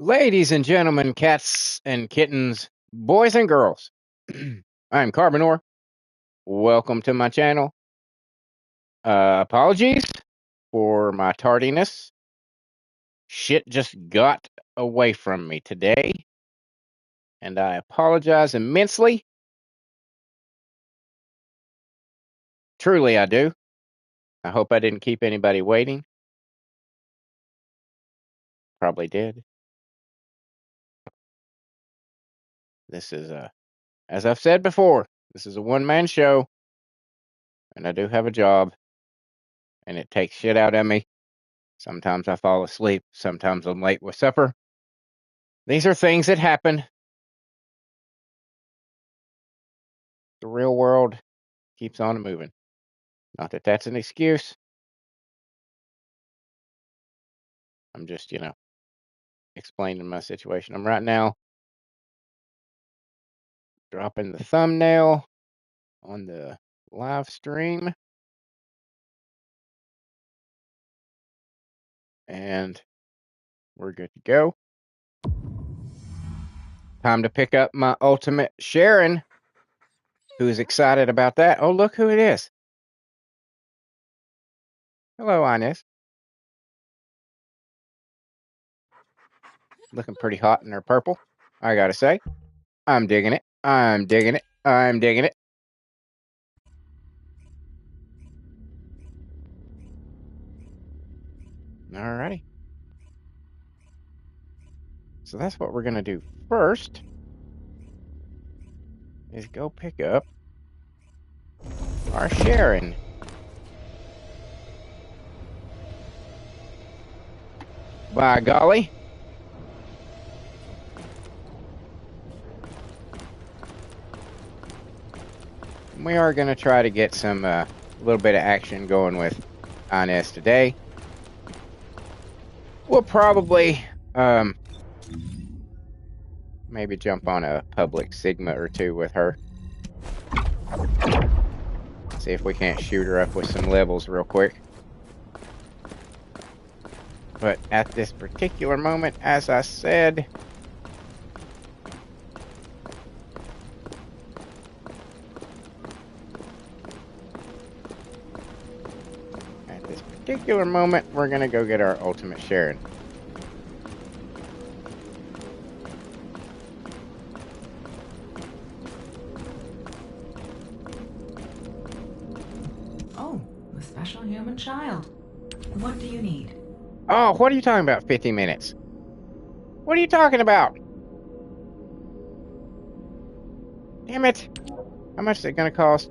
Ladies and gentlemen, cats and kittens, boys and girls, I'm Carbonor. Welcome to my channel. Apologies for my tardiness. Shit just got away from me today, and I apologize immensely. Truly, I do. I hope I didn't keep anybody waiting. Probably did. This is as I've said before, this is a one-man show, and I do have a job, and it takes shit out of me. Sometimes I fall asleep. Sometimes I'm late with supper. These are things that happen. The real world keeps on moving. Not that that's an excuse. I'm just, explaining my situation. I'm right now dropping the thumbnail on the live stream. And we're good to go. Time to pick up my ultimate Sharon, who's excited about that. Oh, look who it is. Hello, Ines. Looking pretty hot in her purple, I gotta say. I'm digging it. I'm digging it. I'm digging it. Alrighty. So that's what we're gonna do first. Is go pick up our Sharon. By golly. We are going to try to get some little bit of action going with Ines today. We'll probably maybe jump on a public Sigma or two with her. See if we can't shoot her up with some levels real quick. But at this particular moment, as I said, we're going to go get our ultimate Sharon. Oh, the special human child. What do you need? Oh, what are you talking about, 50 minutes? What are you talking about? Damn it. How much is it going to cost?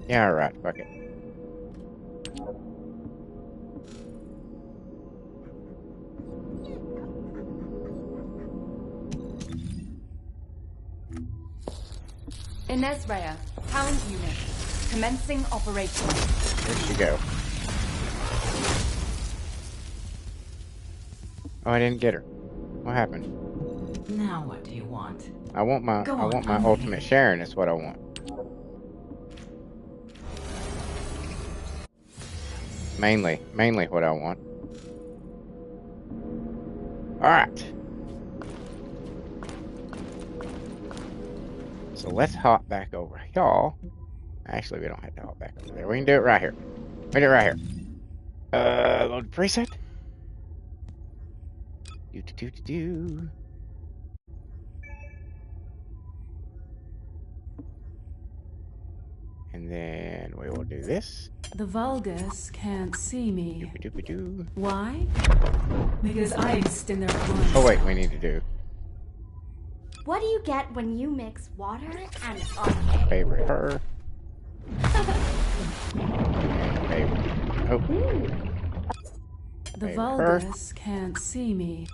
Yeah, alright, fuck it. Ines Rea, Talent Unit, commencing operation. Where'd she go? Oh, I didn't get her. What happened? Now what do you want? I want my ultimate Sharon is what I want. Mainly what I want. Alright. So let's hop back over y'all. Actually, we don't have to hop back over there. We can do it right here. We can do it right here. Load preset. Do. And then we will do this. The Vulgus can't see me. Doop-a-doop-a-doo. Why? Because I exist in their blood. Oh wait, we need to do What do you get when you mix water and arcade? favorite her. And favorite. Oh. The Vulgus can't see me.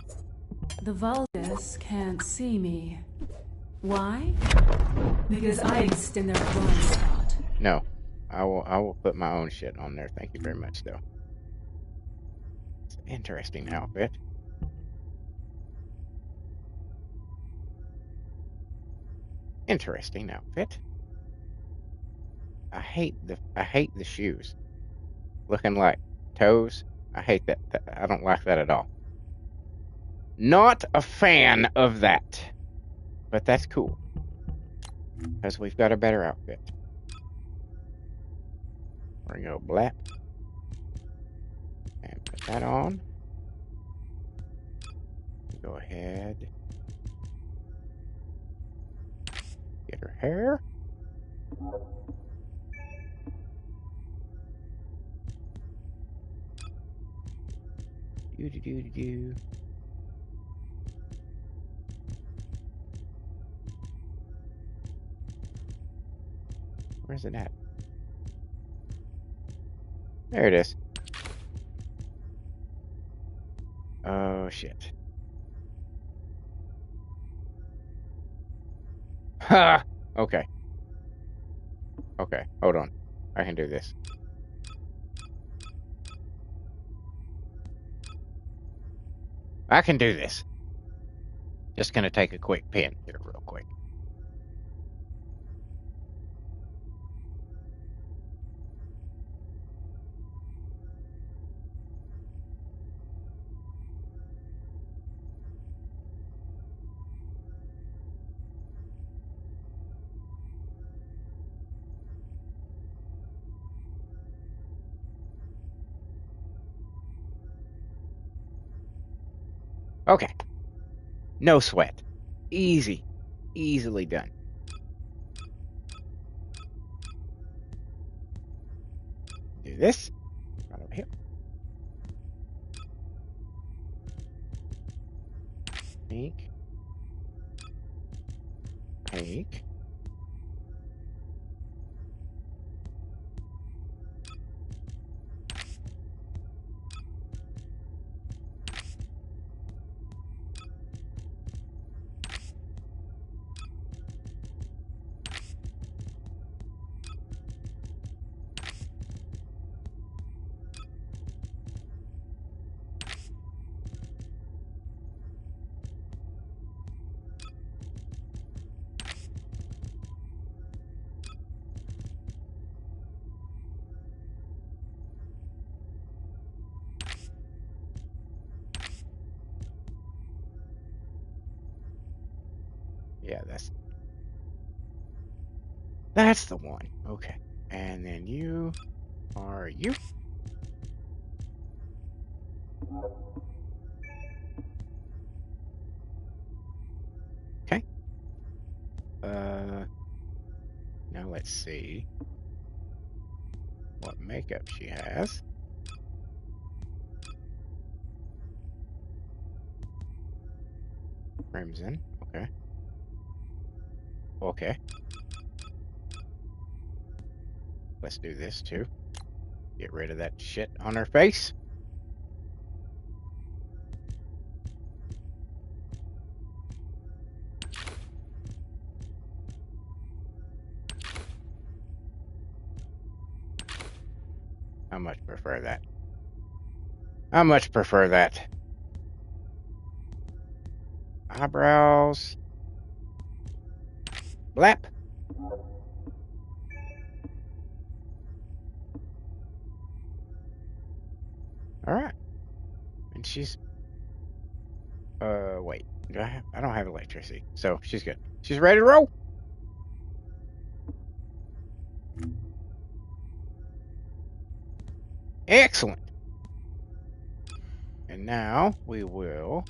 The Vulgus can't see me. Why? Because I exist in their blind spot. No. I will put my own shit on there. Thank you very much though. It's an interesting outfit. Interesting outfit. I hate the shoes. Looking like toes. I hate that. I don't like that at all. Not a fan of that. But that's cool. Because we've got a better outfit. We're going to go black. And put that on. Go ahead. Get her hair. Do. Where's it at? There it is. Oh, shit. Ha! Okay. Okay, hold on. I can do this. I can do this. Just gonna take a quick pin here real quick. Okay. No sweat. Easy. Easily done. Do this. Right over here. Pink. Pink. Yeah, that's the one. Okay. And then you are you. Okay. Now let's see what makeup she has. Crimson. Okay. Okay. Let's do this too. Get rid of that shit on her face. I much prefer that. I much prefer that. Eyebrows. Blap. All right. And she's wait. I don't have electricity. So she's good. She's ready to roll. Excellent. And now we will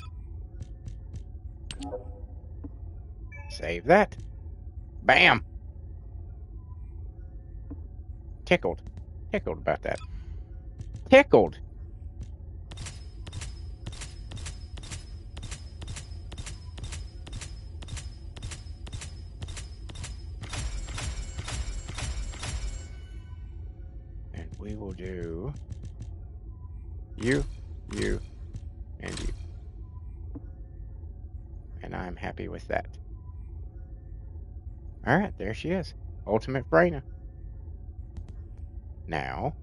save that. Bam. Tickled. Tickled about that. Tickled. And we will do you, and you. And I'm happy with that. All right, there she is. Ultimate Freyna. Now,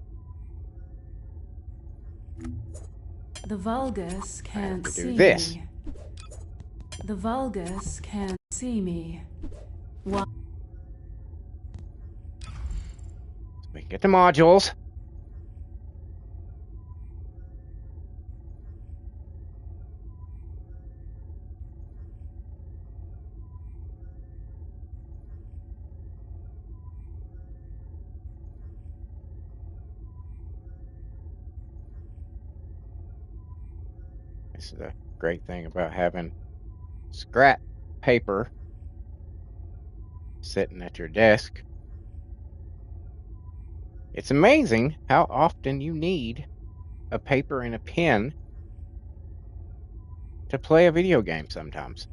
The Vulgus I have can't to see do this. me. The Vulgus can't see me. Why? So we can get the modules. This is a great thing about having scrap paper sitting at your desk. It's amazing how often you need a paper and a pen to play a video game sometimes.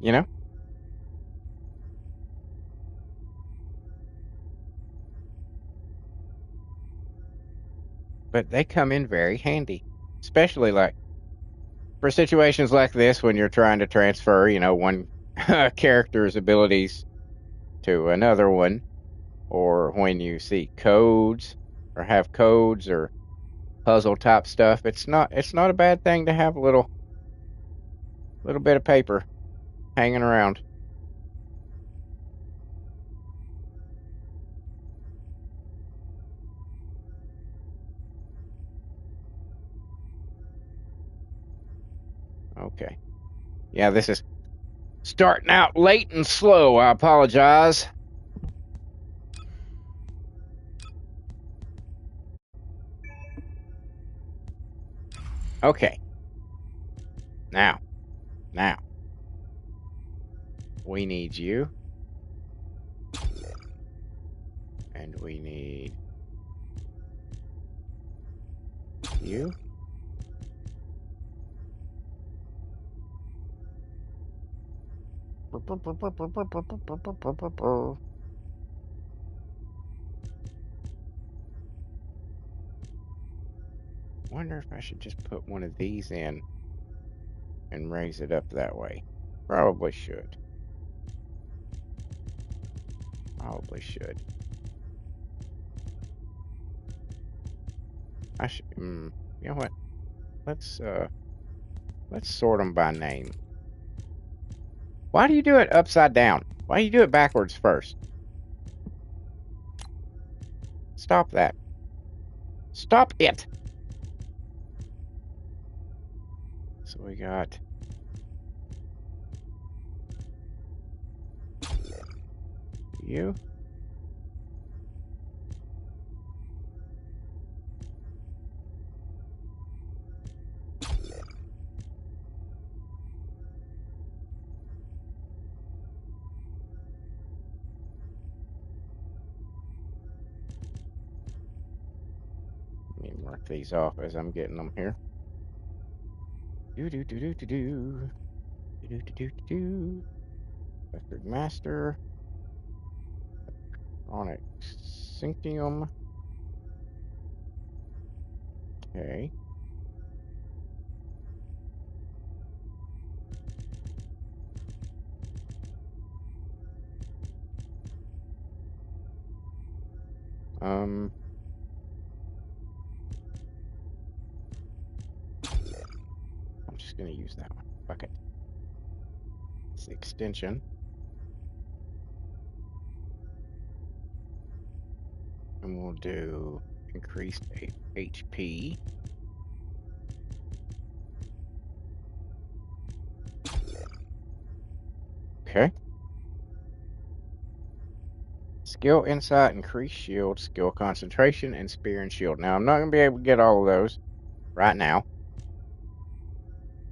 You know? But they come in very handy, especially like for situations like this when you're trying to transfer, one character's abilities to another one, or when you see codes or have codes or puzzle type stuff. It's not a bad thing to have a little bit of paper hanging around. Okay. Yeah, this is starting out late and slow. I apologize. Okay. Now, we need you. And we need you. Wonder if I should just put one of these in and raise it up that way. Probably should. Probably should. I should. You know what? Let's sort them by name. Why do you do it upside down? Why do you do it backwards first? Stop that. Stop it. So we got you. Let me mark these off as I'm getting them here. Do. Electric Master. Electronic Synctium. Okay. I'm just gonna use that one. Fuck it. It's the extension. And we'll do increased HP. Okay. Skill Insight, increased shield, skill concentration, and spear and shield. Now, I'm not going to be able to get all of those right now,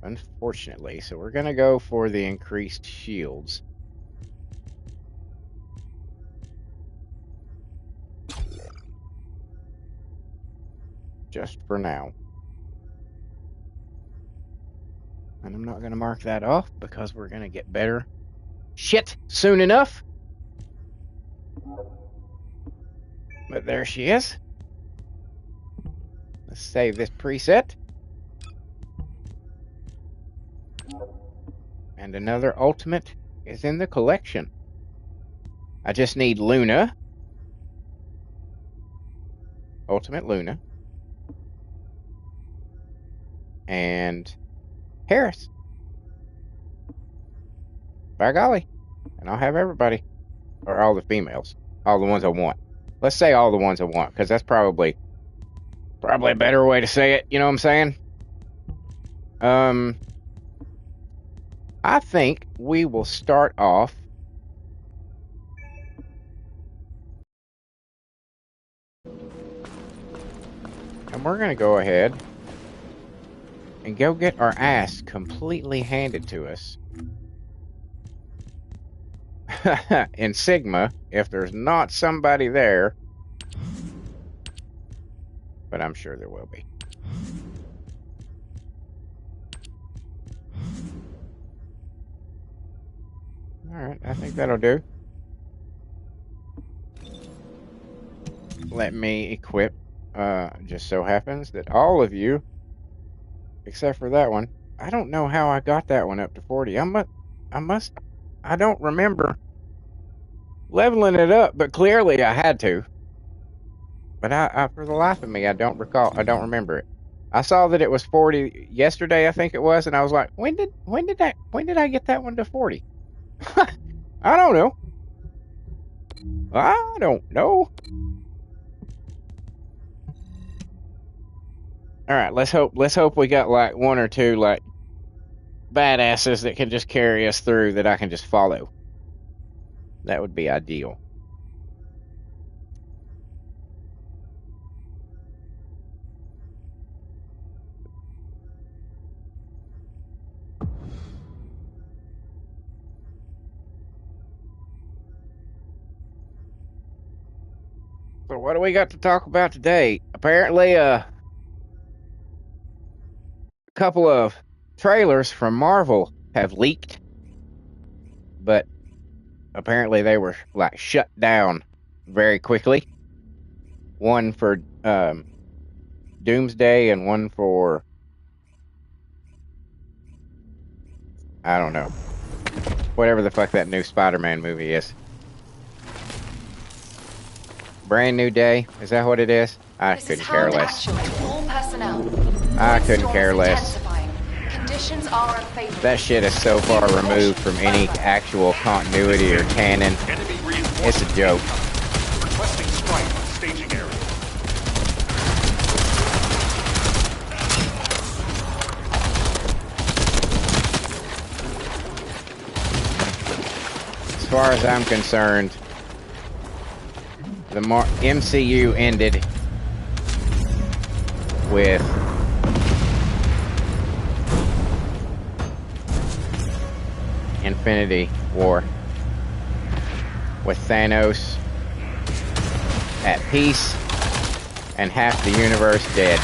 unfortunately. So we're going to go for the increased shields. Just for now. And I'm not going to mark that off because we're going to get better shit soon enough. But there she is. Let's save this preset. And another ultimate is in the collection. I just need Luna. Ultimate Luna. And Harris. By golly. And I'll have everybody. Or all the females. All the ones I want. Let's say all the ones I want, because that's probably a better way to say it. You know what I'm saying? I think we will start off and we're going to go ahead and go get our ass completely handed to us in Sigma if there's not somebody there. But I'm sure there will be. Alright, I think that'll do. Let me equip. Just so happens that all of you, except for that one, I don't know how I got that one up to 40. I don't remember leveling it up, but clearly I had to. But I for the life of me, I don't remember it. I saw that it was 40 yesterday, I think it was, and I was like, when did I get that one to 40? I don't know. I don't know. All right, let's hope we got like one or two like badasses that can just carry us through that I can just follow. That would be ideal. So what do we got to talk about today? Apparently, a couple of trailers from Marvel have leaked, but apparently they were like shut down very quickly. One for Doomsday and one for I don't know. Whatever the fuck that new Spider-Man movie is. Brand New Day? Is that what it is? I couldn't care less. I couldn't care less. That shit is so far removed from any actual continuity or canon. It's a joke. Requesting strike on staging area. As far as I'm concerned, the MCU ended with Infinity War, with Thanos at peace and half the universe dead.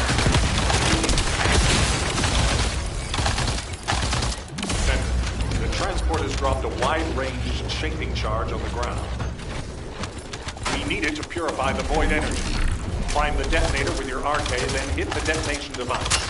The transport has dropped a wide-range shaping charge on the ground. We need it to purify the void energy. Prime the detonator with your RK, then hit the detonation device.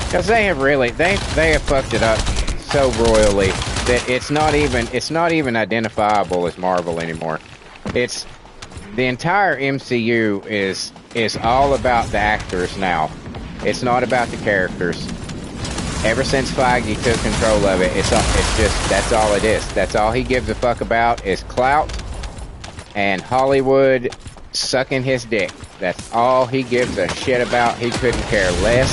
Because they have really, they have fucked it up so royally that it's not even identifiable as Marvel anymore. It's the entire MCU is all about the actors now. It's not about the characters. Ever since Feige took control of it, it's just that's all it is. That's all he gives a fuck about is clout and Hollywood sucking his dick. That's all he gives a shit about. He couldn't care less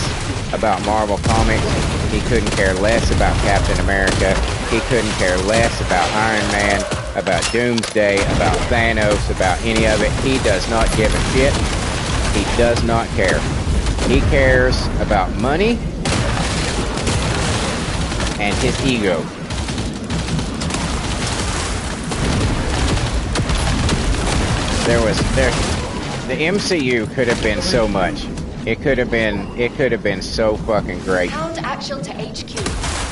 about Marvel Comics. He couldn't care less about Captain America. He couldn't care less about Iron Man, about Doomsday, about Thanos, about any of it. He does not give a shit. He does not care. He cares about money and his ego. The MCU could have been so much. It could have been so fucking great. Pound actual to HQ.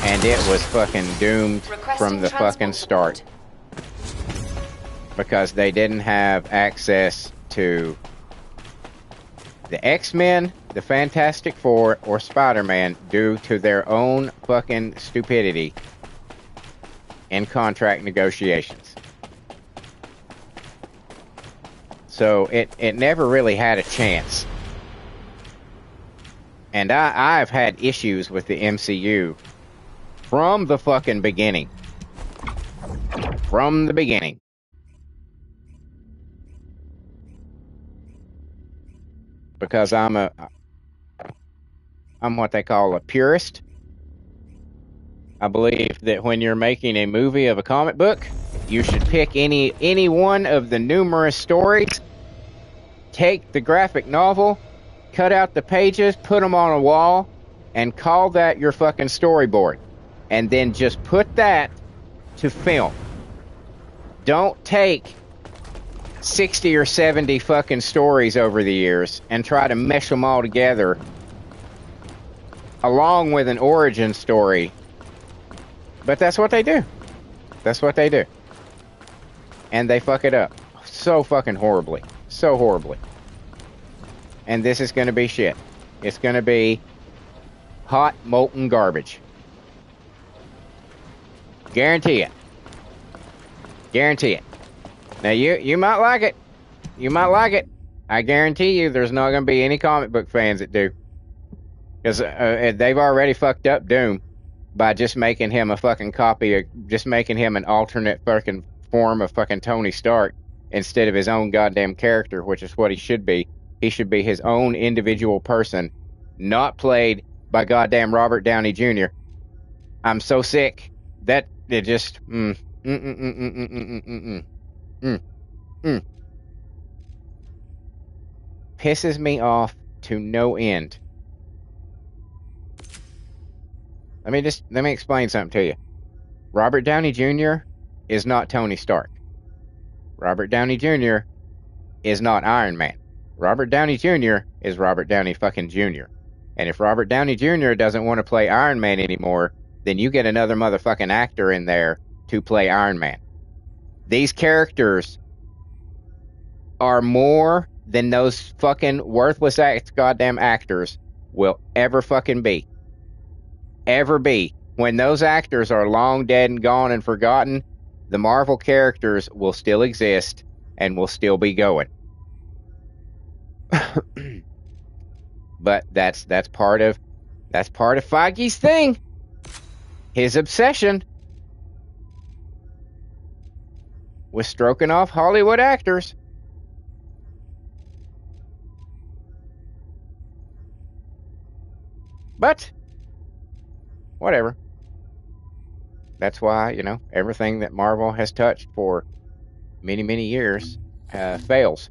And it was fucking doomed from the fucking start. Because they didn't have access to the X-Men, the Fantastic Four, or Spider-Man due to their own fucking stupidity in contract negotiations. So it never really had a chance. And I've had issues with the MCU from the fucking beginning. From the beginning. Because I'm what they call a purist. I believe that when you're making a movie of a comic book, you should pick any one of the numerous stories, take the graphic novel, cut out the pages, put them on a wall, and call that your fucking storyboard. And then just put that to film. Don't take 60 or 70 fucking stories over the years and try to mesh them all together along with an origin story. But that's what they do. That's what they do. And they fuck it up so fucking horribly. So horribly. And this is going to be shit. It's going to be hot, molten garbage. Guarantee it. Guarantee it. Now, you might like it. You might like it. I guarantee you there's not going to be any comic book fans that do. Because they've already fucked up Doom by just making him a fucking copy, just making him an alternate fucking form of fucking Tony Stark instead of his own goddamn character, which is what he should be. He should be his own individual person, not played by goddamn Robert Downey Jr. I'm so sick that it just pisses me off to no end. Let me explain something to you. Robert Downey Jr. is not Tony Stark. Robert Downey Jr. is not Iron Man. Robert Downey Jr. is Robert Downey fucking Jr. And if Robert Downey Jr. doesn't want to play Iron Man anymore, then you get another motherfucking actor in there to play Iron Man. These characters are more than those fucking worthless goddamn actors will ever fucking be. Ever be. When those actors are long dead and gone and forgotten, the Marvel characters will still exist and will still be going. But that's part of Feige's thing. His obsession with stroking off Hollywood actors. But whatever. That's why, everything that Marvel has touched for many, many years fails.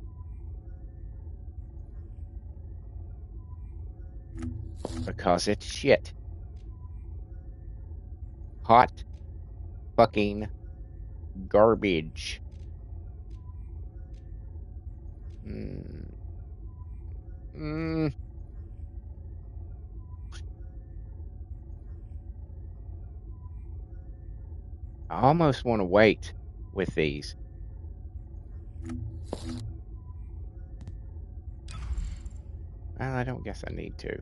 Because it's shit. Hot fucking garbage. I almost want to wait with these. Well, I don't guess I need to.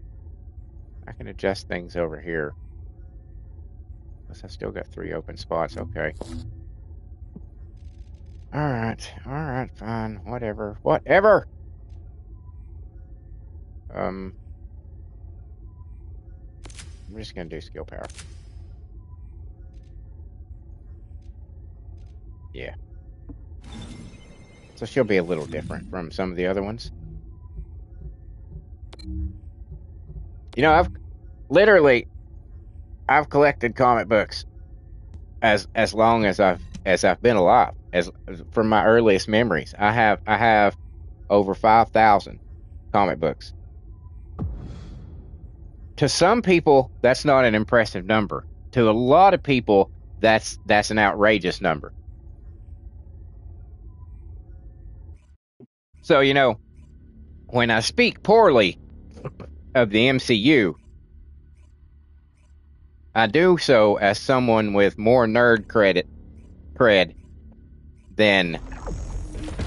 I can adjust things over here. Plus, I've still got 3 open spots. Okay. Alright, fine. Whatever. I'm just gonna do skill power. Yeah. So she'll be a little different from some of the other ones. I've collected comic books as long as I've been alive. As from my earliest memories, I have over 5,000 comic books. To some people, that's not an impressive number. To a lot of people, that's an outrageous number. So, when I speak poorly of the MCU, I do so as someone with more nerd cred than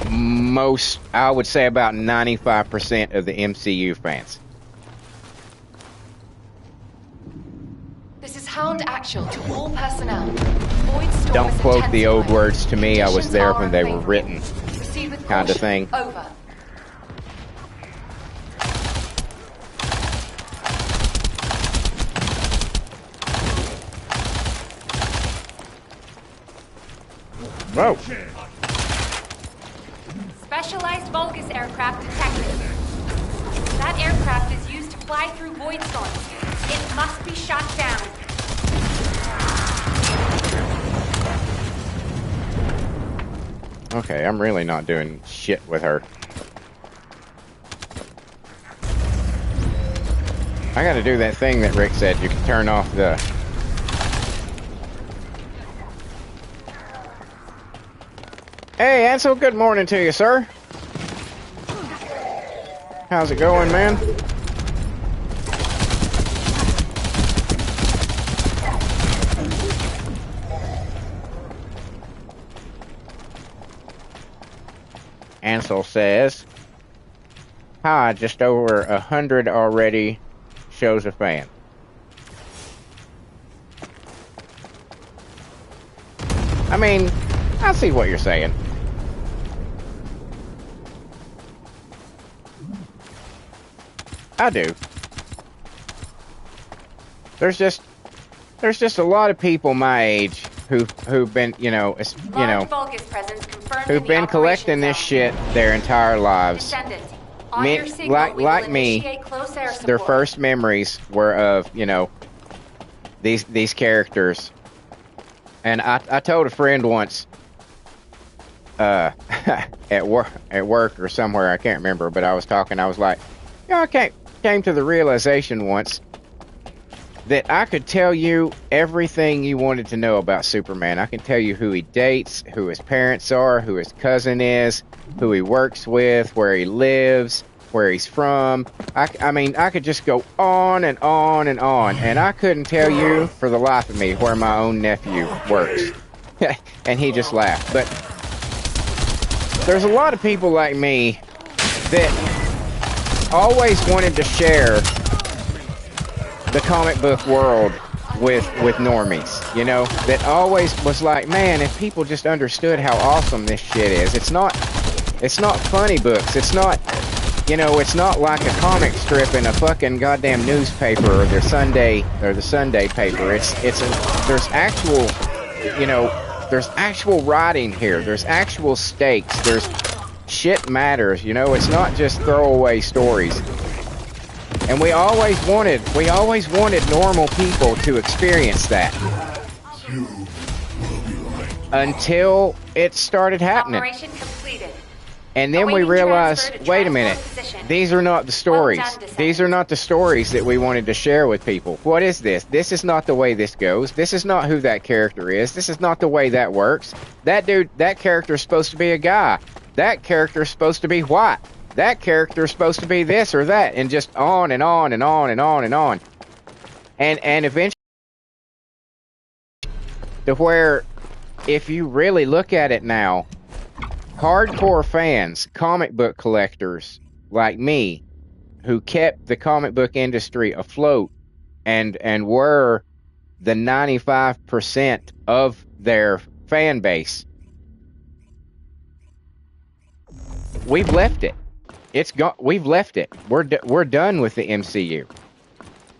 most, I would say about 95% of the MCU fans. This is Hound Actual to all personnel. Void Storm Don't quote the old words to me. I was there when they were written. Proceed with kind of thing. Over. Whoa. Specialized Vulgus aircraft detected. That aircraft is used to fly through void storms. It must be shot down. Okay, I'm really not doing shit with her. I gotta do that thing that Rick said. You can turn off the... Hey, Ansel, good morning to you, sir. How's it going, man? Ansel says, hi, just over 100 already, shows a fan. I mean, I see what you're saying. I do. There's just a lot of people my age who've been, Vulgus presence confirmed who've in the been collecting operation this zone. shit their entire lives. Descendant. On your signal, we will Like me, initiate close air their support. first memories were of, these characters. And I told a friend once, at work or somewhere, I can't remember, but I was like, I came to the realization once that I could tell you everything you wanted to know about Superman. I can tell you who he dates, who his parents are, who his cousin is, who he works with, where he lives, where he's from. I mean, I could just go on and on and on, and I couldn't tell you for the life of me where my own nephew works. And he just laughed. But there's a lot of people like me that always wanted to share the comic book world with normies, that always was like, man, if people just understood how awesome this shit is. It's not funny books. It's not, it's not like a comic strip in a fucking goddamn newspaper or the Sunday paper. There's actual, there's actual writing here. There's actual stakes. There's shit matters, it's not just throwaway stories. And we always wanted normal people to experience that. Until it started happening. Operation completed. And then we Awaiting realized, transfer to wait a minute, transport position. these are not the stories. Well done, Descendant. These are not the stories that we wanted to share with people. What is this? This is not the way this goes. This is not who that character is. This is not the way that works. That character is supposed to be a guy. That character is supposed to be white. That character is supposed to be this or that, and just on and on and on and on and on. And eventually, to where, if you really look at it now, hardcore fans, comic book collectors like me, who kept the comic book industry afloat and were the 95% of their fan base, we've left it. It's gone. We've left it. We're done with the MCU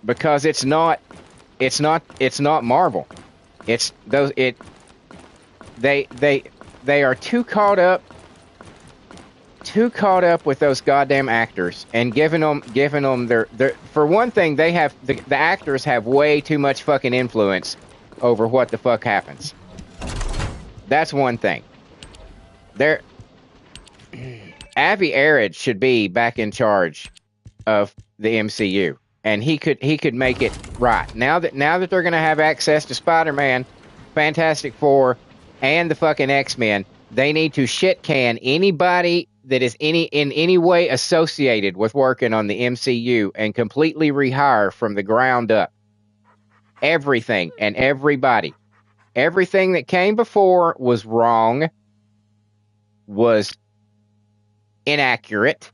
because it's not Marvel. It's those they are too caught up with those goddamn actors and giving them their for one thing, they have the actors have way too much fucking influence over what the fuck happens. That's one thing. Avi Arad should be back in charge of the MCU, and he could make it right. Now that they're gonna have access to Spider-Man, Fantastic Four, and the fucking X-Men, they need to shit can anybody that is in any way associated with working on the MCU and completely rehire from the ground up. Everything and everybody. Everything that came before was wrong, was inaccurate,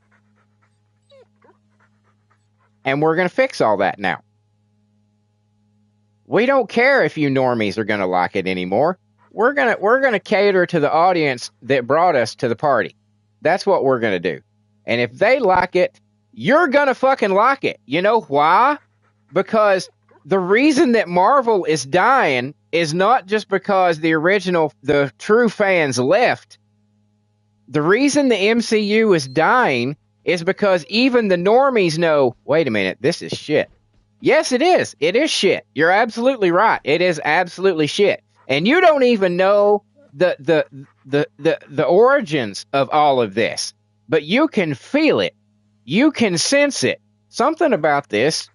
and we're going to fix all that now. We don't care if you normies are going to like it anymore. We're going to cater to the audience that brought us to the party. That's what we're going to do. And if they like it, you're going to fucking like it. You know why? Because the reason that Marvel is dying is not just because the true fans left. The reason the MCU is dying is because even the normies know, wait a minute, this is shit. Yes, it is. It is shit. You're absolutely right. It is absolutely shit. And you don't even know the origins of all of this. But you can feel it. You can sense it. Something about this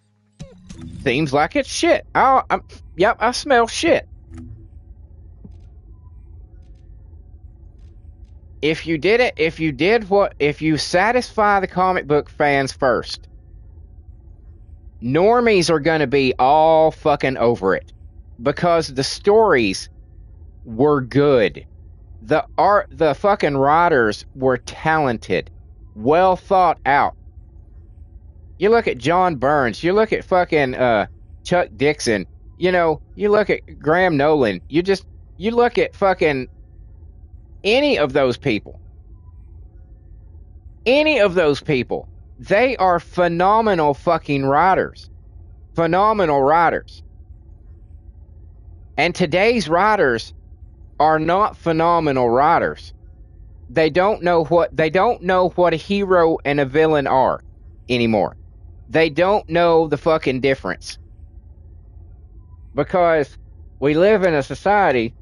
seems like it's shit. Yep, I smell shit. If you satisfy the comic book fans first, normies are going to be all fucking over it because the stories were good. The fucking writers were talented, well thought out. You look at John Burns, you look at fucking Chuck Dixon, you look at Graham Nolan, you look at fucking any of those people. They are phenomenal fucking writers. Phenomenal writers. And today's writers are not phenomenal writers. They don't know what a hero and a villain are anymore. They don't know the fucking difference. Because we live in a society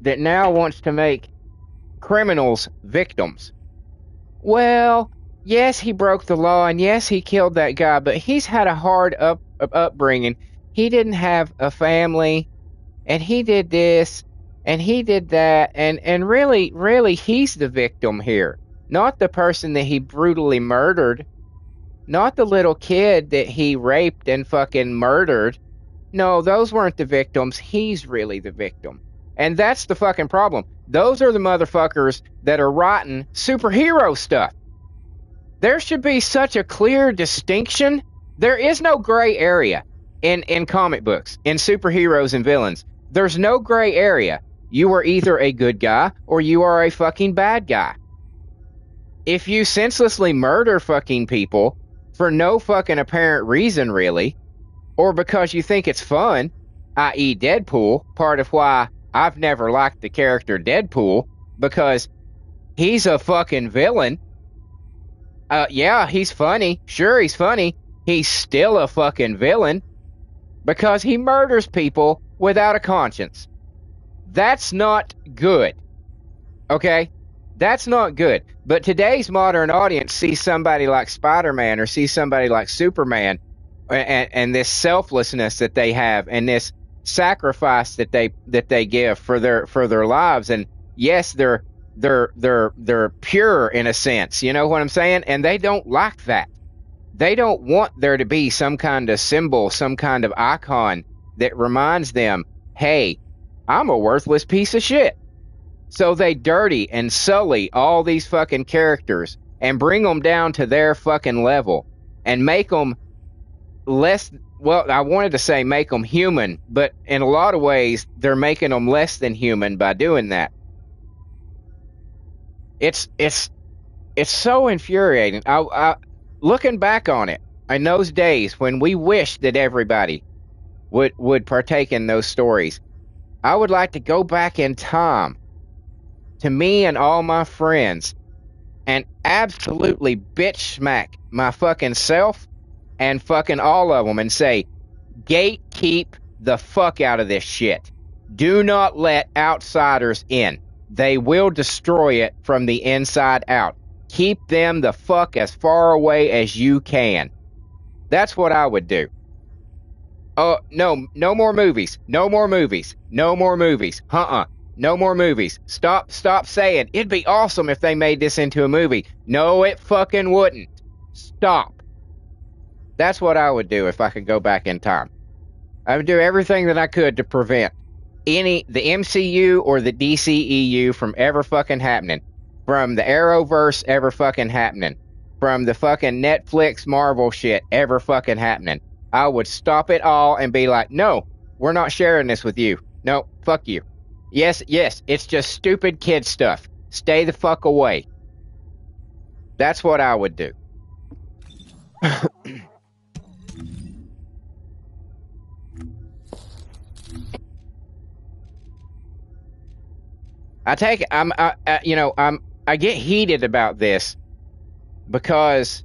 that now wants to make criminals victims. Well, yes, he broke the law, and yes, he killed that guy, but he's had a hard upbringing. He didn't have a family, and he did this, and he did that, and really, he's the victim here. Not the person that he brutally murdered. Not the little kid that he raped and fucking murdered. No, those weren't the victims. He's really the victim. And that's the fucking problem. Those are the motherfuckers that are writing superhero stuff. There should be such a clear distinction. There is no gray area in comic books, in superheroes and villains. There's no gray area. You are either a good guy or you are a fucking bad guy. If you senselessly murder fucking people for no fucking apparent reason, really, or because you think it's fun, i.e. Deadpool, part of why I've never liked the character Deadpool, because he's a fucking villain. Yeah, he's funny. Sure, he's funny. He's still a fucking villain because he murders people without a conscience. That's not good. Okay? That's not good. But today's modern audience sees somebody like Spider-Man or sees somebody like Superman and this selflessness that they have and this sacrifice that they give for their lives, and yes, they're pure in a sense, you know what I'm saying? And they don't like that. They don't want there to be some kind of symbol, some kind of icon that reminds them, hey, I'm a worthless piece of shit. So they dirty and sully all these fucking characters and bring them down to their fucking level and make them less. Well, I wanted to say make them human, but in a lot of ways, they're making them less than human by doing that. It's so infuriating. I looking back on it, in those days when we wished that everybody would partake in those stories, I would like to go back in time to me and all my friends and absolutely bitch smack my fucking self and fucking all of them and say, gatekeep the fuck out of this shit. Do not let outsiders in. They will destroy it from the inside out. Keep them the fuck as far away as you can. That's what I would do. Oh, no more movies. No more movies. No more movies. No more movies. Stop saying, it'd be awesome if they made this into a movie. No, it fucking wouldn't. Stop. That's what I would do if I could go back in time. I would do everything that I could to prevent the MCU or the DCEU from ever fucking happening. From the Arrowverse ever fucking happening. From the fucking Netflix Marvel shit ever fucking happening. I would stop it all and be like, no, we're not sharing this with you. No, fuck you. Yes, it's just stupid kid stuff. stay the fuck away. That's what I would do. I get heated about this because,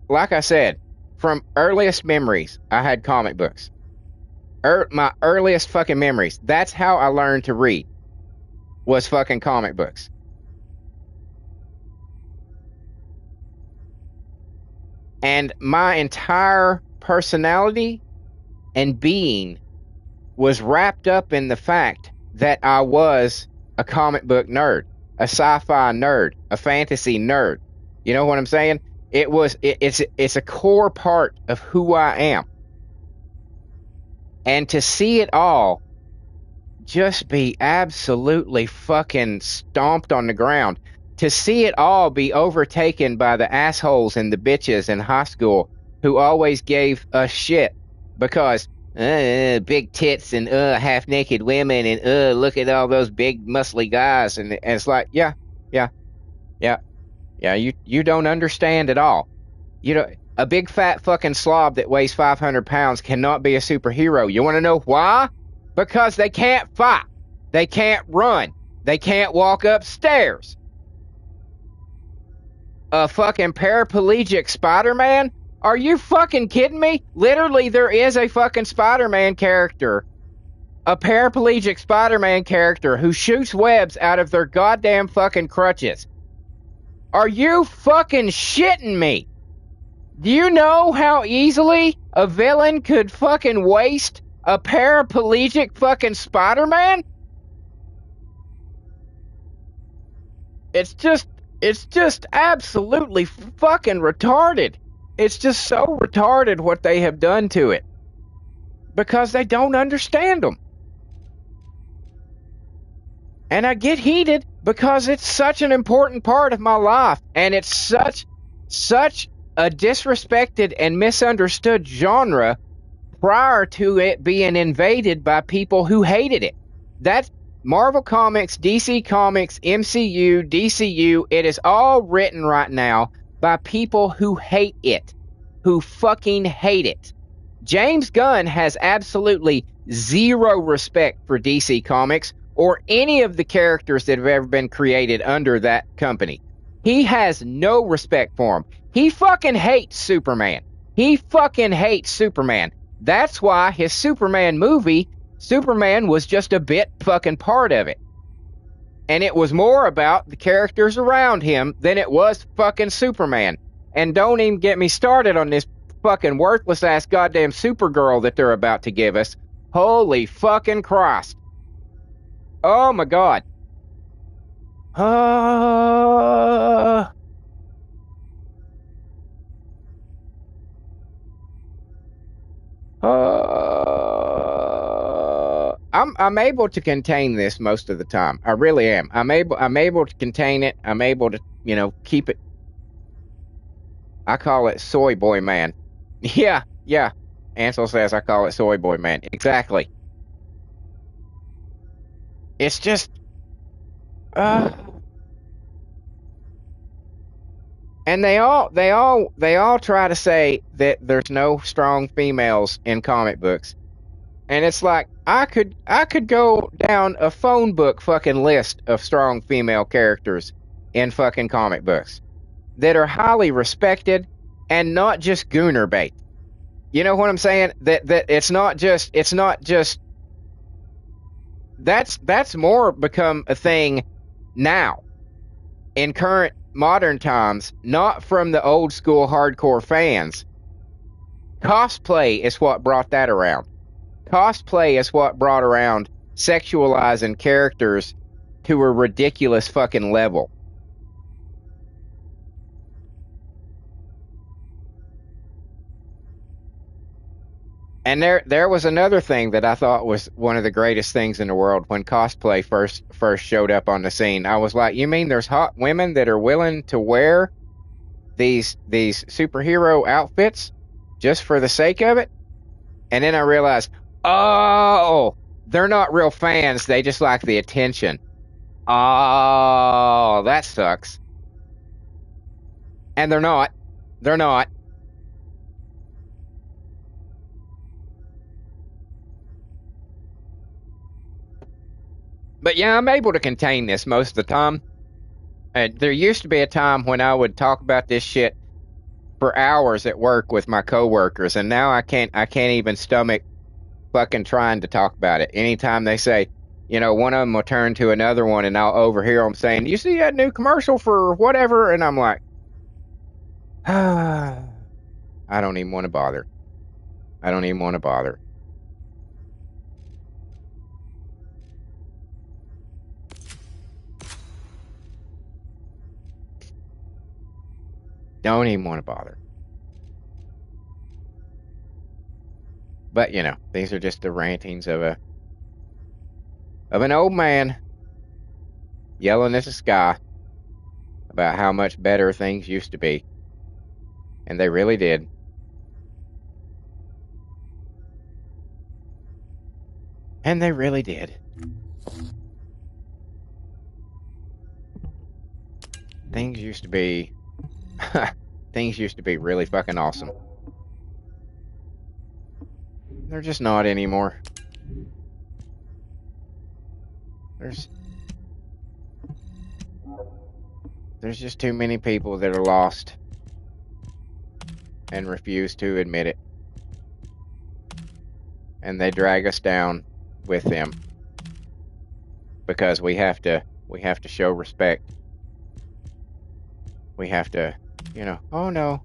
like I said, from earliest memories, I had comic books. My earliest fucking memories. That's how I learned to read. Was fucking comic books. And my entire personality and being was wrapped up in the fact that I was a comic book nerd, a sci-fi nerd, a fantasy nerd. You know what I'm saying? It's a core part of who I am. And to see it all just be absolutely fucking stomped on the ground, to see it all be overtaken by the assholes and the bitches in high school who always gave us shit because big tits and half-naked women and look at all those big muscly guys, and it's like, yeah, you don't understand at all. You know, a big fat fucking slob that weighs 500 pounds cannot be a superhero. You want to know why? Because they can't fight. They can't run. They can't walk upstairs. A fucking paraplegic Spider-Man? Are you fucking kidding me? Literally, there is a fucking Spider-Man character. A paraplegic Spider-Man character who shoots webs out of their goddamn fucking crutches. Are you fucking shitting me? Do you know how easily a villain could fucking waste a paraplegic fucking Spider-Man? It's just absolutely fucking retarded. It's just so retarded what they have done to it. Because they don't understand them. And I get heated because it's such an important part of my life. And it's such a disrespected and misunderstood genre prior to it being invaded by people who hated it. That's Marvel Comics, DC Comics, MCU, DCU. It is all written right now by people who hate it. Who fucking hate it. James Gunn has absolutely zero respect for DC Comics or any of the characters that have ever been created under that company. He has no respect for them. He fucking hates Superman. He fucking hates Superman. That's why his Superman movie, Superman was just a bit fucking part of it. And it was more about the characters around him than it was fucking Superman. And don't even get me started on this fucking worthless ass goddamn Supergirl that they're about to give us. Holy fucking Christ. Oh my God. I'm able to contain this most of the time. I really am. I'm able to contain it. I'm able to, keep it. I call it Soy Boy Man. Yeah. Ansel says I call it Soy Boy Man. Exactly. It's just and they all try to say that there's no strong females in comic books. And it's like, I could go down a phone book fucking list of strong female characters in fucking comic books that are highly respected and not just gooner bait. You know what I'm saying? That it's not just that's more become a thing now in current modern times, not from the old school hardcore fans. Cosplay is what brought that around. Cosplay is what brought around sexualizing characters to a ridiculous fucking level. And there was another thing that I thought was one of the greatest things in the world when cosplay first showed up on the scene. I was like, you mean there's hot women that are willing to wear these superhero outfits just for the sake of it? And then I realized, oh, they're not real fans. They just like the attention. Oh, that sucks. And they're not. They're not. But yeah, I'm able to contain this most of the time. There used to be a time when I would talk about this shit for hours at work with my coworkers, and now I can't even stomach fucking trying to talk about it. Anytime they say, one of them will turn to another one, and I'll overhear them saying, "You see that new commercial for whatever?" And I'm like, I don't even want to bother. I don't even want to bother. Don't even want to bother. But these are just the rantings of an old man yelling at the sky about how much better things used to be. And they really did. And they really did. Things used to be really fucking awesome. They're just not anymore. There's just too many people that are lost and refuse to admit it. And they drag us down with them because we have to show respect. We have to, oh no,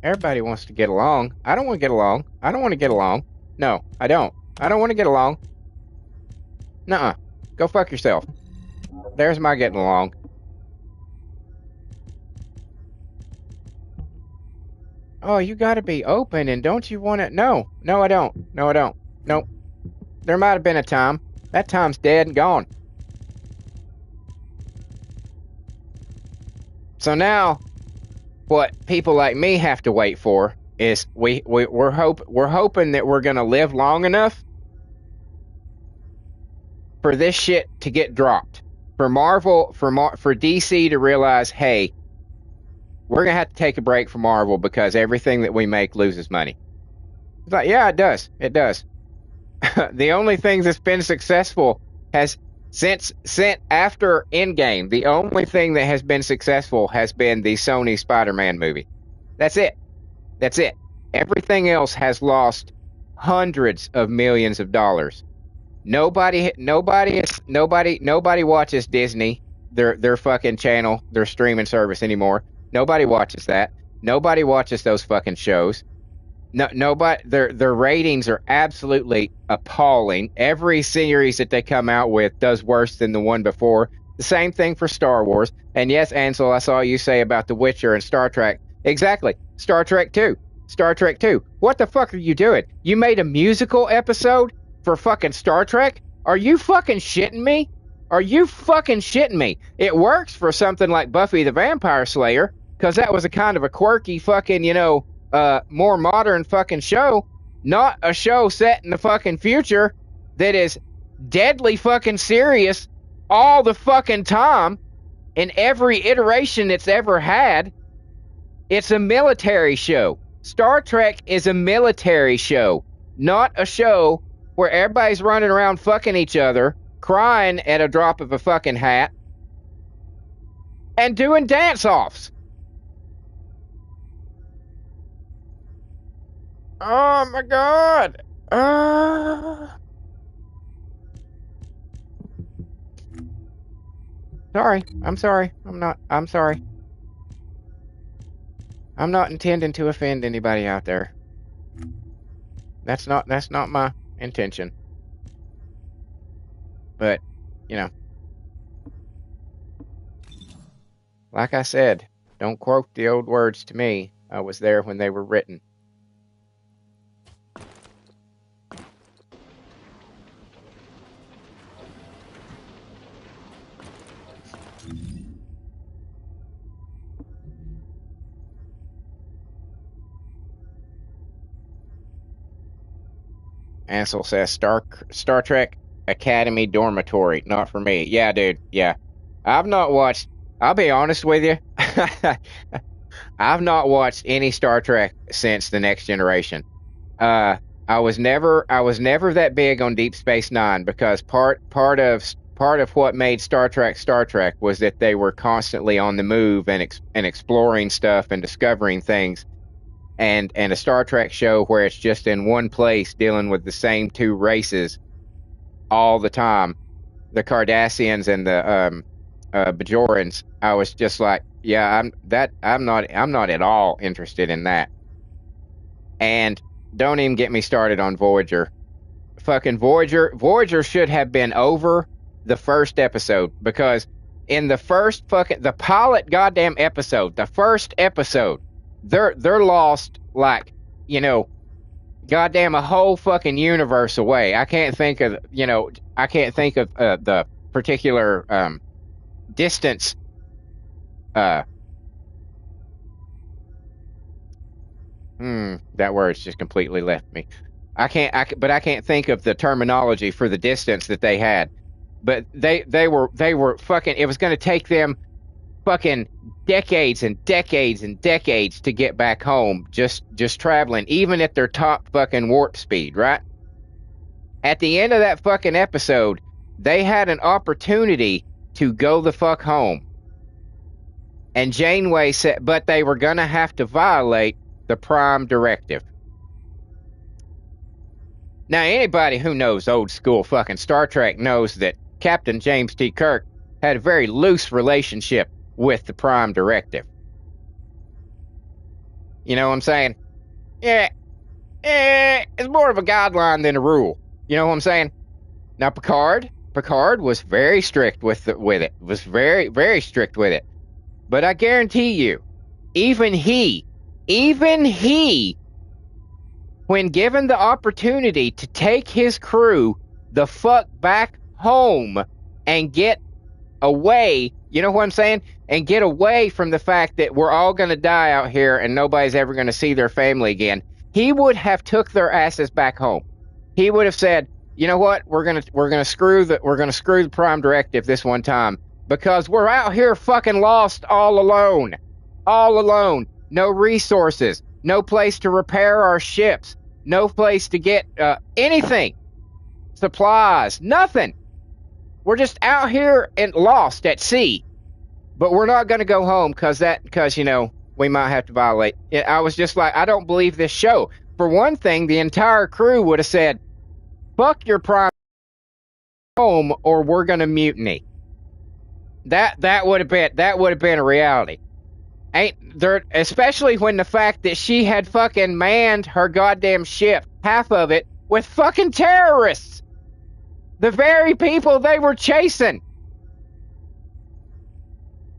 everybody wants to get along. I don't want to get along. I don't want to get along. No, I don't. I don't want to get along. Nuh-uh. Go fuck yourself. There's my getting along. Oh, you gotta be open, and don't you want to? No, I don't. No, I don't. Nope. There might have been a time. That time's dead and gone. So now, what people like me have to wait for is we're hoping that we're gonna live long enough for this shit to get dropped. For Marvel, for DC to realize, hey, we're gonna have to take a break from Marvel because everything that we make loses money. It's like, yeah, it does. It does. The only thing that's been successful has since after Endgame, the only thing that has been successful has been the Sony Spider-Man movie. That's it. That's it. Everything else has lost hundreds of millions of dollars. Nobody watches Disney, their fucking channel, their streaming service anymore. Nobody watches that. Nobody watches those fucking shows. No, nobody. Their ratings are absolutely appalling. Every series that they come out with does worse than the one before. The same thing for Star Wars. And yes, Ansel, I saw you say about The Witcher and Star Trek. Exactly. Star Trek 2. Star Trek 2. What the fuck are you doing? You made a musical episode for fucking Star Trek? Are you fucking shitting me? Are you fucking shitting me? It works for something like Buffy the Vampire Slayer, because that was a kind of a quirky fucking, more modern fucking show, not a show set in the fucking future that is deadly fucking serious all the fucking time in every iteration it's ever had. It's a military show. Star Trek is a military show, not a show where everybody's running around fucking each other, crying at a drop of a fucking hat, and doing dance-offs. Oh my god. Sorry. I'm sorry. I'm sorry. I'm not intending to offend anybody out there. That's not my intention. But, like I said, don't quote the old words to me. I was there when they were written. Ansel says Star Trek Academy Dormitory, not for me. Yeah, dude. Yeah. I've not watched. I'll be honest with you. I've not watched any Star Trek since The Next Generation. I was never that big on Deep Space Nine because part of what made Star Trek was that they were constantly on the move and exploring stuff and discovering things. And a Star Trek show where it's just in one place dealing with the same two races all the time, the Cardassians and the Bajorans. I was just like, yeah, I'm not at all interested in that. And don't even get me started on Voyager. Fucking Voyager should have been over the first episode, because in the first the pilot goddamn episode, the first episode, they're lost like, goddamn a whole fucking universe away. I can't think of the particular distance. That word's just completely left me. I can't think of the terminology for the distance that they had. But they were fucking. It was going to take them fucking decades and decades and decades to get back home, just traveling, even at their top fucking warp speed, right? At the end of that fucking episode, they had an opportunity to go the fuck home. And Janeway said, but they were going to have to violate the Prime Directive. Now, anybody who knows old school fucking Star Trek knows that Captain James T. Kirk had a very loose relationship with the Prime Directive. You know what I'm saying? Yeah, it's more of a guideline than a rule. You know what I'm saying? Now, Picard was very strict with it. Was very, very strict with it. But I guarantee you, even he, when given the opportunity to take his crew the fuck back home and get away, you know what I'm saying? And get away from the fact that we're all going to die out here and nobody's ever going to see their family again, he would have took their asses back home. He would have said, you know what? We're going to screw the Prime Directive this one time, because we're out here fucking lost all alone. No resources, no place to repair our ships, no place to get anything, supplies, nothing. We're just out here and lost at sea. But we're not going to go home because we might have to violate. I was just like, I don't believe this show. For one thing, the entire crew would have said, fuck your Prime home or we're going to mutiny. That would have been a reality. Ain't there, especially when the fact that she had fucking manned her goddamn ship, half of it, with fucking terrorists. The very people they were chasing.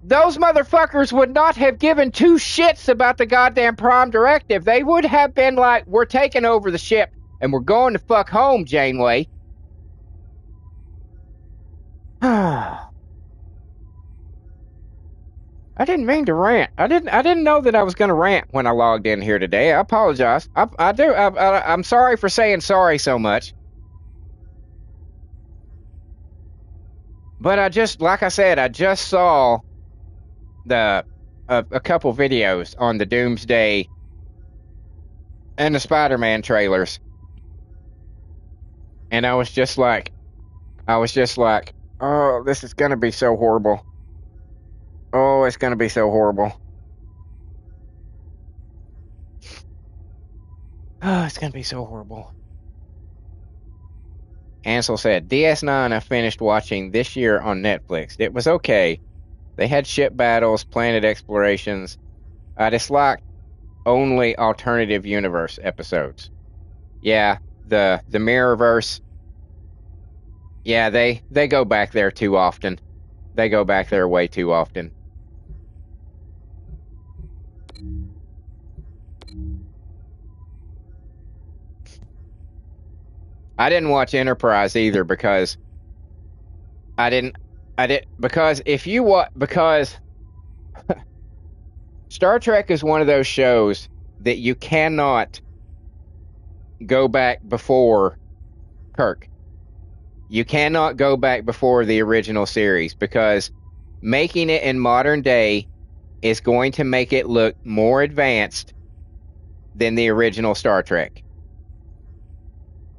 Those motherfuckers would not have given two shits about the goddamn Prime Directive. They would have been like, we're taking over the ship and we're going to fuck home, Janeway. I didn't mean to rant. I didn't know that I was going to rant when I logged in here today. I apologize. I'm sorry for saying sorry so much. But I just saw a couple videos on the Doomsday and the Spider-Man trailers. And I was just like, oh, this is going to be so horrible. Oh, it's going to be so horrible. Oh, it's going to be so horrible. Ansel said, DS9 I finished watching this year on Netflix. It was okay. They had ship battles, planet explorations. I disliked only alternative universe episodes. Yeah, the Mirrorverse. Yeah, they go back there too often. They go back there way too often. I didn't watch Enterprise either because because Star Trek is one of those shows that you cannot go back before Kirk. You cannot go back before the original series because making it in modern day is going to make it look more advanced than the original Star Trek.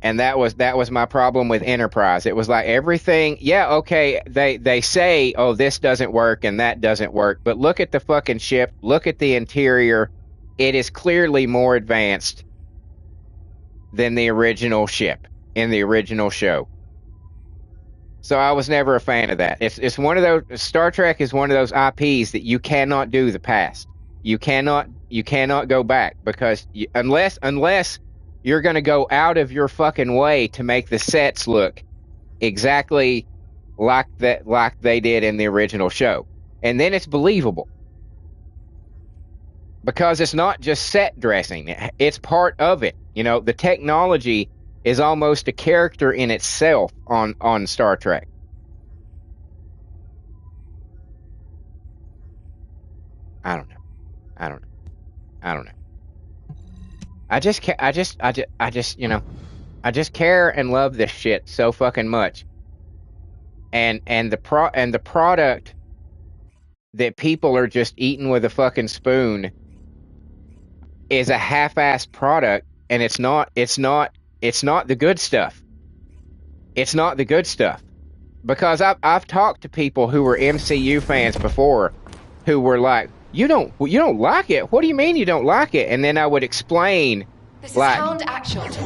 And that was my problem with Enterprise. It was like everything, yeah, okay, they say, oh, this doesn't work and that doesn't work, but look at the fucking ship, look at the interior. It is clearly more advanced than the original ship in the original show. So I was never a fan of that. It's one of those, Star Trek is one of those IPs that you cannot do the past. You cannot go back because unless you're going to go out of your fucking way to make the sets look exactly like they did in the original show. And then it's believable. Because it's not just set dressing. It's part of it. You know, the technology is almost a character in itself on Star Trek. I don't know. I just care and love this shit so fucking much. And the product that people are just eating with a fucking spoon is a half-assed product, and it's not the good stuff. It's not the good stuff. Because I've talked to people who were MCU fans before who were like, you don't like it? What do you mean you don't like it? And then I would explain like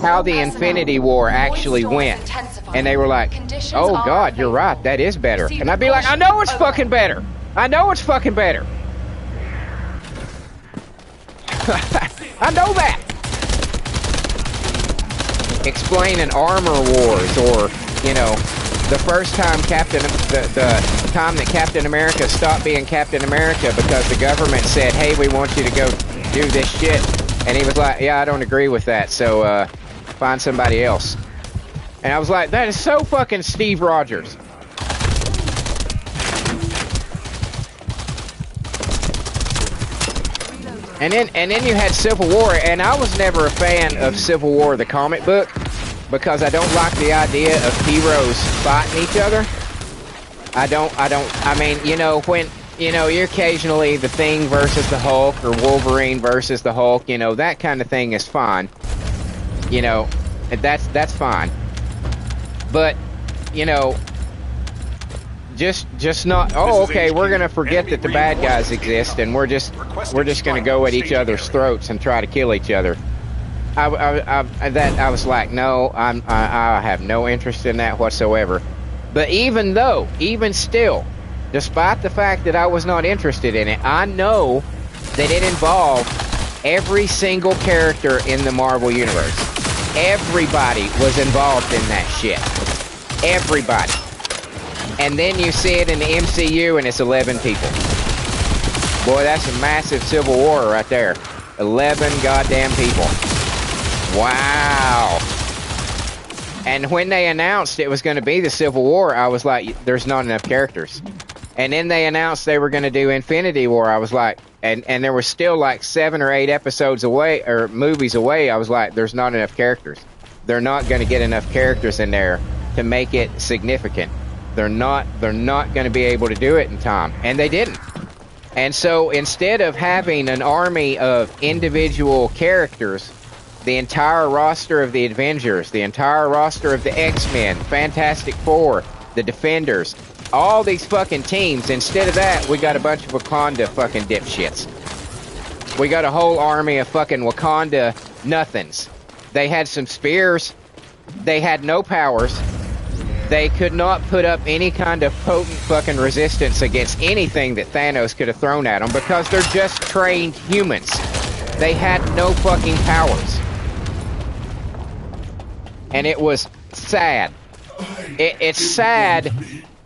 how the Infinity War actually went. And they were like, oh God, you're right, that is better. And I'd be like, I know it's fucking better. I know it's fucking better. I know that. Explaining Armor Wars, or the first time the time that Captain America stopped being Captain America because the government said, "Hey, we want you to go do this shit," and he was like, "Yeah, I don't agree with that, so find somebody else." And I was like, "That is so fucking Steve Rogers." And then you had Civil War, and I was never a fan of Civil War, the comic book, because I don't like the idea of heroes fighting each other. I mean, when, you're occasionally the Thing versus the Hulk, or Wolverine versus the Hulk, that kind of thing is fine. That's fine. But, just not, oh, okay, we're going to forget that the bad guys exist, and we're just going to go at each other's throats and try to kill each other. I was like, no, I have no interest in that whatsoever. But even still, despite the fact that I was not interested in it, I know that it involved every single character in the Marvel Universe. Everybody was involved in that shit. Everybody. And then you see it in the MCU, and it's 11 people. Boy, that's a massive Civil War right there. 11 goddamn people. Wow. And when they announced it was going to be the Civil War, I was like, there's not enough characters. And then they announced they were going to do Infinity War. I was like, and there were still like 7 or 8 episodes away, or movies away. I was like, there's not enough characters. They're not going to get enough characters in there to make it significant. They're not going to be able to do it in time. And they didn't. And so instead of having an army of individual characters, the entire roster of the Avengers, the entire roster of the X-Men, Fantastic Four, the Defenders, all these fucking teams, instead of that, we got a bunch of Wakanda fucking dipshits. We got a whole army of fucking Wakanda nothings. They had some spears. They had no powers. They could not put up any kind of potent fucking resistance against anything that Thanos could have thrown at them because they're just trained humans. They had no fucking powers. And it was sad. It's sad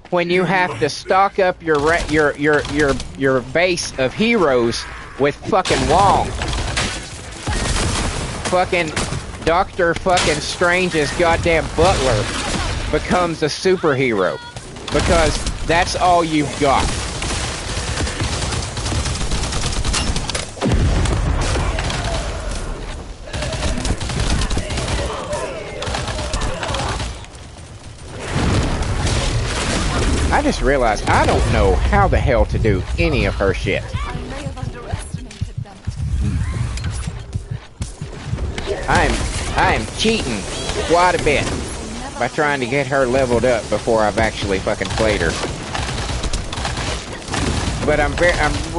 when you have to stock up your base of heroes with fucking Wong. Fucking Doctor fucking Strange's goddamn butler becomes a superhero because that's all you've got. just realized I don't know how the hell to do any of her shit. I may have underestimated them. I'm cheating quite a bit by trying to get her leveled up before I've actually fucking played her. But I'm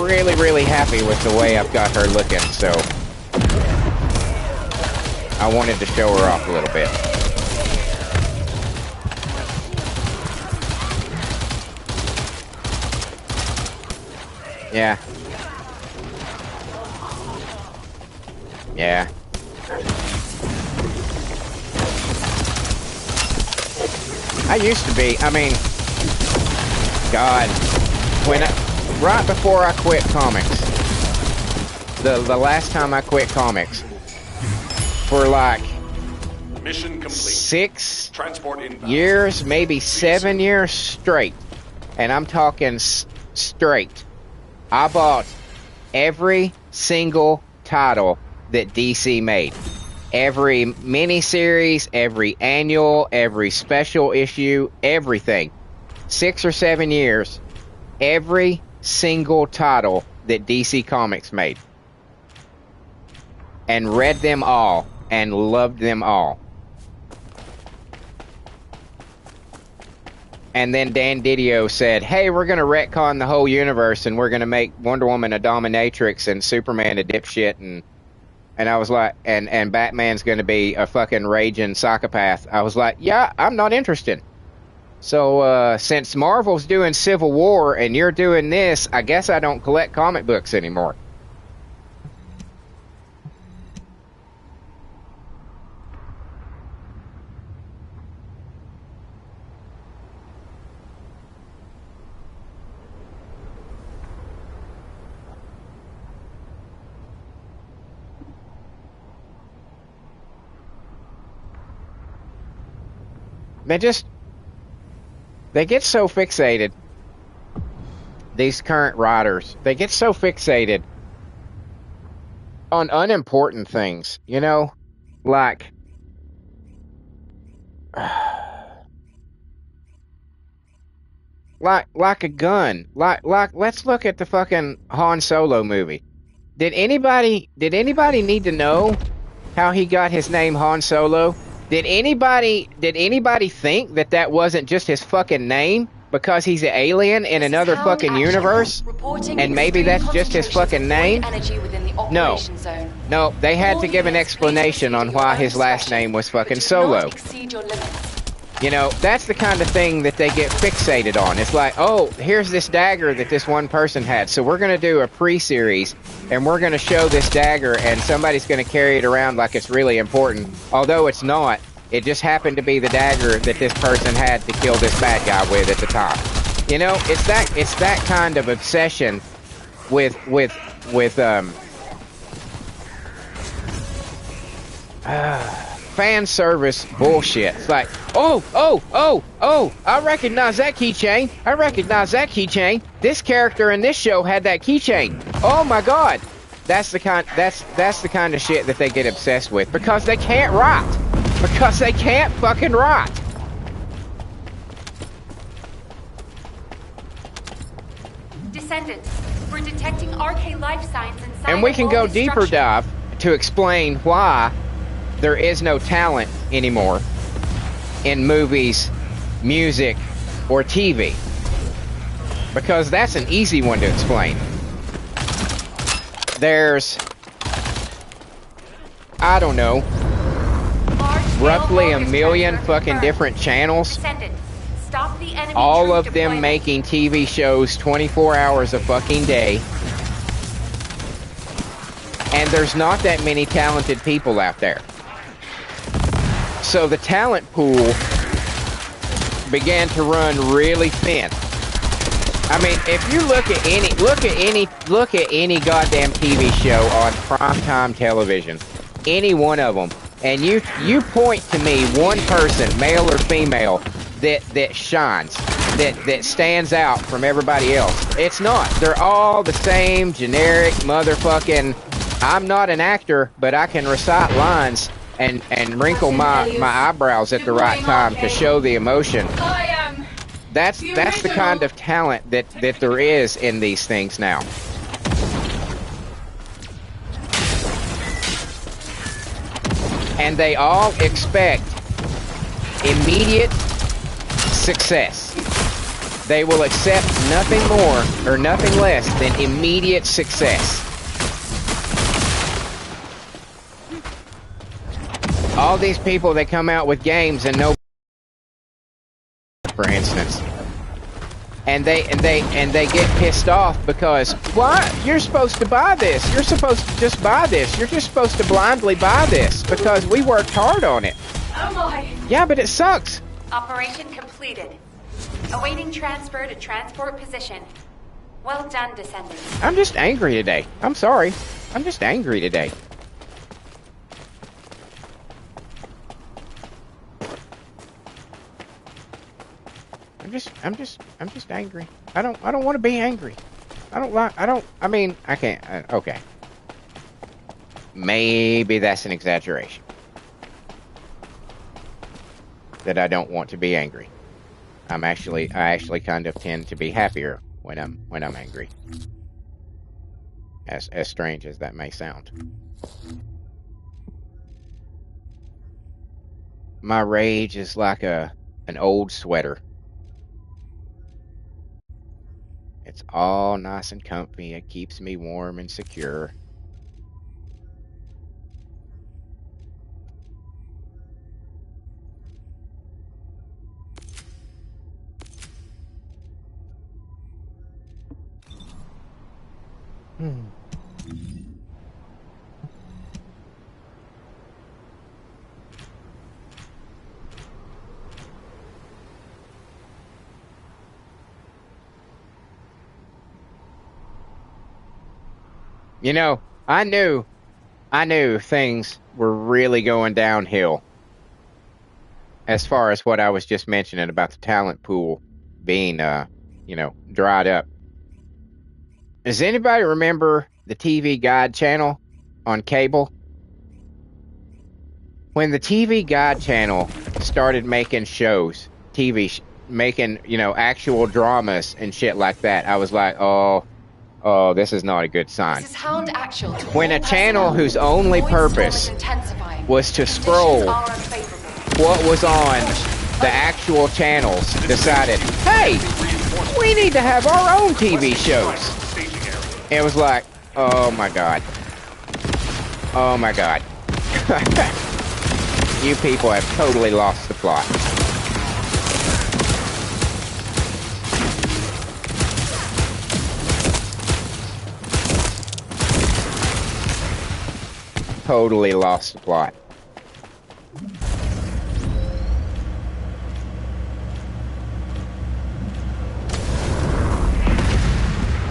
really, really happy with the way I've got her looking, so I wanted to show her off a little bit. Yeah. Yeah. I used to be, I mean, God, right before I quit comics, the last time I quit comics, for like Mission complete. 6 Transport inbound. years, maybe 7 years straight, and I'm talking straight, I bought every single title that DC made. Every miniseries, every annual, every special issue, everything. 6 or 7 years, every single title that DC Comics made. And read them all, and loved them all. And then Dan Didio said, hey, we're going to retcon the whole universe, and we're going to make Wonder Woman a dominatrix and Superman a dipshit, and I was like, and Batman's going to be a fucking raging psychopath. I was like, yeah, I'm not interested. So, since Marvel's doing Civil War and you're doing this, I guess I don't collect comic books anymore. They get so fixated, these current writers, they get so fixated on unimportant things, you know, like, like a gun, like, let's look at the fucking Han Solo movie. Did anybody need to know how he got his name Han Solo? Did anybody think that wasn't just his fucking name because he's an alien in another fucking universe? And maybe that's just his fucking name? No. No, they had to give an explanation on why his last name was fucking Solo. You know, that's the kind of thing that they get fixated on. It's like, oh, here's this dagger that this one person had, so we're going to do a pre-series, and we're going to show this dagger, and somebody's going to carry it around like it's really important, although it's not. It just happened to be the dagger that this person had to kill this bad guy with at the time. You know, it's that kind of obsession with fan service bullshit. It's like, oh, I recognize that keychain. I recognize that keychain. This character in this show had that keychain. Oh my god. That's the kind of shit that they get obsessed with because they can't write. Because they can't fucking write. Descendant, we're detecting RK life signs inside. And we can go deeper dive to explain why there is no talent anymore in movies, music, or TV. Because that's an easy one to explain. There's, I don't know, roughly 1 million fucking different channels. All of them making TV shows 24 hours a fucking day. And there's not that many talented people out there. So the talent pool began to run really thin. I mean, if you look at any goddamn TV show on primetime television, any one of them, and you point to me one person, male or female, that shines, that stands out from everybody else. It's not. They're all the same generic motherfucking. I'm not an actor, but I can recite lines and wrinkle my eyebrows at the right time to show the emotion That's the kind of talent that there is in these things now. And they all expect immediate success. They will accept nothing more or nothing less than immediate success. All these people that come out with games and no, for instance, and they get pissed off because, what? You're supposed to buy this. You're supposed to just buy this. You're just supposed to blindly buy this because we worked hard on it. Oh my! Yeah, but it sucks. Operation completed. Awaiting transfer to transport position. Well done, Descendant. I'm just angry today. I'm sorry. I'm just angry today. I'm just angry. I don't want to be angry. I can't. Okay. Maybe that's an exaggeration. That I don't want to be angry. I actually kind of tend to be happier when I'm angry. As strange as that may sound. My rage is like an old sweater. It's all nice and comfy. It keeps me warm and secure. You know, I knew things were really going downhill as far as what I was just mentioning about the talent pool being, dried up. Does anybody remember the TV Guide channel on cable? When the TV Guide channel started making shows, making, actual dramas and shit like that, I was like, oh, this is not a good sign. This is Hound Actual. When a channel whose only purpose was to scroll what was on the actual channels decided, hey, we need to have our own TV shows. It was like, oh my god. Oh my god. You people have totally lost the plot. Totally lost the plot.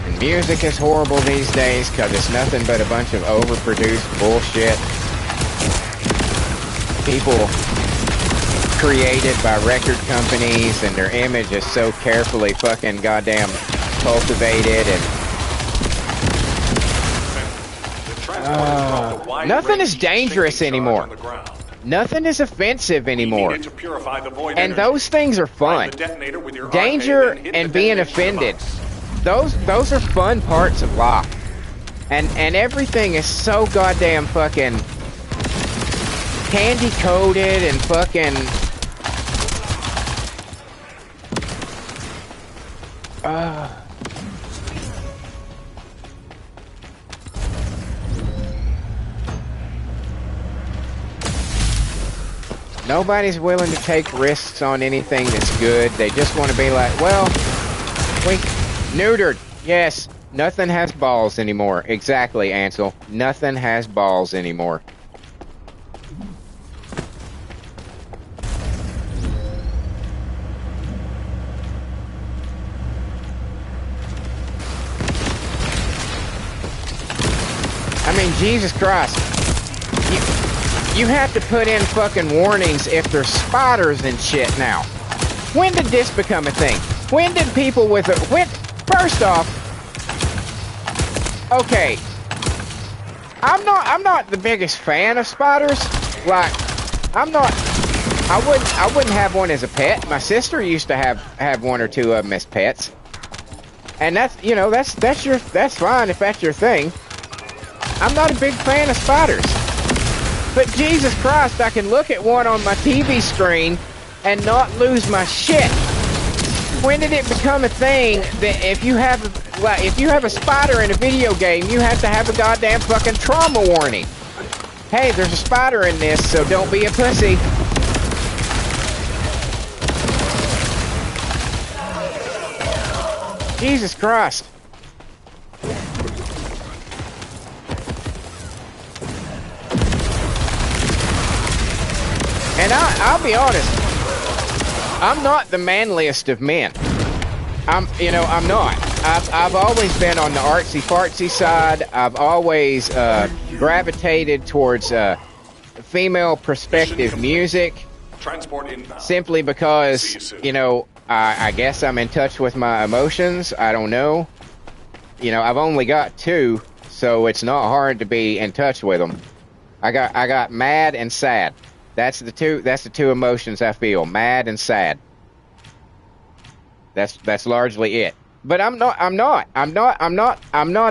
And music is horrible these days because it's nothing but a bunch of overproduced bullshit. People created by record companies and their image is so carefully fucking goddamn cultivated and nothing is dangerous anymore. Nothing is offensive anymore. And those things are fun. Danger and being offended. Those are fun parts of life. And everything is so goddamn fucking candy coated and fucking nobody's willing to take risks on anything that's good. They just want to be like, well, we neutered. Yes, nothing has balls anymore. Exactly, Ansel. Nothing has balls anymore. I mean, Jesus Christ. You have to put in fucking warnings if there's spiders and shit now. When did this become a thing? When did people with it... First off... Okay. I'm not the biggest fan of spiders. Like, I'm not I wouldn't have one as a pet. My sister used to have one or two of them as pets. And that's, you know, that's fine if that's your thing. I'm not a big fan of spiders. But Jesus Christ, I can look at one on my TV screen and not lose my shit. When did it become a thing that if you have a spider in a video game, you have to have a goddamn fucking trauma warning? Hey, there's a spider in this, so don't be a pussy. Jesus Christ. And I'll be honest, I'm not the manliest of men. I'm not. I've always been on the artsy fartsy side. I've always gravitated towards female perspective music. Transport inbound. Simply because, you know, I guess I'm in touch with my emotions. I don't know. You know, I've only got two, so it's not hard to be in touch with them. I got mad and sad. That's the two emotions I feel, mad and sad. That's largely it. But I'm not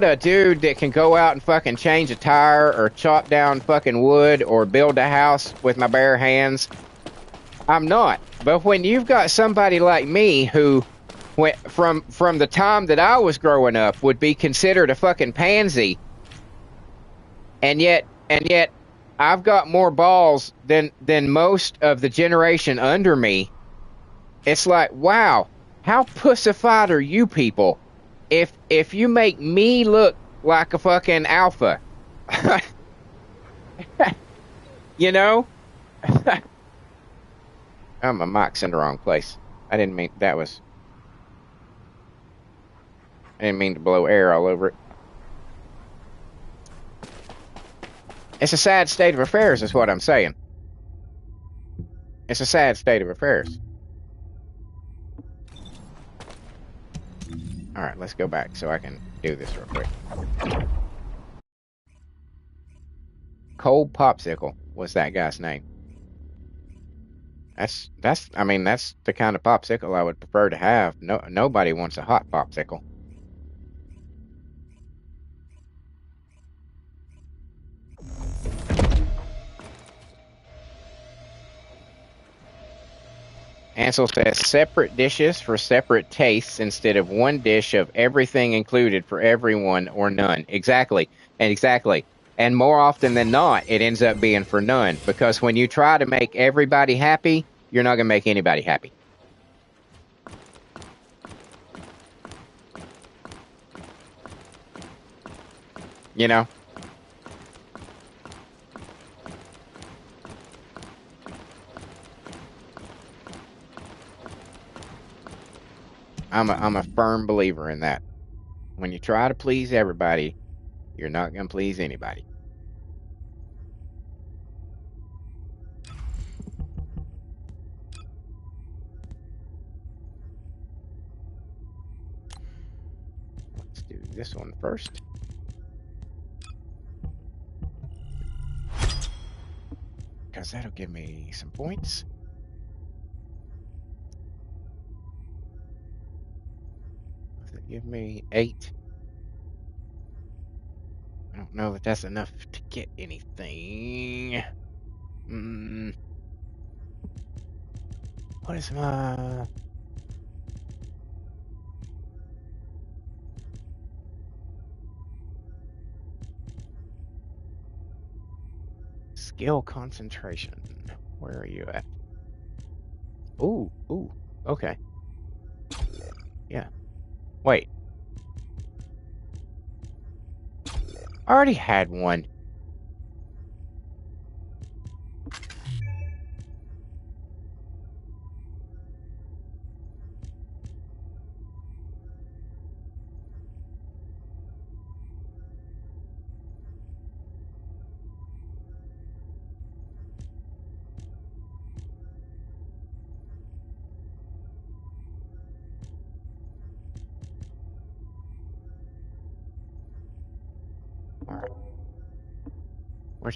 a dude that can go out and fucking change a tire or chop down fucking wood or build a house with my bare hands. I'm not. But when you've got somebody like me who, from the time that I was growing up, would be considered a fucking pansy, and yet I've got more balls than most of the generation under me. It's like, wow, how pussified are you people? If you make me look like a fucking alpha, you know. Oh, my mic's in the wrong place. I didn't mean to blow air all over it. It's a sad state of affairs, is what I'm saying. It's a sad state of affairs. Alright, let's go back so I can do this real quick. Cold Popsicle was that guy's name. That's the kind of popsicle I would prefer to have. Nobody wants a hot popsicle. Ansel says separate dishes for separate tastes instead of one dish of everything included for everyone or none. Exactly. And more often than not, it ends up being for none. Because when you try to make everybody happy, you're not going to make anybody happy. You know? I'm a firm believer in that. When you try to please everybody, you're not going to please anybody. Let's do this one first. Because that'll give me some points. Does it give me 8? I don't know if that's enough to get anything. What is my... skill concentration? Where are you at? Ooh, okay. Yeah. Wait. I already had one. Alright. We're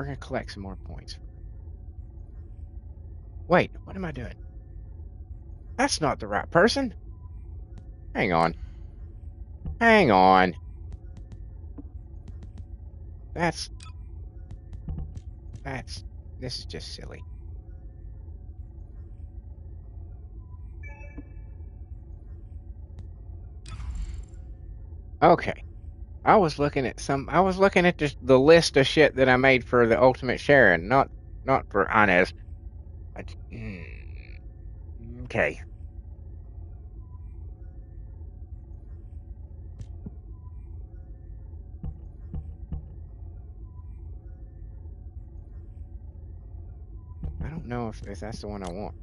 gonna collect some more points. Wait, what am I doing? That's not the right person. Hang on. Hang on. This is just silly. Okay. I was looking at the list of shit that I made for the Ultimate Sharon, not for Ines. Okay. I don't know if that's the one I want.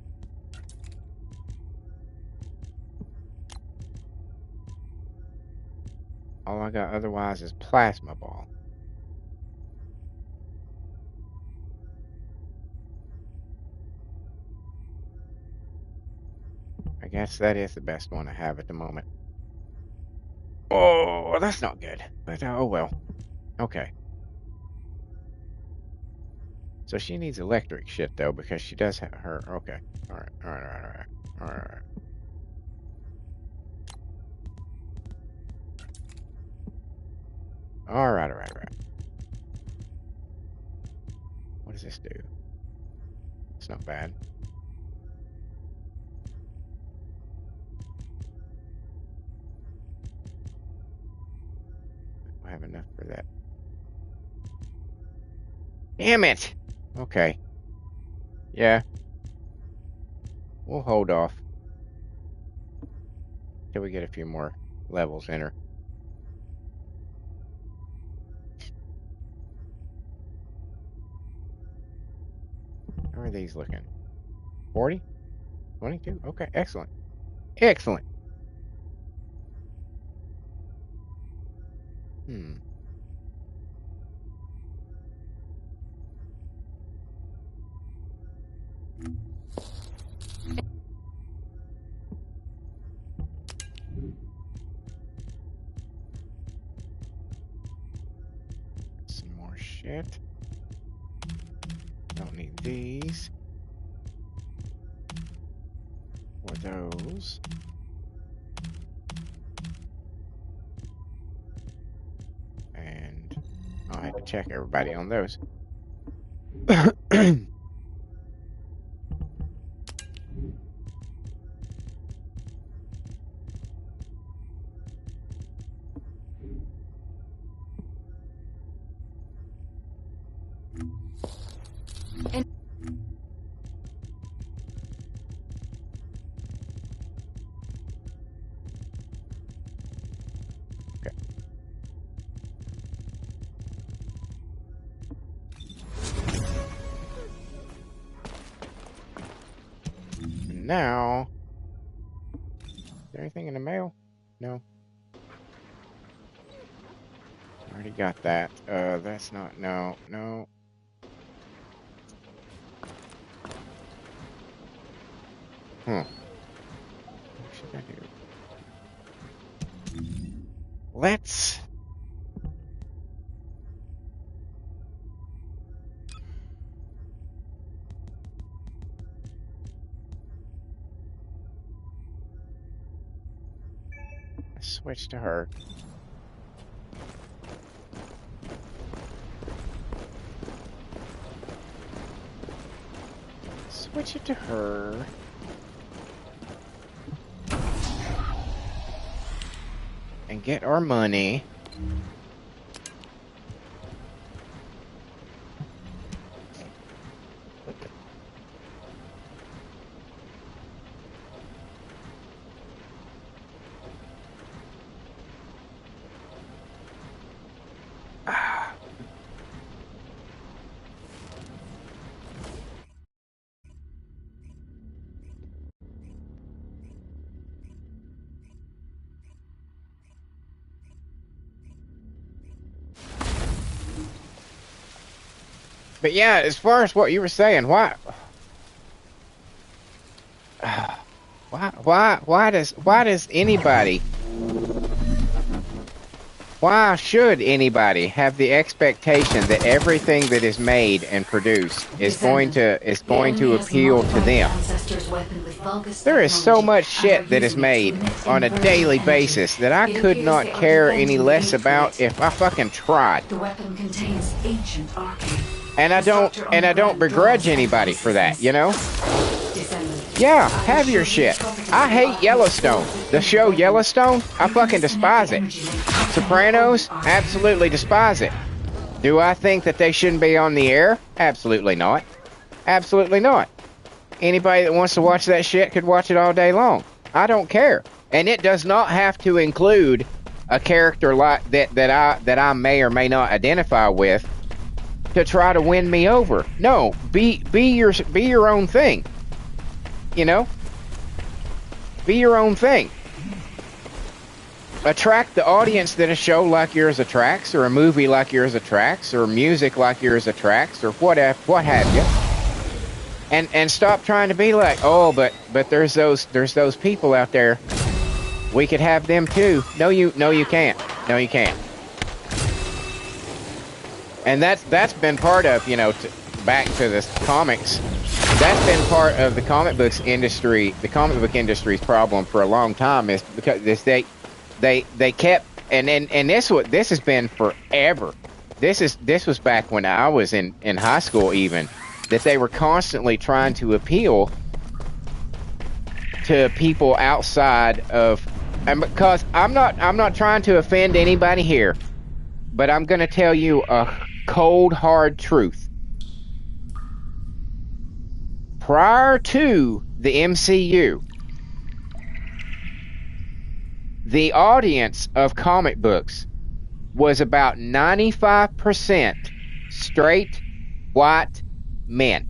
All I got otherwise is plasma ball. I guess that is the best one I have at the moment. Oh, that's not good. But oh well. Okay. So she needs electric shit though, because she does have her. Okay. All right. All right. All right. All right. All right. All right. All right. All right. What does this do? It's not bad. I have enough for that. Damn it! Okay. Yeah. We'll hold off till we get a few more levels in her. How are these looking? 40? 22? Okay, excellent. Excellent. Hmm. Some more shit. Don't need these. Or those. And I'll have to check everybody on those. Now, is there anything in the mail? No. Already got that. That's not, no. What should I do? Let's... switch to her. Switch it to her. And get our money. But yeah, as far as what you were saying, why does anybody Why should anybody have the expectation that everything that is made and produced is going to appeal to them? There is so much shit that is made on a daily basis that I could not care any less about if I fucking tried. The weapon contains ancient arcane. And I don't begrudge anybody for that, you know? Yeah, have your shit. I hate Yellowstone. The show Yellowstone, I fucking despise it. Sopranos, absolutely despise it. Do I think that they shouldn't be on the air? Absolutely not. Absolutely not. Anybody that wants to watch that shit could watch it all day long. I don't care. And it does not have to include a character like that I may or may not identify with to try to win me over. No, be your own thing. You know? Be your own thing. Attract the audience that a show like yours attracts, or a movie like yours attracts, or music like yours attracts, or what have you. And stop trying to be like, oh, but there's those people out there. We could have them too. No, you can't. No, you can't. And that's been part of, you know, back to the comics. That's been part of the comic books industry, the comic book industry's problem for a long time, is because they kept, and this has been forever. This was back when I was in high school even, that they were constantly trying to appeal to people outside of, and because I'm not trying to offend anybody here, but I'm going to tell you a cold hard truth. Prior to the MCU, the audience of comic books was about 95% straight white men.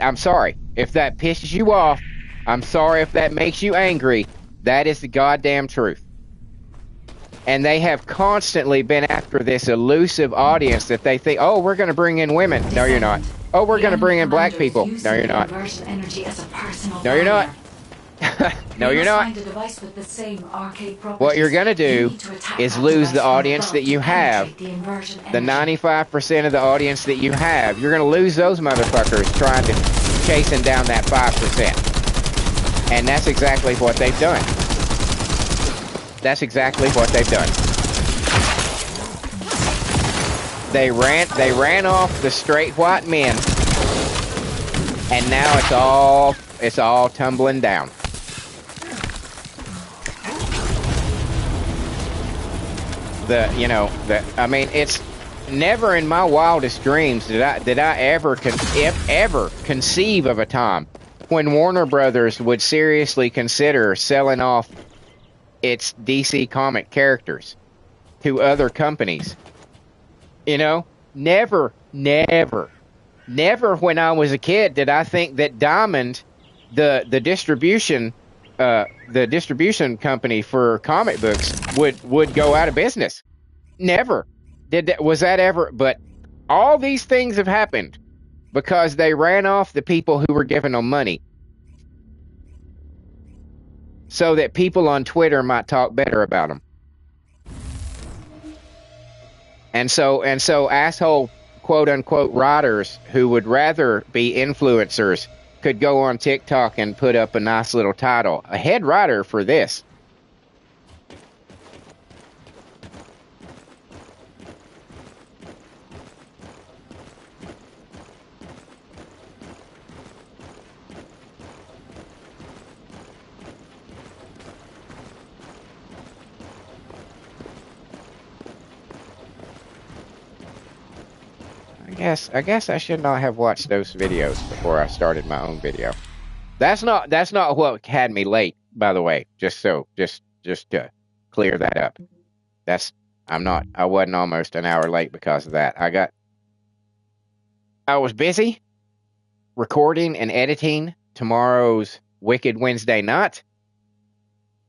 I'm sorry if that pisses you off. I'm sorry if that makes you angry. That is the goddamn truth. And they have constantly been after this elusive audience that they think, oh, we're going to bring in women. No, you're not. Oh, we're going to bring in black people. No, you're not. No, you're not. No, you're not. What you're going to do is lose the audience that you have. The 95% of the audience that you have. You're going to lose those motherfuckers trying to chasing down that 5%. And that's exactly what they've done. That's exactly what they've done. They ran off the straight white men, and now it's all tumbling down. I mean, it's never in my wildest dreams did I ever conceive of a time when Warner Brothers would seriously consider selling off its DC comic characters to other companies. You know, never when I was a kid did I think that Diamond, the distribution company for comic books, would go out of business. Never was that ever. But all these things have happened because they ran off the people who were giving them money, so that people on Twitter might talk better about them. And so asshole quote unquote writers who would rather be influencers could go on TikTok and put up a nice little title. A head writer for this. I guess I should not have watched those videos before I started my own video. That's not what had me late, by the way. Just to clear that up. I wasn't almost an hour late because of that. I was busy recording and editing tomorrow's Wicked Wednesday night.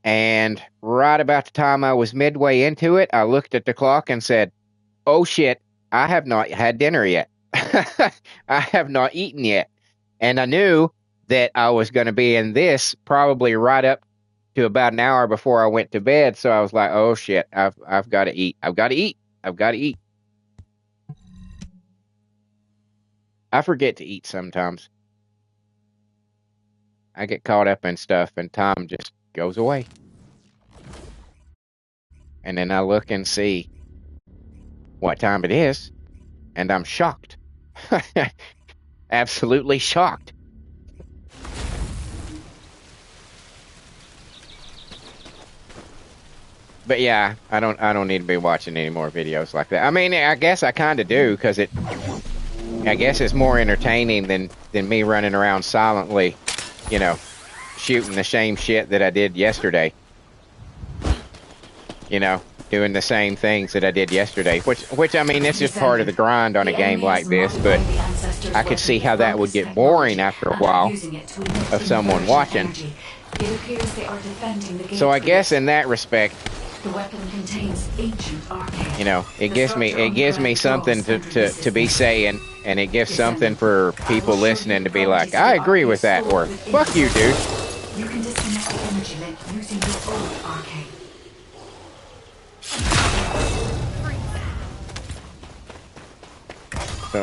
And right about the time I was midway into it, I looked at the clock and said, oh shit, I have not had dinner yet. I have not eaten yet. And I knew that I was going to be in this probably right up to about an hour before I went to bed. So I was like, oh shit, I've got to eat. I've got to eat. I've got to eat. I forget to eat sometimes. I get caught up in stuff and time just goes away. And then I look and see what time it is, and I'm shocked. Absolutely shocked. But yeah, I don't need to be watching any more videos like that. I mean, I guess I kind of do, because I guess it's more entertaining than me running around silently, you know, shooting the same shit that I did yesterday. You know, doing the same things that I did yesterday. Which I mean, it's just part of the grind on a game like this, but I could see how that would get boring after a while of someone watching. So I guess in that respect, The weapon contains ancient arcane. you know, it gives me something to be saying, and it gives something for people listening to be like, I agree with that, or fuck you, dude. You can disconnect the energy link using your old arcane.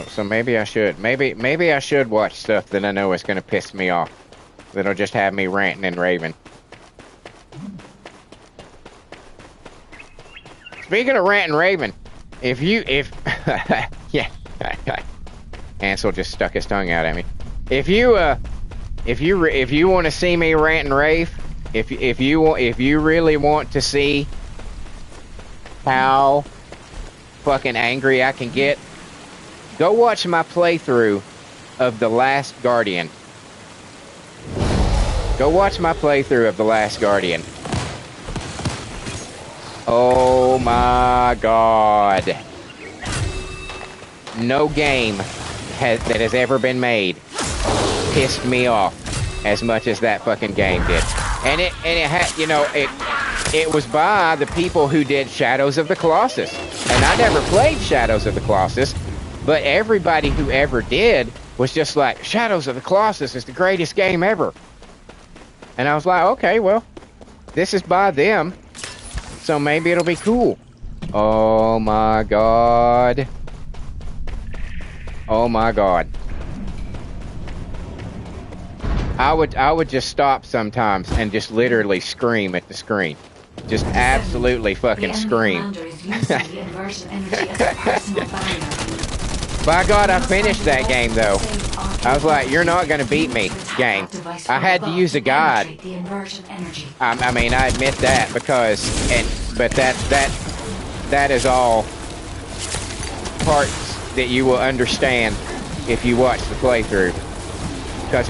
So maybe I should. Maybe I should watch stuff that I know is going to piss me off. That'll just have me ranting and raving. Speaking of ranting and raving, yeah, Ansel just stuck his tongue out at me. If you want to see me rant and rave, if you really want to see how fucking angry I can get, go watch my playthrough of The Last Guardian. Go watch my playthrough of The Last Guardian. Oh my god. No game that has ever been made pissed me off as much as that fucking game did. And it had, you know, it was by the people who did Shadows of the Colossus. And I never played Shadows of the Colossus, but everybody who ever did was just like, Shadows of the Colossus is the greatest game ever. And I was like, okay, well, this is by them, so maybe it'll be cool. Oh my god. Oh my god. I would just stop sometimes and just literally scream at the screen. Just absolutely fucking scream. By God, I finished that game though. I was like, you're not gonna beat me, game. I had to use a guide. I mean, I admit that but that is all parts that you will understand if you watch the playthrough. Because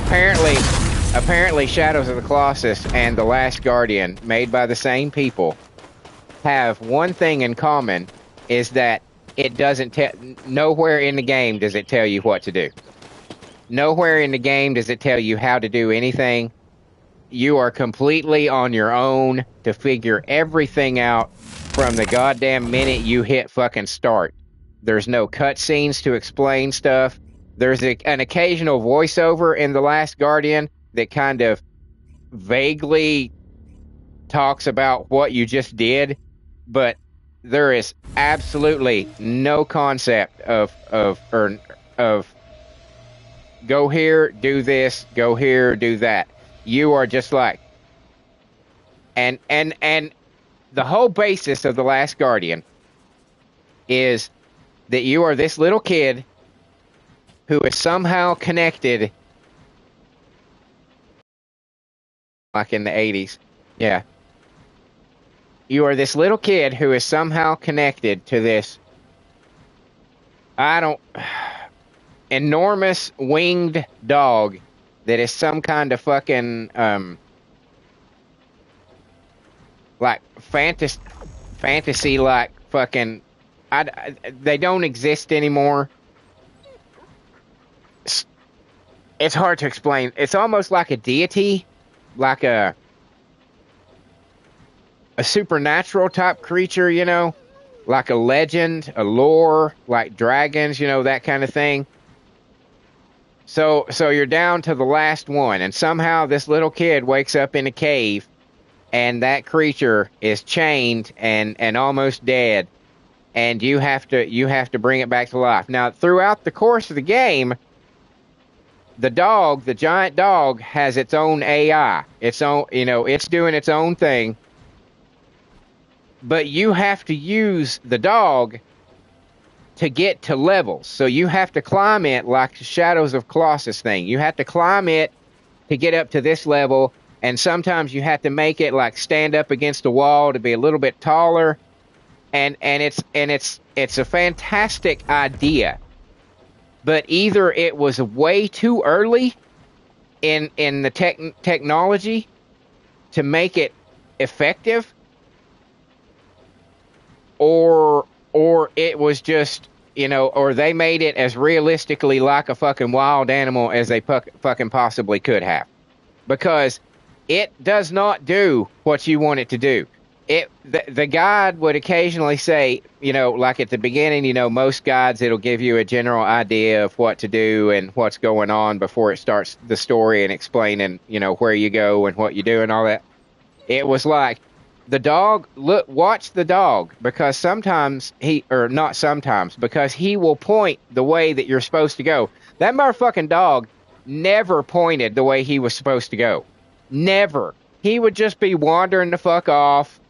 apparently Shadows of the Colossus and The Last Guardian, made by the same people, have one thing in common, is that it doesn't nowhere in the game does it tell you what to do. Nowhere in the game does it tell you how to do anything. You are completely on your own to figure everything out from the goddamn minute you hit fucking start. There's no cutscenes to explain stuff. There's an occasional voiceover in The Last Guardian that kind of vaguely talks about what you just did, but there is absolutely no concept of go here, do this, go here, do that. You are just like, and the whole basis of The Last Guardian is that you are this little kid who is somehow connected, like in the 80s. Yeah. You are this little kid who is somehow connected to this, enormous winged dog that is some kind of fucking, like fantasy like fucking, they don't exist anymore. It's hard to explain. It's almost like a deity, like a supernatural type creature, you know, like a legend, a lore, like dragons, you know, that kind of thing. So you're down to the last one, and somehow this little kid wakes up in a cave and that creature is chained and almost dead, and you have to bring it back to life. Now, throughout the course of the game, the giant dog, has its own AI. Its own, it's doing its own thing. But you have to use the dog to get to levels. So you have to climb it like the Shadows of Colossus thing. You have to climb it to get up to this level, and sometimes you have to make it like stand up against the wall to be a little bit taller. And it's a fantastic idea. But either it was way too early in the technology to make it effective, or it was just, or they made it as realistically like a fucking wild animal as they fucking possibly could have. Because it does not do what you want it to do. The guide would occasionally say, like at the beginning, most guides, it'll give you a general idea of what to do and what's going on before it starts the story and explaining, where you go and what you do and all that. It was like, the dog, watch the dog, because sometimes because he will point the way that you're supposed to go. That motherfucking dog never pointed the way he was supposed to go. Never. He would just be wandering the fuck off,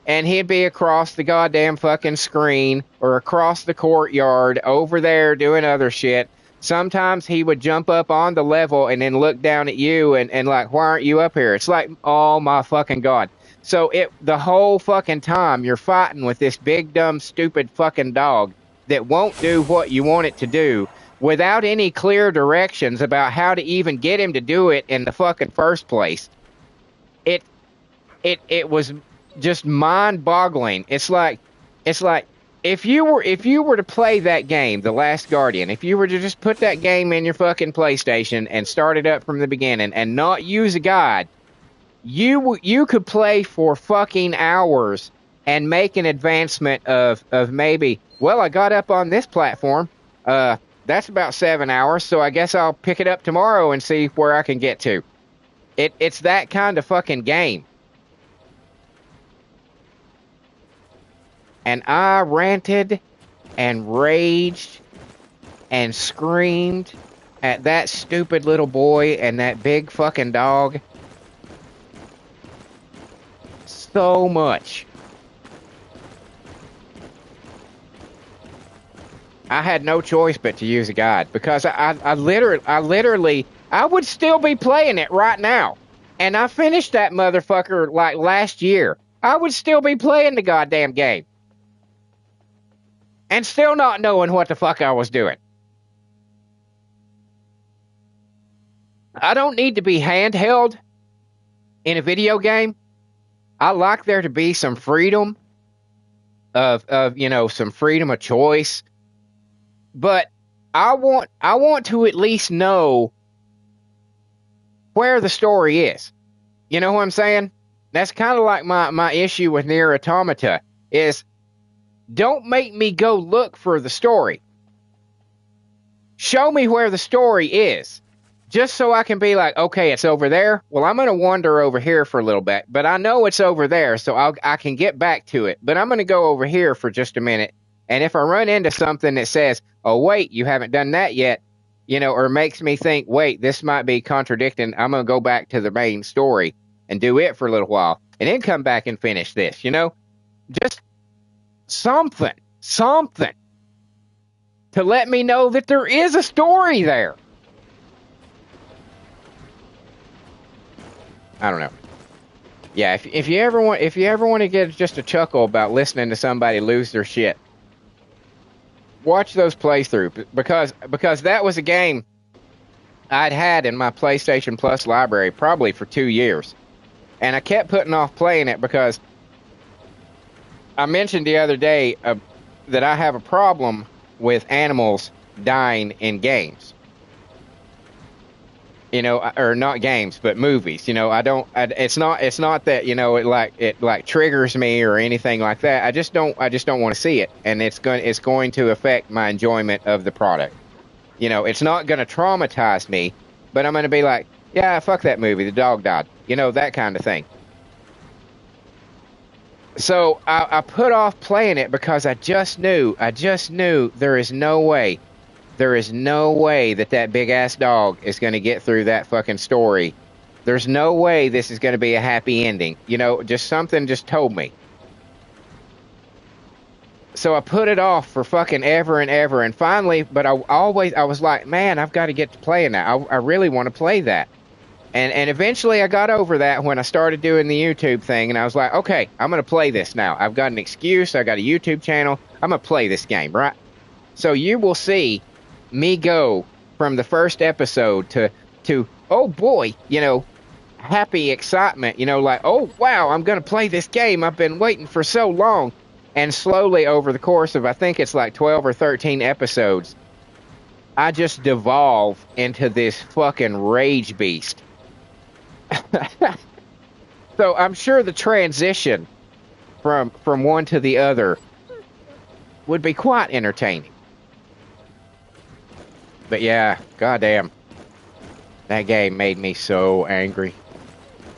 and he'd be across the goddamn fucking screen or across the courtyard over there doing other shit. Sometimes he would jump up on the level and then look down at you and like, why aren't you up here? It's like, oh my fucking God. So the whole fucking time you're fighting with this big, dumb, stupid fucking dog that won't do what you want it to do without any clear directions about how to even get him to do it in the fucking first place. It was just mind-boggling. It's like if you were to play that game, The Last Guardian, if you were to just put that game in your fucking PlayStation and start it up from the beginning and not use a guide, you could play for fucking hours and make an advancement of maybe, well, I got up on this platform. That's about 7 hours, so I guess I'll pick it up tomorrow and see where I can get to. It's that kind of fucking game. And I ranted and raged and screamed at that stupid little boy and that big fucking dog so much. I had no choice but to use a guide, because I literally would still be playing it right now. And I finished that motherfucker like last year. I would still be playing the goddamn game. And still not knowing what the fuck I was doing. I don't need to be handheld in a video game. I like there to be some freedom of some freedom of choice. But I want to at least know where the story is. You know what I'm saying? That's kind of like my issue with Nier Automata is, don't make me go look for the story. Show me where the story is. Just so I can be like, okay, it's over there. Well, I'm going to wander over here for a little bit, but I know it's over there, so I can get back to it. But I'm going to go over here for just a minute. And if I run into something that says, oh, wait, you haven't done that yet, or makes me think, wait, this might be contradicting, I'm going to go back to the main story and do it for a little while, and then come back and finish this, Just something to let me know that there is a story there. I don't know. Yeah, if you ever want to get just a chuckle about listening to somebody lose their shit, watch those playthroughs, because that was a game I'd had in my PlayStation Plus library probably for 2 years, and I kept putting off playing it because I mentioned the other day that I have a problem with animals dying in games. Or not games, but movies. It's not that, it triggers me or anything like that. I just don't want to see it, and it's going to affect my enjoyment of the product. It's not going to traumatize me, but I'm going to be like, yeah, fuck that movie, the dog died. That kind of thing. So I put off playing it because I just knew there is no way that that big ass dog is going to get through that fucking story. There's no way this is going to be a happy ending. You know, just something just told me. So I put it off for fucking ever and ever. And finally, but I was like, man, I've got to get to playing that. I really want to play that. And eventually I got over that when I started doing the YouTube thing. And I was like, okay, I'm going to play this now. I've got an excuse. I got a YouTube channel. I'm going to play this game, right? So you will see me go from the first episode to oh boy, you know, happy excitement, you know, like, oh wow, I'm going to play this game. I've been waiting for so long. And slowly over the course of, I think it's like 12 or 13 episodes, I just devolve into this fucking rage beast. So I'm sure the transition from one to the other would be quite entertaining. But yeah, goddamn, that game made me so angry.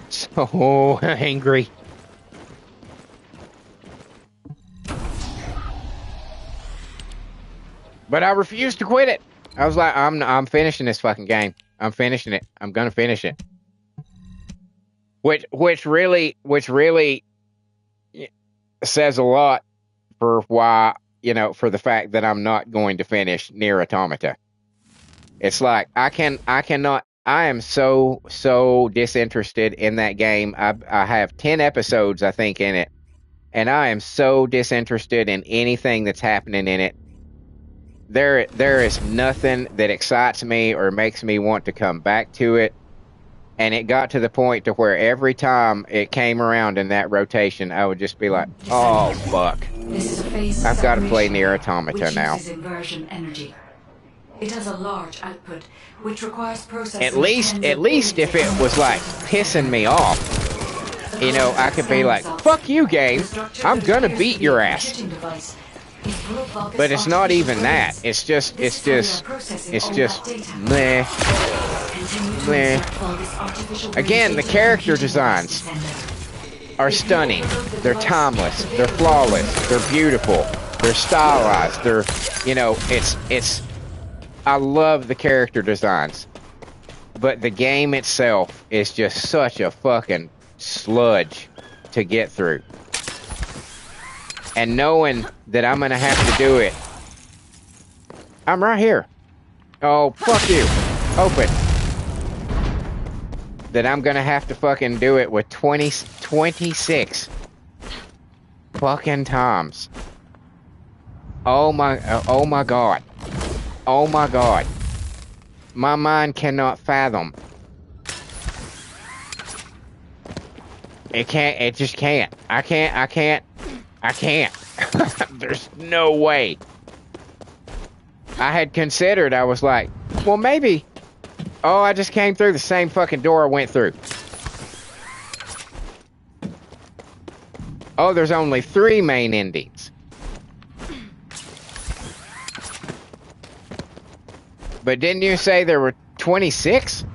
So angry. But I refused to quit it. I was like, I'm finishing this fucking game. I'm finishing it. I'm gonna finish it. Which really says a lot for why, you know, for the fact that I'm not going to finish Nier Automata. It's like I am so disinterested in that game. I have 10 episodes, I think, in it, and I am so disinterested in anything that's happening in it. There is nothing that excites me or makes me want to come back to it. And it got to the point to where every time it came around in that rotation, I would just be like, oh, fuck. I've got to play Nier Automata now. Energy. It has a large output, which requires processing. At least if it was like pissing me off, you know, I could be like, fuck you, game. I'm gonna beat your ass. But it's not even that. It's just meh. Meh. Again, the character designs are stunning. They're timeless. They're flawless. They're beautiful. They're stylized. They're, you know, I love the character designs. But the game itself is just such a fucking sludge to get through. And knowing that I'm gonna have to do it. I'm right here. Oh, fuck you. Open. That I'm gonna have to fucking do it with 26 fucking times. Oh my god. Oh my god. My mind cannot fathom. It just can't. I can't. There's no way. I had considered, I was like, well, maybe. Oh, I just came through the same fucking door I went through. Oh, there's only 3 main endings. But didn't you say there were 26?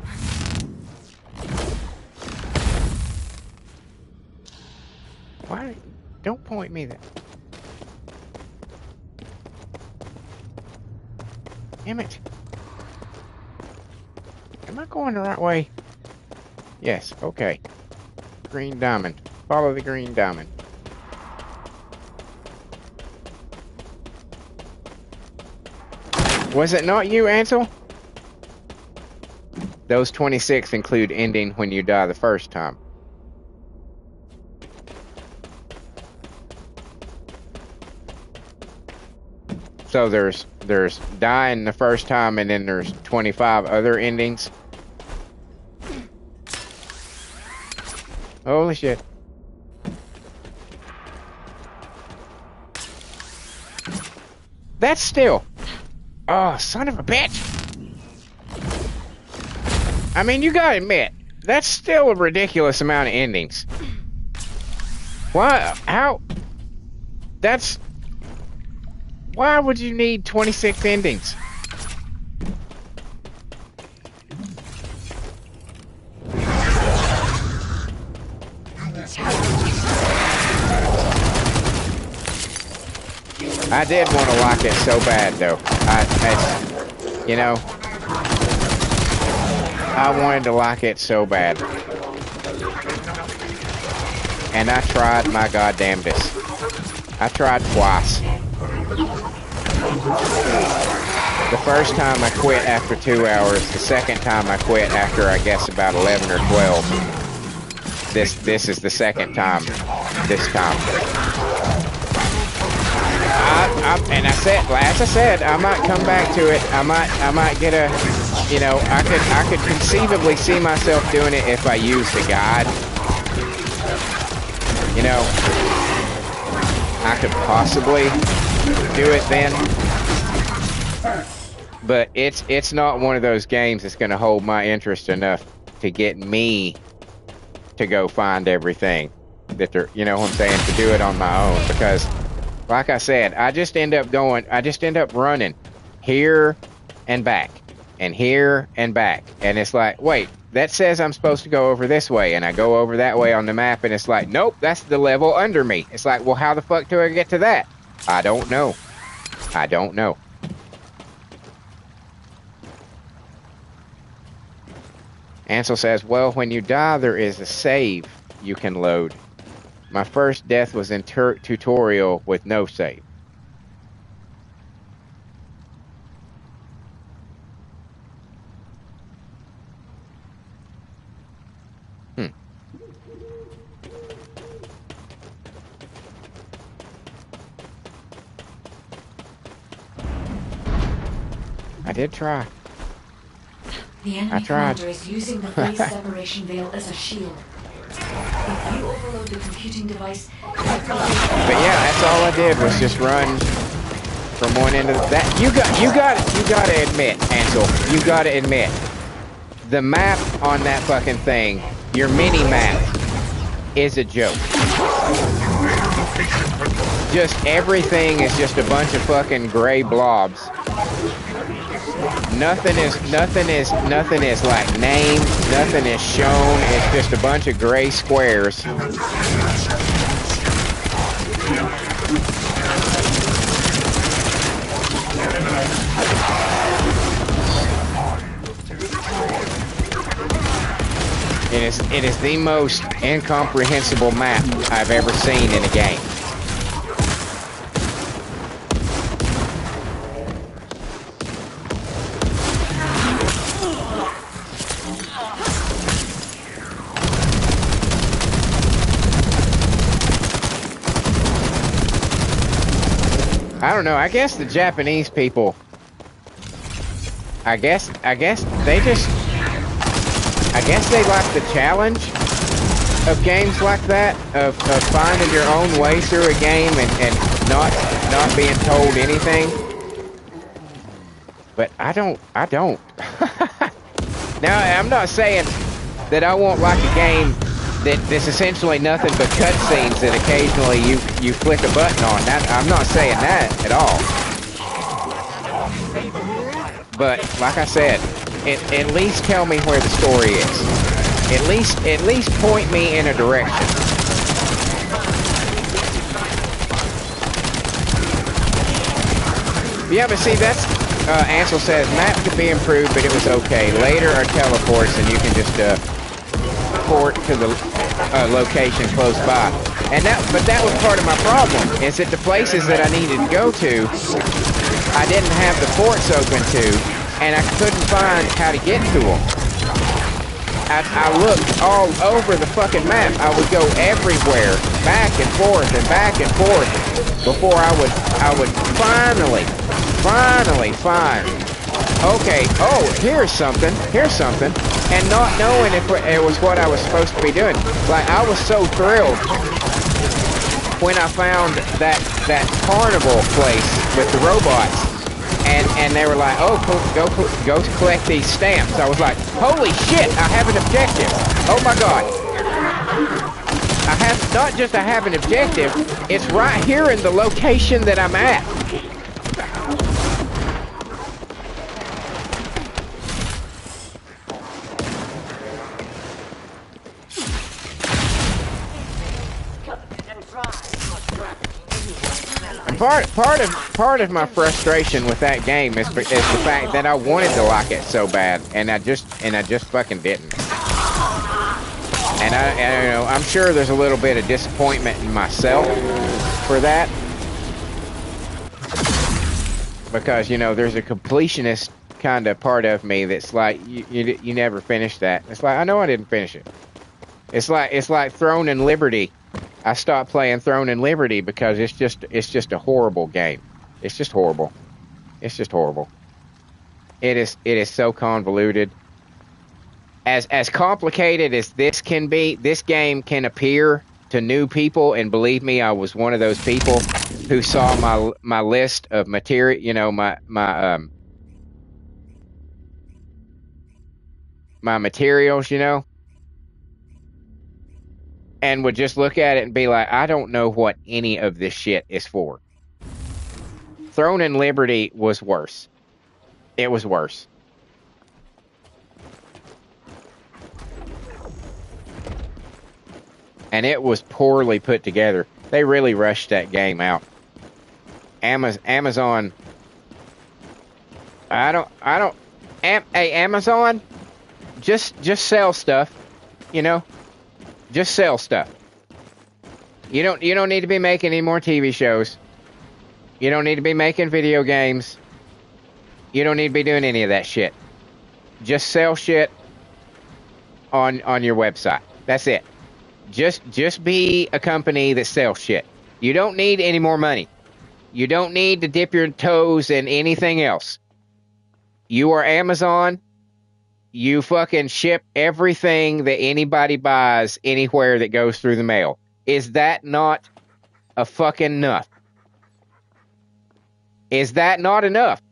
Why? Don't point me that. Damn it. Am I going the right way? Yes, okay. Green diamond. Follow the green diamond. Was it not you, Ansel? Those 26 include ending when you die the first time. So there's dying the first time, and then there's 25 other endings. Holy shit. That's still... Oh, son of a bitch. I mean, you gotta admit, that's still a ridiculous amount of endings. Why? How? That's... Why would you need 26 endings? I did want to lock it so bad, though. You know, I wanted to lock it so bad. And I tried my goddamnedest. I tried twice. The first time I quit after 2 hours. The second time I quit after, I guess, about 11 or 12. This is the second time. This time. And I said, as I said, I might come back to it. I might get a, you know, I could conceivably see myself doing it if I used a guide. You know, I could possibly do it then. But it's not one of those games that's going to hold my interest enough to get me to go find everything that they're, you know what I'm saying, to do it on my own. Because, like I said, I just end up running here and back and here and back. And it's like, wait, that says I'm supposed to go over this way. And I go over that way on the map and it's like, nope, that's the level under me. It's like, well, how the fuck do I get to that? I don't know. I don't know. Ansel says, well, when you die, there is a save you can load. My first death was in tutorial with no save. I did try. The enemy commander is using the phase separation veil as a shield. If you overload the computing device... But yeah, that's all I did was just run from one end of that. You got to admit, Ansel, you got to admit, the map on that fucking thing, your mini map, is a joke. Just everything is just a bunch of fucking gray blobs. Nothing is like named, nothing is shown, it's just a bunch of gray squares. It is the most incomprehensible map I've ever seen in a game. I don't know, I guess the Japanese people, I guess they like the challenge of games like that, of finding your own way through a game and not being told anything. But I don't. Now, I'm not saying that I won't like a game that's essentially nothing but cutscenes that occasionally you flick a button on. I'm not saying that at all. But like I said, at least tell me where the story is. At least point me in a direction. Yeah, but see, that's Ansel says map could be improved, but it was okay. Later are teleports, and you can just port to the location close by. But that was part of my problem, is that the places that I needed to go to, I didn't have the ports open to, and I couldn't find how to get to them. I looked all over the fucking map. I would go everywhere, back and forth before I would finally find. Okay, oh, here's something, and not knowing if it was what I was supposed to be doing. Like, I was so thrilled when I found that carnival place with the robots. And they were like, oh, go collect these stamps. I was like, holy shit, I have an objective. Oh my god. I have an objective, it's right here in the location that I'm at. I'm part of my frustration with that game is the fact that I wanted to like it so bad, and I just fucking didn't. And you know, I'm sure there's a little bit of disappointment in myself for that, because you know there's a completionist kind of part of me that's like you never finished that. It's like I know I didn't finish it. It's like Throne and Liberty. I stopped playing Throne and Liberty because it's just a horrible game. It's just horrible. It's just horrible. It is so convoluted. As complicated as this can be, this game can appear to new people, and believe me, I was one of those people who saw my list of material, you know, my materials, you know, and would just look at it and be like, I don't know what any of this shit is for. Throne and Liberty was worse. It was worse. And it was poorly put together. They really rushed that game out. Amazon. Hey, Amazon, just sell stuff, you know? Just sell stuff. You don't need to be making any more TV shows. You don't need to be making video games. You don't need to be doing any of that shit. Just sell shit on your website. That's it. Just be a company that sells shit. You don't need any more money. You don't need to dip your toes in anything else. You are Amazon. You fucking ship everything that anybody buys anywhere that goes through the mail. Is that not a fucking enough? Is that not enough?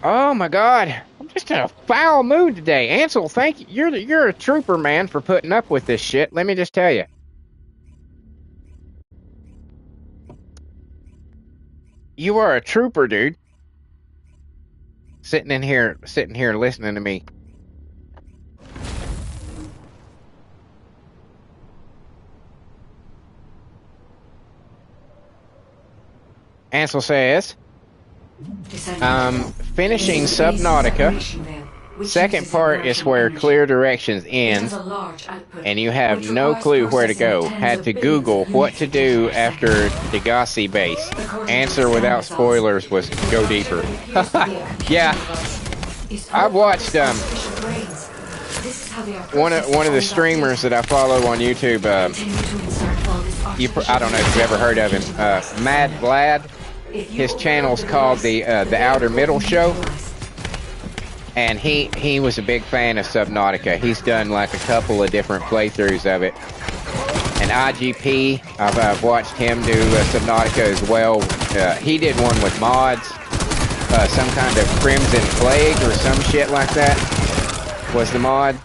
Oh my God, I'm just in a foul mood today. Ansel, thank you. You're a trooper, man, for putting up with this shit. Let me just tell you. You are a trooper, dude. Sitting here listening to me. Ansel says, finishing Subnautica. Second part is where clear directions ends, and you have no clue where to go. Had to Google what to do after Degassi base. Answer without spoilers was go deeper. Yeah, I've watched one of the streamers that I follow on YouTube. I don't know if you've ever heard of him. Mad Vlad. His channel's called the Outer Middle Show, and he was a big fan of Subnautica. He's done like a couple of different playthroughs of it. And IGP, I've watched him do Subnautica as well. He did one with mods, some kind of Crimson Plague or some shit like that was the mod.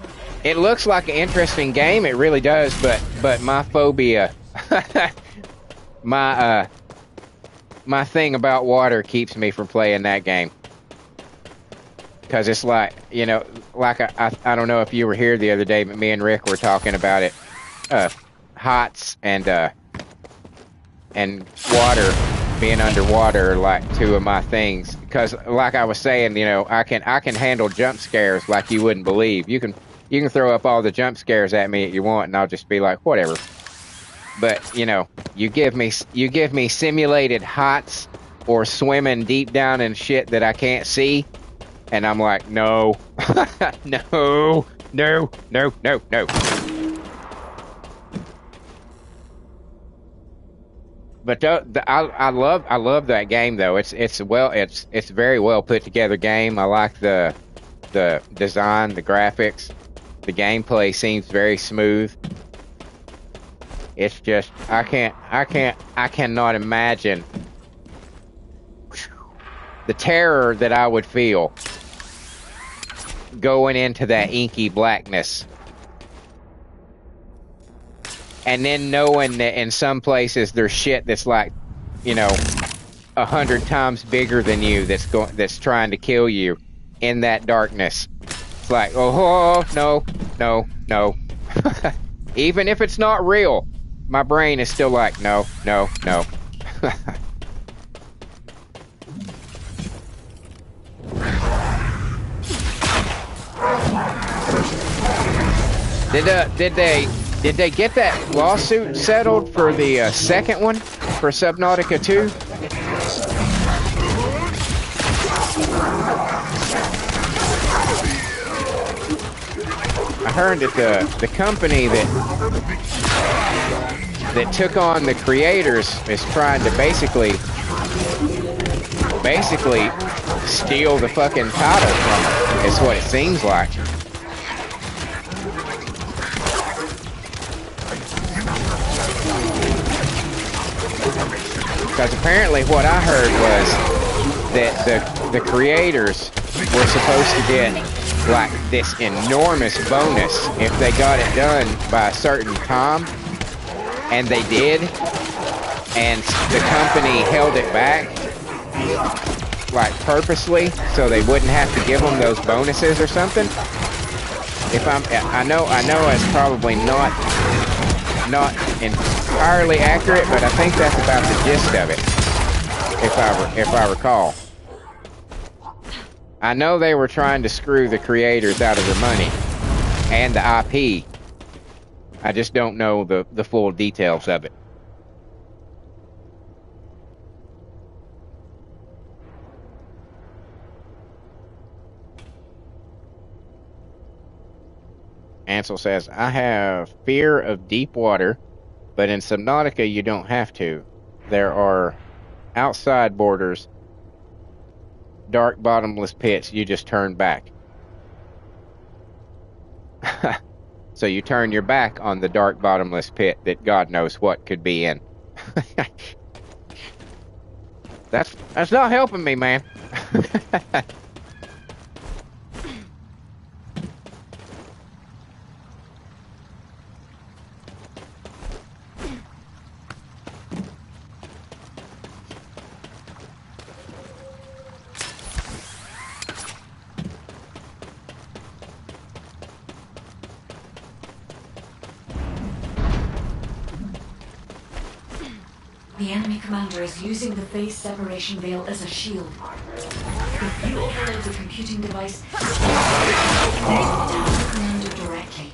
It looks like an interesting game, it really does, but my phobia, my thing about water keeps me from playing that game. Because it's like, you know, like I don't know if you were here the other day, but me and Rick were talking about it. Hots and water, being underwater are like two of my things. Because like I was saying, you know, I can handle jump scares like you wouldn't believe. You can throw up all the jump scares at me that you want, and I'll just be like, whatever. But, you know, you give me simulated hots or swimming deep down in shit that I can't see, and I'm like, no, no. But I love that game though. It's a very well put together game. I like the design, the graphics, the gameplay seems very smooth. It's just I cannot imagine the terror that I would feel going into that inky blackness. And then knowing that in some places there's shit that's like, 100 times bigger than you that's trying to kill you in that darkness. It's like, oh no. Even if it's not real, my brain is still like, no. Did they get that lawsuit settled for the second one for Subnautica 2? I heard that the company that took on the creators is trying to basically steal the fucking title from them. It's what it seems like. Because apparently what I heard was that the creators were supposed to get like this enormous bonus if they got it done by a certain time, and they did, and the company held it back like purposely so they wouldn't have to give them those bonuses or something. I know it's probably not entirely accurate, but I think that's about the gist of it, if I recall. I know they were trying to screw the creators out of their money and the IP. I just don't know the full details of it. Ansel says, I have fear of deep water, but in Subnautica you don't have to. There are outside borders, dark bottomless pits, you just turn back. So you turn your back on the dark bottomless pit that God knows what could be in. That's not helping me, man. The enemy commander is using the phase separation veil as a shield. If you overload the computing device, attack the commander directly.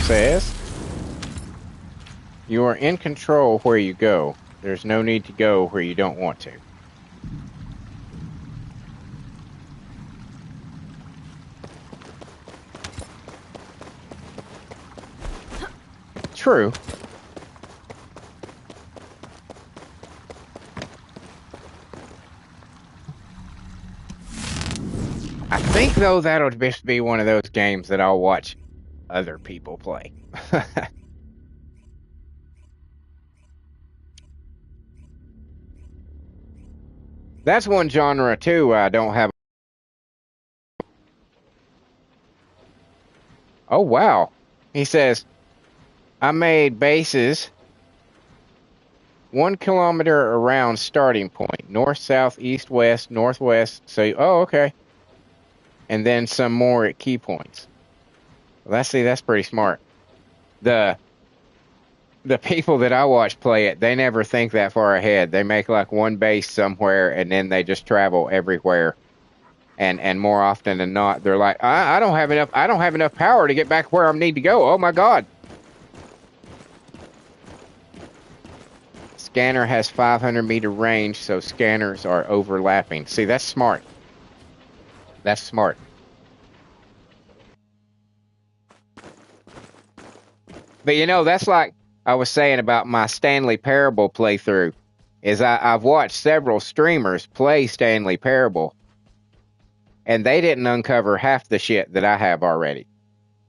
Says, you are in control where you go. There's no need to go where you don't want to. True. I think, though, that'll just be one of those games that I'll watch other people play. That's one genre too I don't have. Oh wow. He says, I made bases 1 kilometer around starting point, north, south, east, west, northwest. So, oh, okay. And then some more at key points. Well, that's pretty smart. The the people that I watch play it, they never think that far ahead. They make like one base somewhere and then they just travel everywhere. And more often than not, they're like, I don't have enough power to get back where I need to go. Oh my God. Scanner has 500-meter range, so scanners are overlapping. See, that's smart. That's smart. But you know, that's like I was saying about my Stanley Parable playthrough, is I've watched several streamers play Stanley Parable, and they didn't uncover half the shit that I have already.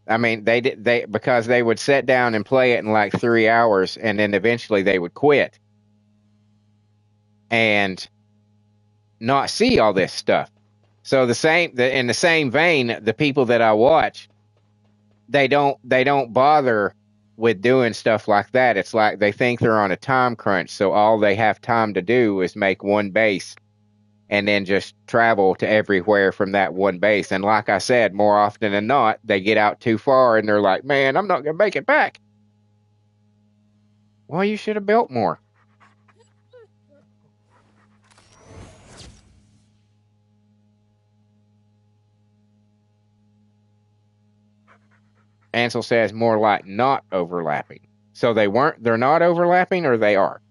I mean, because they would sit down and play it in like 3 hours, and then eventually they would quit and not see all this stuff. So in the same vein, the people that I watch, they don't bother with doing stuff like that. It's like they think they're on a time crunch, so all they have time to do is make one base and then just travel to everywhere from that one base. And like I said, more often than not, they get out too far and they're like, man, I'm not going to make it back. Well, you should have built more. Ansel says more like not overlapping. So they're not overlapping, or they are?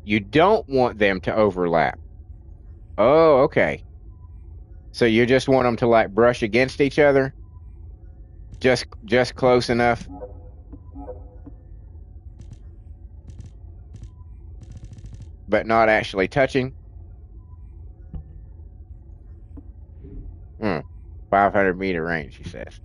You don't want them to overlap. Oh, okay. So you just want them to like brush against each other? Just close enough? But not actually touching? 500-meter range, he says.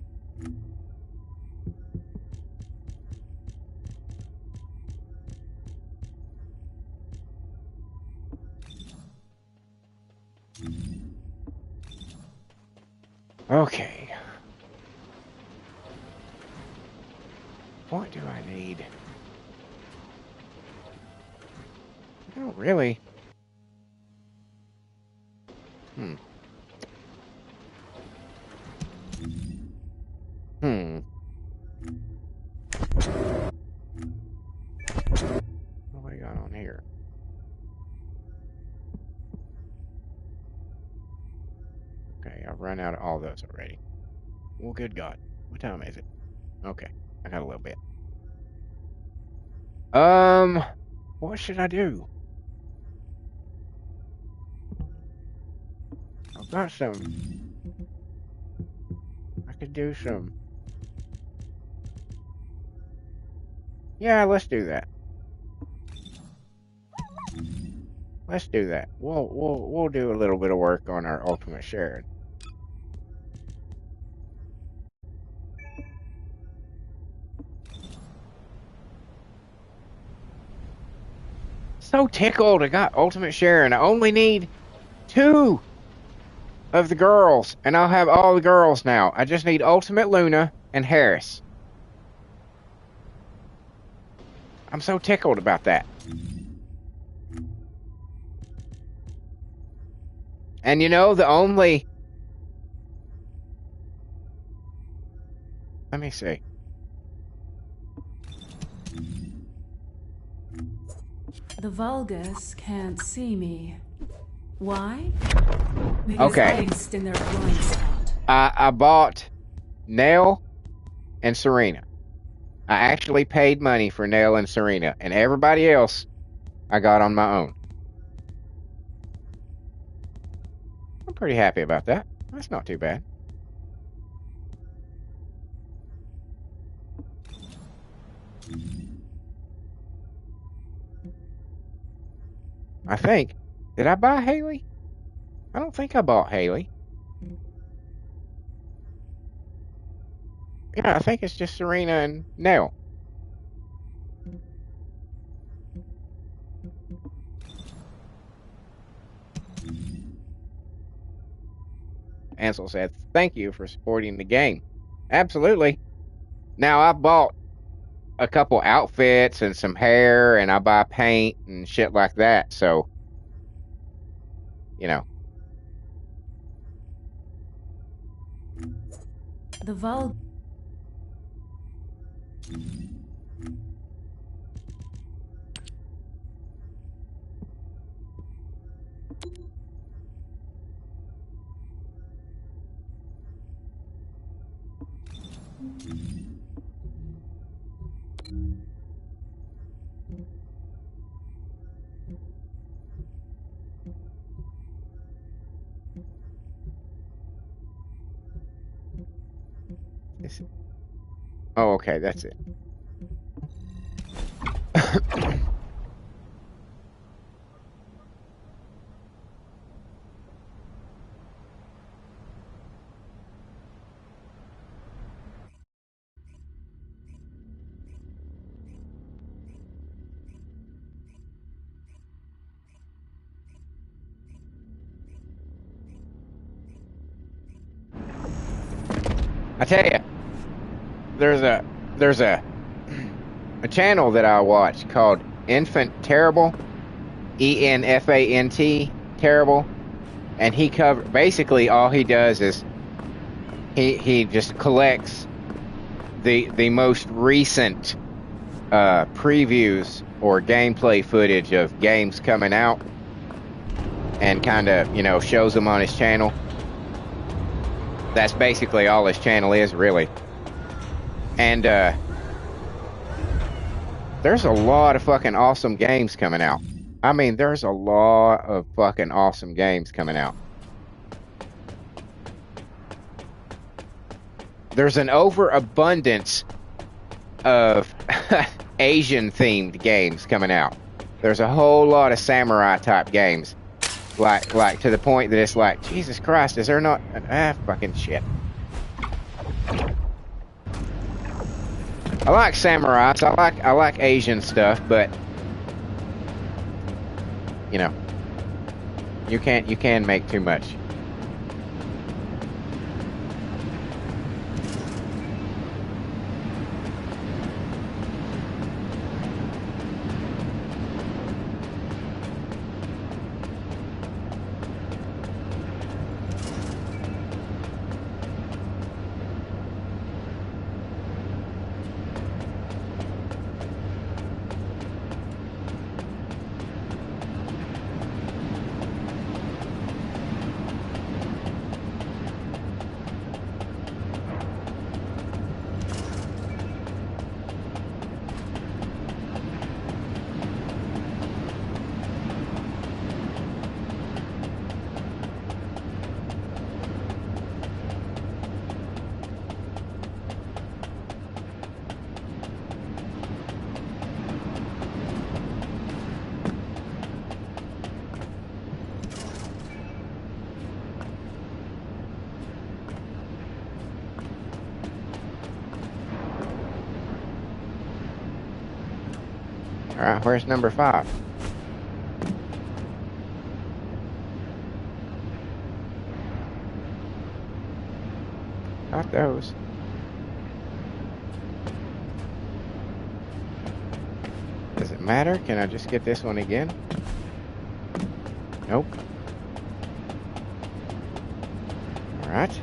Okay. What do I need? I don't really. Hmm. What do I got on here? Okay, I've run out of all those already. Well, good God. What time is it? Okay, I got a little bit. What should I do? I've got some. I could do some. Yeah, let's do that. Let's do that. We'll do a little bit of work on our ultimate sharing. So tickled! I got ultimate sharing. I only need 2 of the girls, and I'll have all the girls now. I just need Ultimate Luna and Harris. I'm so tickled about that. And you know, let me see. The Vulgus can't see me. Why? Because Okay. I exist in their blind spot. I bought Nell and Serena. I actually paid money for Nell and Serena, and everybody else I got on my own. I'm pretty happy about that. That's not too bad. I think. Did I buy Haley? I don't think I bought Haley. Yeah, I think it's just Serena and Nell. Ansel said, "Thank you for supporting the game." Absolutely. Now I bought a couple outfits and some hair, and I buy paint and shit like that. So you know, The vulgar. it's, oh, okay, that's it. I tell you, there's a channel that I watch called Infant Terrible, ENFANT Terrible, and he basically all he does is he just collects the most recent previews or gameplay footage of games coming out and kind of shows them on his channel. That's basically all his channel is, really. And there's a lot of fucking awesome games coming out. I mean, there's a lot of fucking awesome games coming out. There's an overabundance of Asian-themed games coming out. There's a whole lot of samurai-type games. Like to the point that it's like, Jesus Christ, is there not fucking shit. I like samurais. I like Asian stuff, but you can make too much. Alright, where's number 5? Not those. Does it matter? Can I just get this one again? Nope. Alright.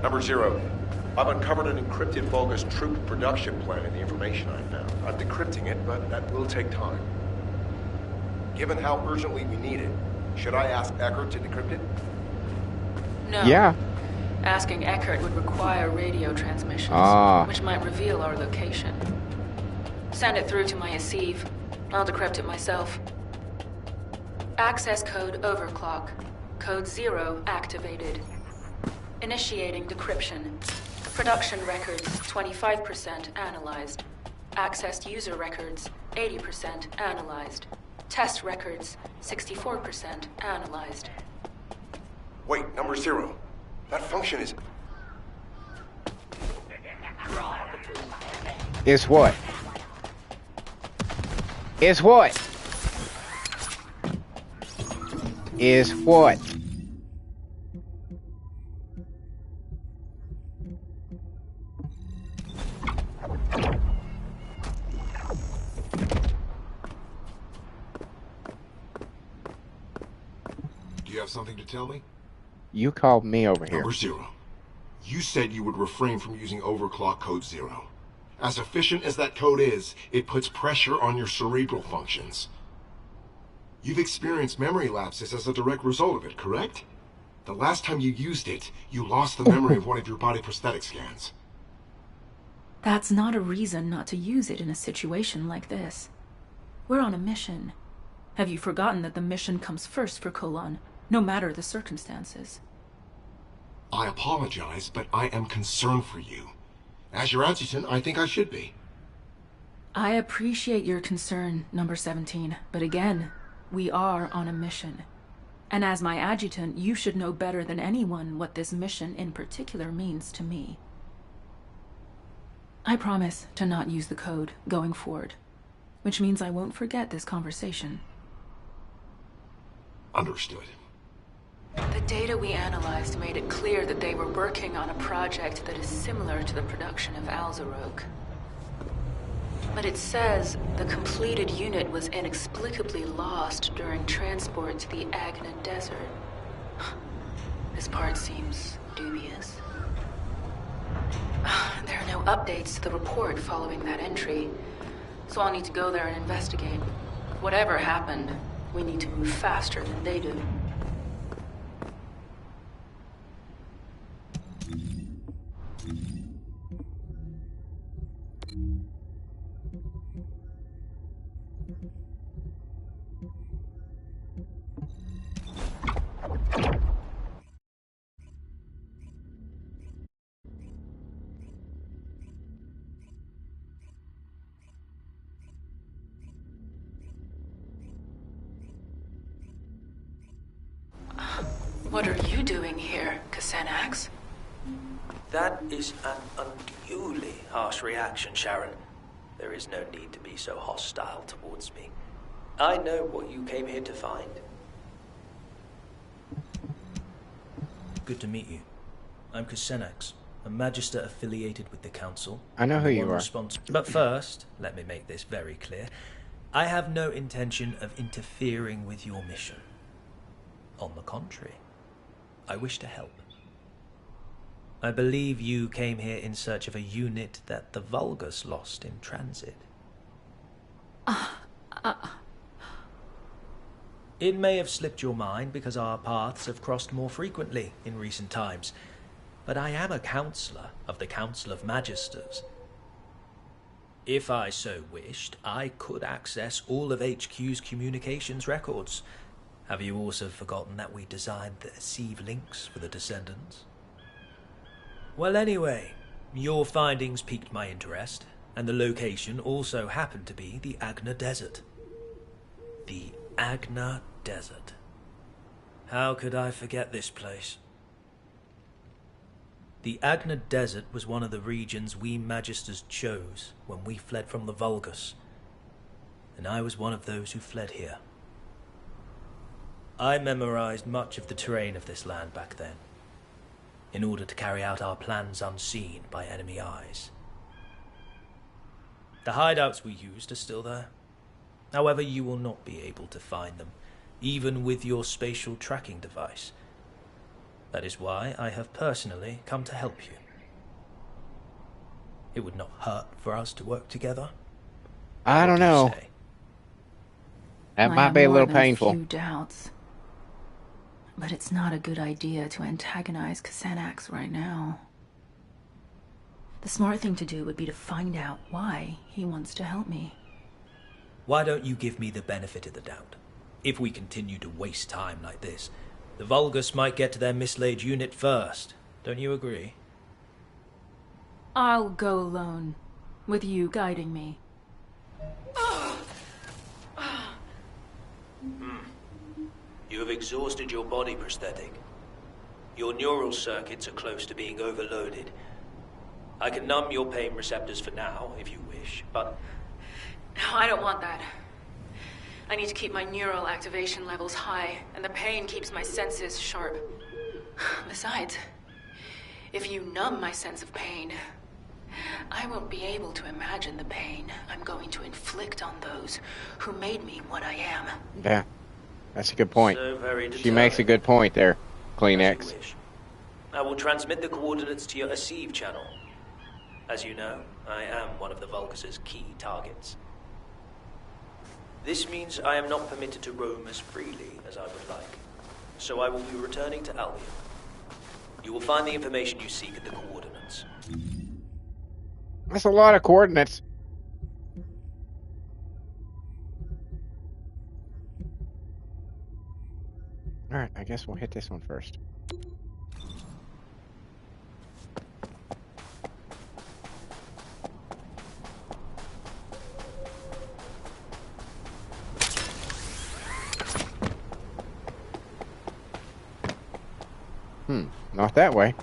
Number 0. I've uncovered an encrypted Vulgus troop production plan in the information I found. I'm decrypting it, but that will take time. Given how urgently we need it, should I ask Eckert to decrypt it? No. Yeah. Asking Eckert would require radio transmissions, which might reveal our location. Send it through to my Asive. I'll decrypt it myself. Access code overclock. Code 0 activated. Initiating decryption. Production records 25% analyzed. Accessed user records 80% analyzed. Test records 64% analyzed. Wait, number 0. That function is... Is what? Is what? Is what? Do you have something to tell me? You called me over here. Number 0. You said you would refrain from using overclock code 0. As efficient as that code is, it puts pressure on your cerebral functions. You've experienced memory lapses as a direct result of it, correct? The last time you used it, you lost the memory of one of your body prosthetic scans. That's not a reason not to use it in a situation like this. We're on a mission. Have you forgotten that the mission comes first for Colon, no matter the circumstances? I apologize, but I am concerned for you. As your adjutant, I think I should be. I appreciate your concern, number 17, but again, we are on a mission. And as my adjutant, you should know better than anyone what this mission in particular means to me. I promise to not use the code going forward, which means I won't forget this conversation. Understood. The data we analyzed made it clear that they were working on a project that is similar to the production of Alzarok. But it says the completed unit was inexplicably lost during transport to the Agna Desert. This part seems dubious. There are no updates to the report following that entry, so I'll need to go there and investigate. Whatever happened, we need to move faster than they do. What are you doing here, Kassenax? That is an unduly harsh reaction, Sharon. There is no need to be so hostile towards me. I know what you came here to find. Good to meet you. I'm Kassenax, a Magister affiliated with the Council. I know who you are. But first, let me make this very clear. I have no intention of interfering with your mission. On the contrary, I wish to help. I believe you came here in search of a unit that the Vulgus lost in transit. It may have slipped your mind because our paths have crossed more frequently in recent times, but I am a counselor of the Council of Magisters. If I so wished, I could access all of HQ's communications records. Have you also forgotten that we designed the Asive links for the Descendants? Well, anyway, your findings piqued my interest, and the location also happened to be the Agna Desert. The Agna Desert. How could I forget this place? The Agna Desert was one of the regions we Magisters chose when we fled from the Vulgus, and I was one of those who fled here. I memorized much of the terrain of this land back then, in order to carry out our plans unseen by enemy eyes. The hideouts we used are still there. However, you will not be able to find them, even with your spatial tracking device. That is why I have personally come to help you. It would not hurt for us to work together. I don't know. Say? That might be a little painful. I have more than a few doubts. But it's not a good idea to antagonize Kasanax right now. The smart thing to do would be to find out why he wants to help me. Why don't you give me the benefit of the doubt? If we continue to waste time like this, the Vulgus might get to their mislaid unit first. Don't you agree? I'll go alone, with you guiding me. You have exhausted your body prosthetic. Your neural circuits are close to being overloaded. I can numb your pain receptors for now, if you wish, but... No, I don't want that. I need to keep my neural activation levels high, and the pain keeps my senses sharp. Besides, if you numb my sense of pain, I won't be able to imagine the pain I'm going to inflict on those who made me what I am. Yeah, that's a good point. So very She makes a good point there, Kleenex. I will transmit the coordinates to your Aceive channel. As you know, I am one of the Vulgus' key targets. This means I am not permitted to roam as freely as I would like, so I will be returning to Albion. You will find the information you seek at the coordinates. That's a lot of coordinates. Alright, I guess we'll hit this one first. Not that way.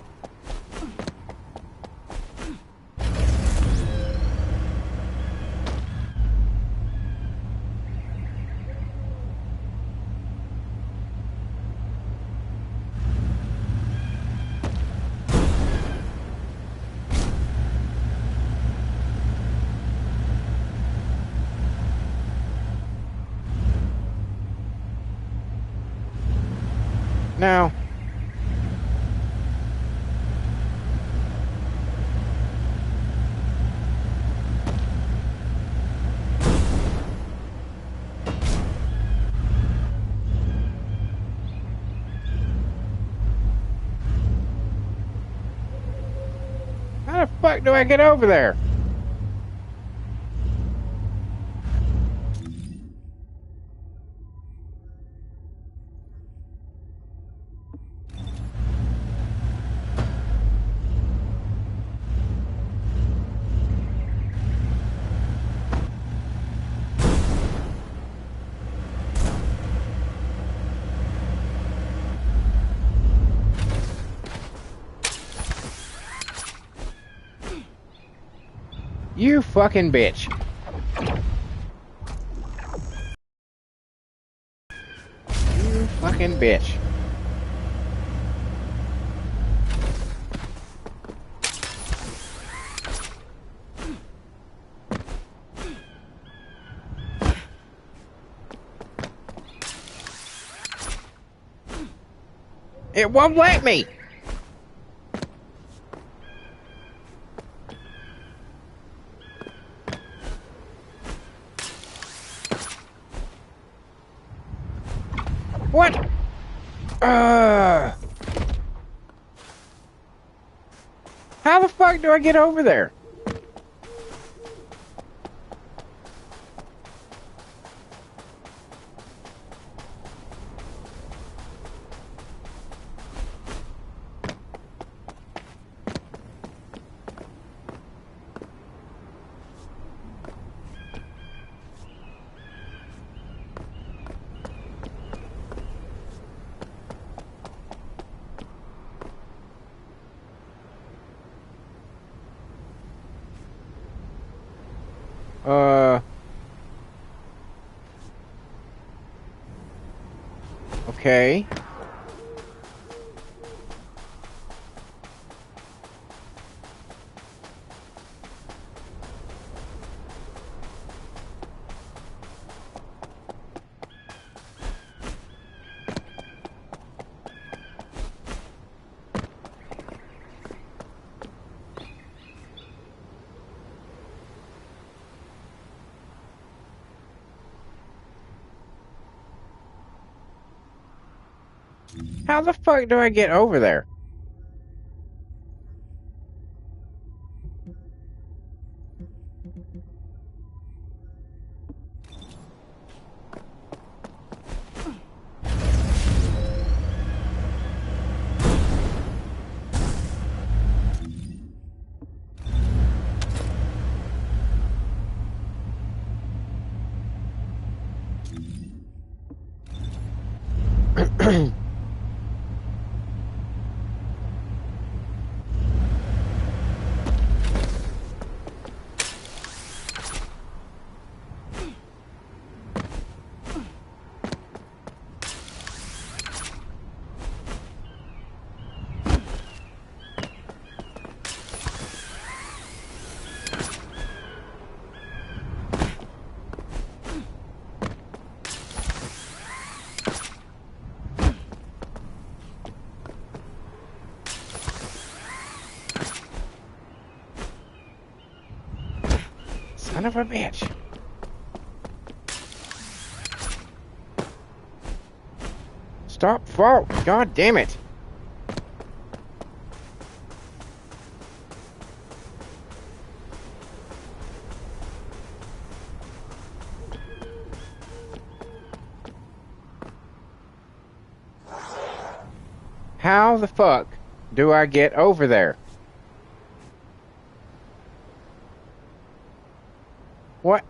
Now, how the fuck do I get over there? You fucking bitch. You fucking bitch. It won't let me. What? How the fuck do I get over there? Okay. How the fuck do I get over there? Son of a bitch. Stop fault. God damn it. How the fuck do I get over there? What?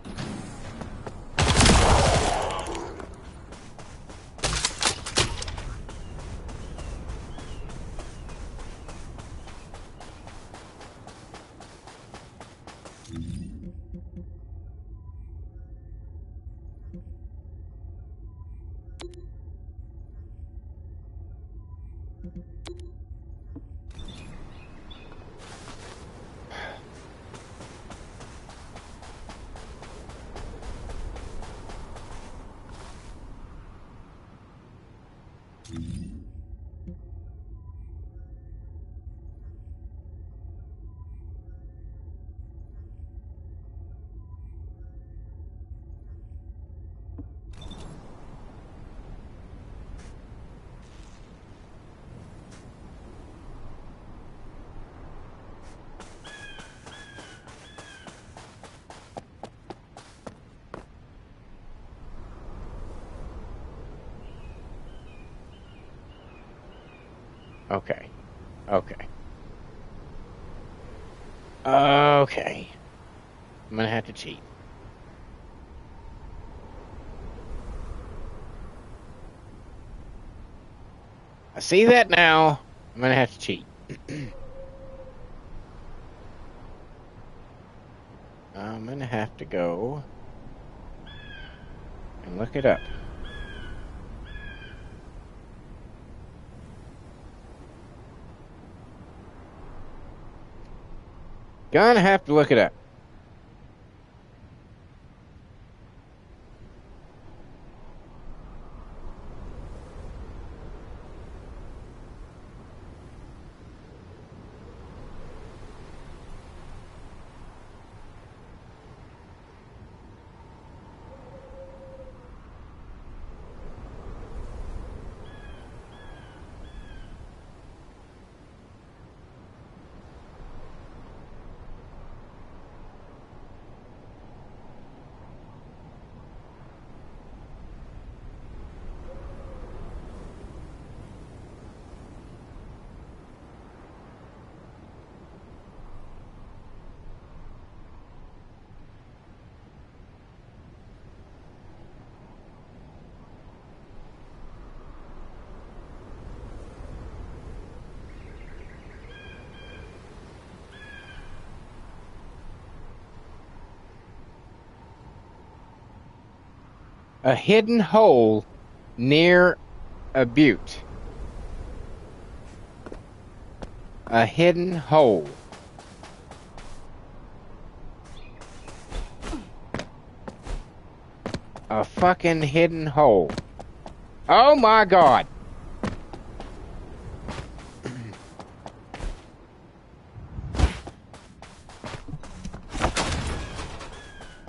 Okay. Okay. Okay. I'm gonna have to cheat. I see that now. I'm gonna have to cheat. I'm gonna have to go and look it up. Gonna have to look it up. A hidden hole near a butte. A hidden hole. A fucking hidden hole. Oh my god.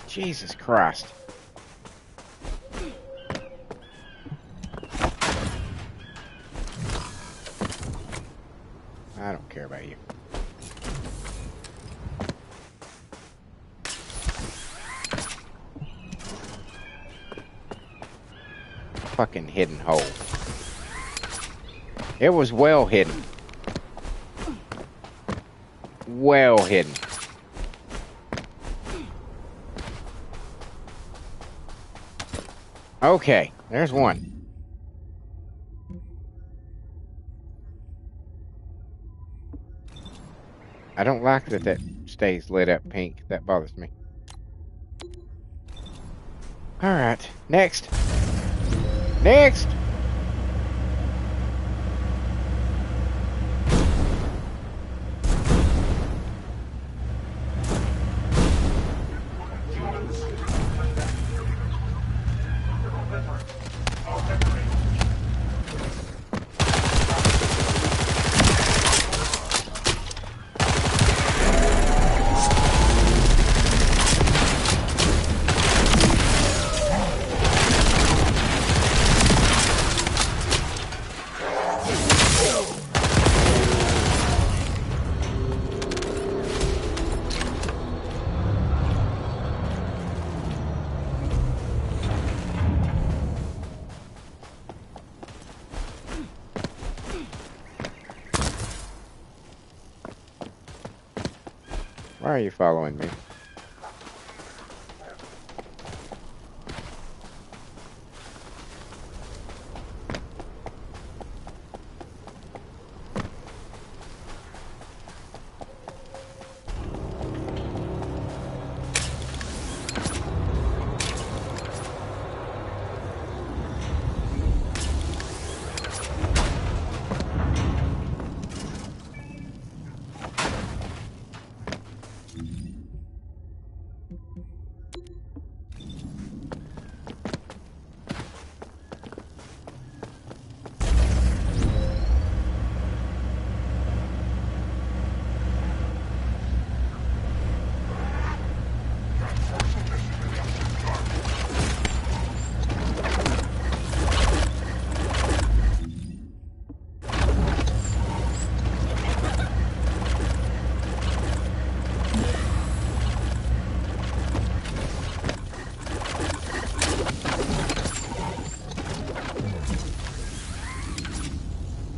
Jesus Christ. I don't care about you. Fucking hidden hole. It was well hidden. Well hidden. Okay, there's one. I don't like that stays lit up pink. That bothers me. Alright, next. Next! Why are you following me?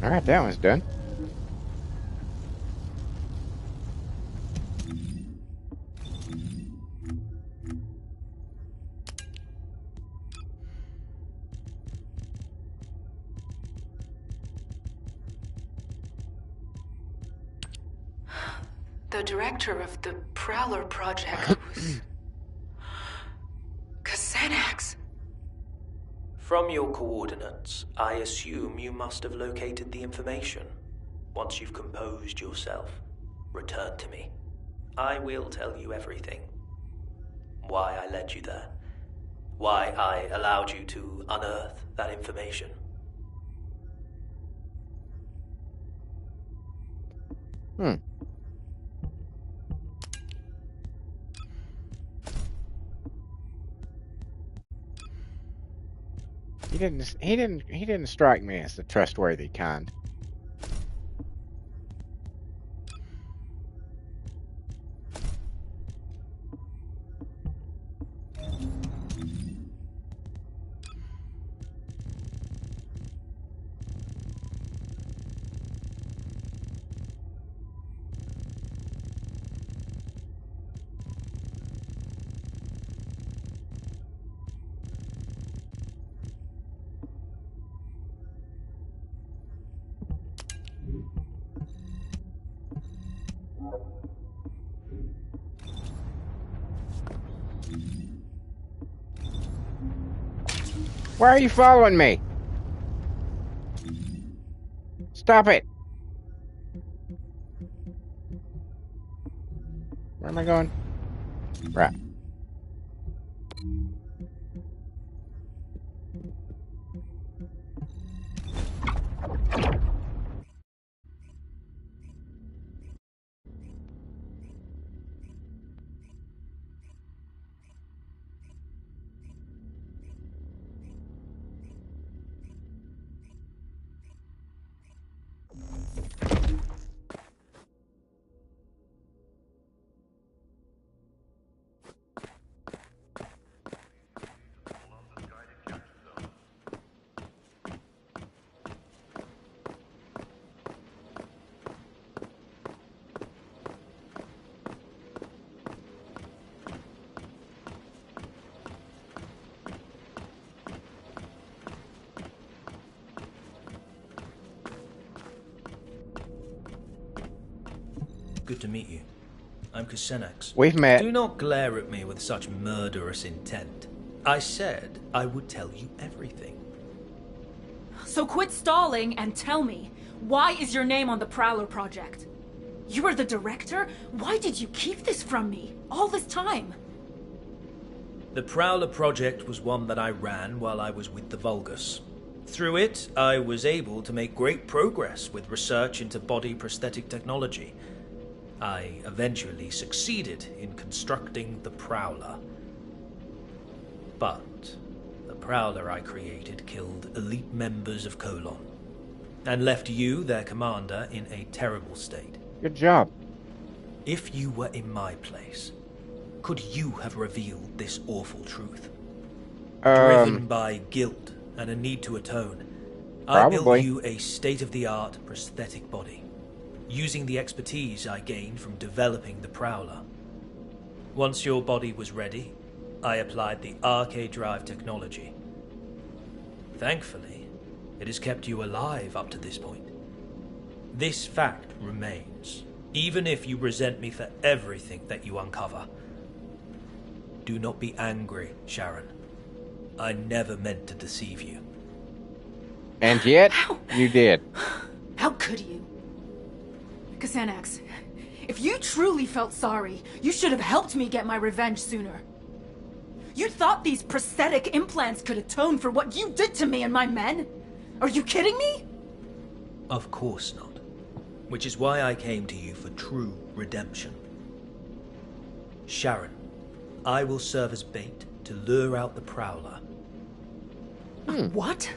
Alright, that one's done. The director of the Prowler project was... Xanax. From your coordinates, I assume you must have located the information. Once you've composed yourself, return to me. I will tell you everything. Why I led you there. Why I allowed you to unearth that information. He didn't strike me as the trustworthy kind. Why are you following me? Stop it! Where am I going? Right. Good to meet you. I'm Kusenax. We've met. Do not glare at me with such murderous intent. I said I would tell you everything. So quit stalling and tell me, why is your name on the Prowler project? You were the director? Why did you keep this from me all this time? The Prowler project was one that I ran while I was with the Vulgus. Through it, I was able to make great progress with research into body prosthetic technology. I eventually succeeded in constructing the Prowler. But the Prowler I created killed elite members of Colon, and left you, their commander, in a terrible state. Good job. If you were in my place, could you have revealed this awful truth? Driven by guilt and a need to atone, I built you a state-of-the-art prosthetic body, using the expertise I gained from developing the Prowler. Once your body was ready, I applied the arcade drive technology. Thankfully, it has kept you alive up to this point. This fact remains, even if you resent me for everything that you uncover. Do not be angry, Sharon. I never meant to deceive you. And yet, you did. How could you? Kusenax, if you truly felt sorry, you should have helped me get my revenge sooner. You thought these prosthetic implants could atone for what you did to me and my men? Are you kidding me? Of course not. Which is why I came to you for true redemption. Sharon, I will serve as bait to lure out the Prowler. What?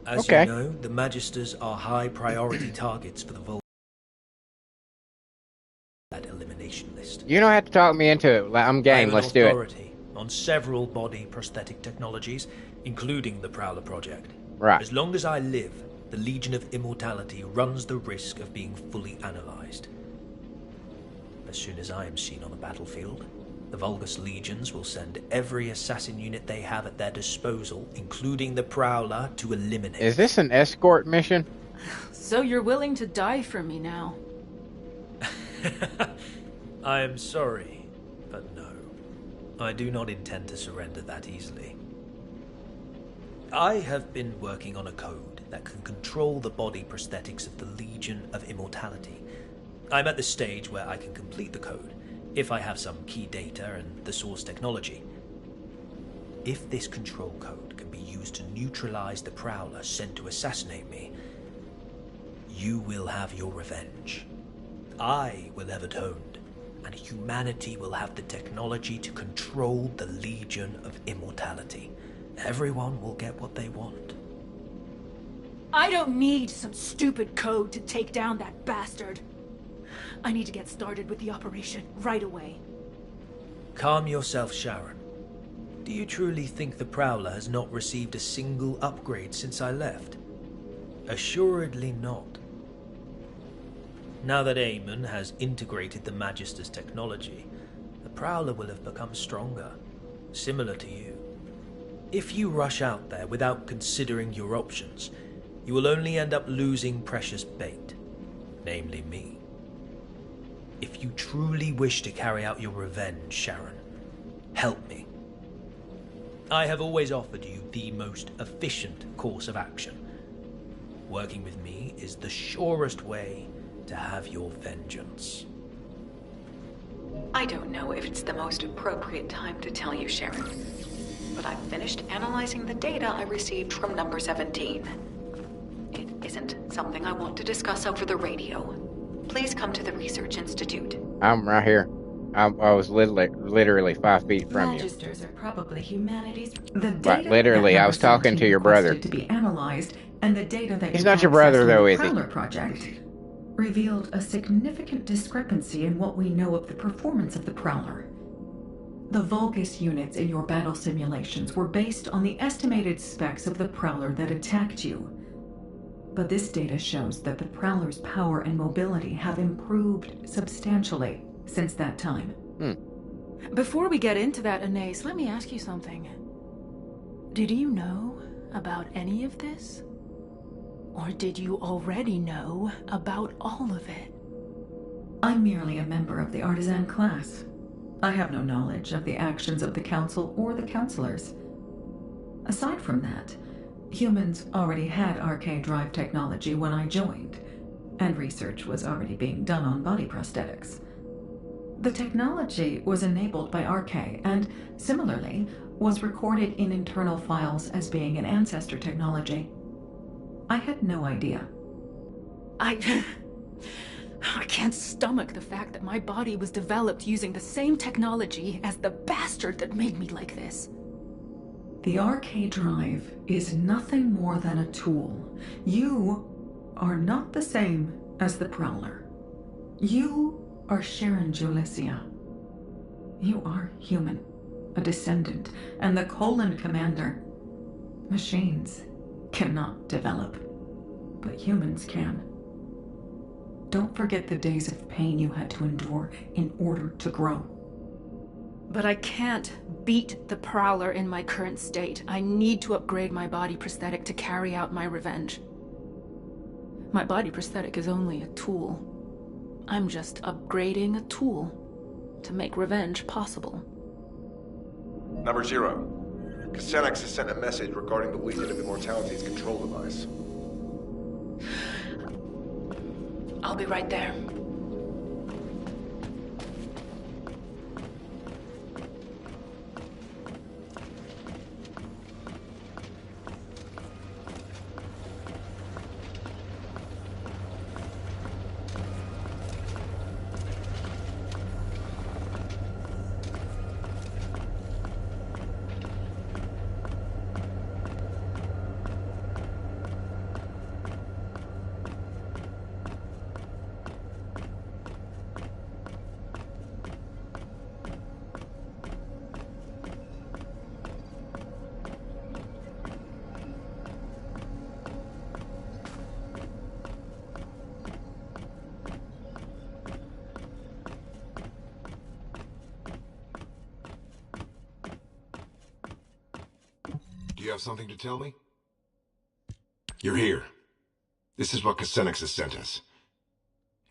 As you know, the Magisters are high priority targets for the Vulcan elimination list. You don't have to talk me into it. I'm game. Let's do it. On several body prosthetic technologies, including the Prowler project. Right. As long as I live, the Legion of Immortality runs the risk of being fully analyzed. As soon as I am seen on the battlefield, the Vulgus Legions will send every assassin unit they have at their disposal, including the Prowler, to eliminate. Is this an escort mission? So you're willing to die for me now? I am sorry, but no. I do not intend to surrender that easily. I have been working on a code that can control the body prosthetics of the Legion of Immortality. I'm at the stage where I can complete the code, if I have some key data and the source technology. If this control code can be used to neutralize the Prowler sent to assassinate me, you will have your revenge. I will have atoned, and humanity will have the technology to control the Legion of Immortality. Everyone will get what they want. I don't need some stupid code to take down that bastard. I need to get started with the operation right away. Calm yourself, Sharon. Do you truly think the Prowler has not received a single upgrade since I left? Assuredly not. Now that Eamon has integrated the Magister's technology, the Prowler will have become stronger, similar to you. If you rush out there without considering your options, you will only end up losing precious bait, namely me. If you truly wish to carry out your revenge, Sharon, help me. I have always offered you the most efficient course of action. Working with me is the surest way to have your vengeance. I don't know if it's the most appropriate time to tell you, Sharon, but I've finished analyzing the data I received from number 17. It isn't something I want to discuss over the radio. Please come to the Research Institute. I'm right here. I was literally 5 feet from you. Magisters are probably humanities. The data Right, literally, I was talking to your brother. To be analyzed, and the data that He's not your brother, though, is he? The Prowler project revealed a significant discrepancy in what we know of the performance of the Prowler. The Vulgus units in your battle simulations were based on the estimated specs of the Prowler that attacked you. But this data shows that the Prowler's power and mobility have improved substantially since that time. Before we get into that, Ines, let me ask you something. Did you know about any of this? Or did you already know about all of it? I'm merely a member of the artisan class. I have no knowledge of the actions of the Council or the Councilors. Aside from that, humans already had arcade drive technology when I joined, and research was already being done on body prosthetics. The technology was enabled by RK and, similarly, was recorded in internal files as being an ancestor technology. I had no idea. I can't stomach the fact that my body was developed using the same technology as the bastard that made me like this. The RK drive is nothing more than a tool. You are not the same as the Prowler. You are Sharon Julicia. You are human, a descendant, and the Colon Commander. Machines cannot develop, but humans can. Don't forget the days of pain you had to endure in order to grow. But I can't beat the Prowler in my current state. I need to upgrade my body prosthetic to carry out my revenge. My body prosthetic is only a tool. I'm just upgrading a tool to make revenge possible. Number 0. Casenex has sent a message regarding the Legion of Immortality's control device. I'll be right there. Do you have something to tell me? You're here. This is what Casenex has sent us.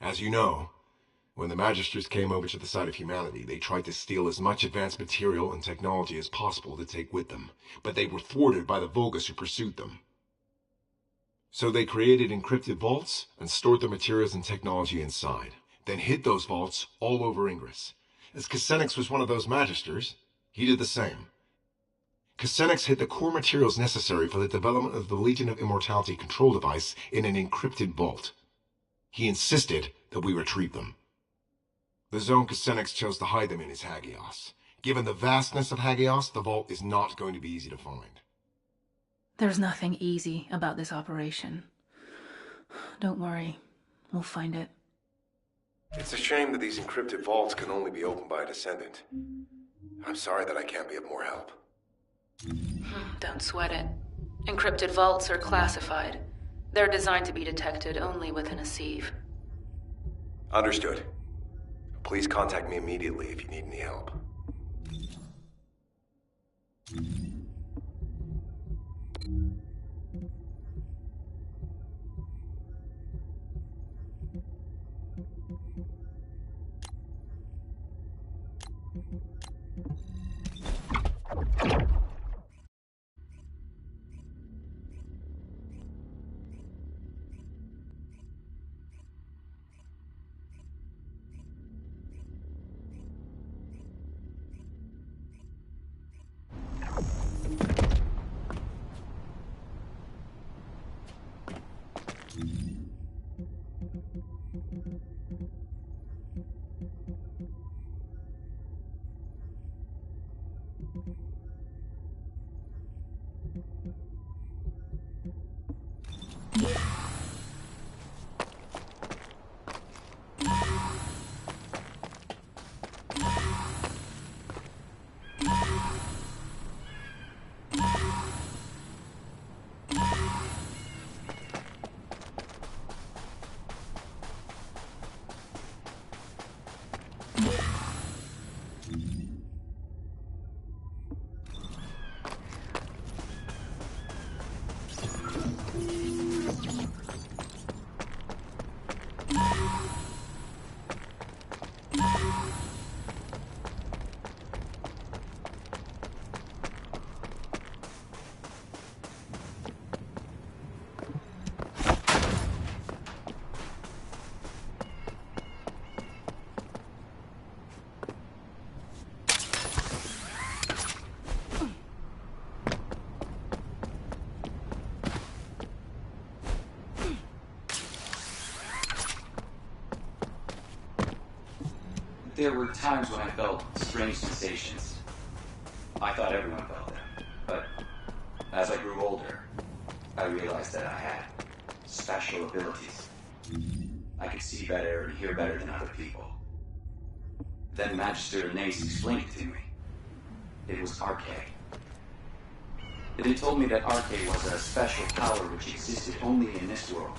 As you know, when the Magisters came over to the side of humanity, they tried to steal as much advanced material and technology as possible to take with them, but they were thwarted by the Vulgus who pursued them. So they created encrypted vaults and stored the materials and technology inside, then hid those vaults all over Ingress. As Casenex was one of those Magisters, he did the same. Casenex hid the core materials necessary for the development of the Legion of Immortality control device in an encrypted vault. He insisted that we retrieve them. The zone Casenex chose to hide them in is Hagios. Given the vastness of Hagios, the vault is not going to be easy to find. There's nothing easy about this operation. Don't worry, we'll find it. It's a shame that these encrypted vaults can only be opened by a Descendant. I'm sorry that I can't be of more help. Don't sweat it. Encrypted vaults are classified. They're designed to be detected only within a sieve. Understood. Please contact me immediately if you need any help. There were times when I felt strange sensations. I thought everyone felt them. But as I grew older, I realized that I had special abilities. I could see better and hear better than other people. Then Magister Ines explained it to me. It was Arche. They told me that Arche was a special power which existed only in this world.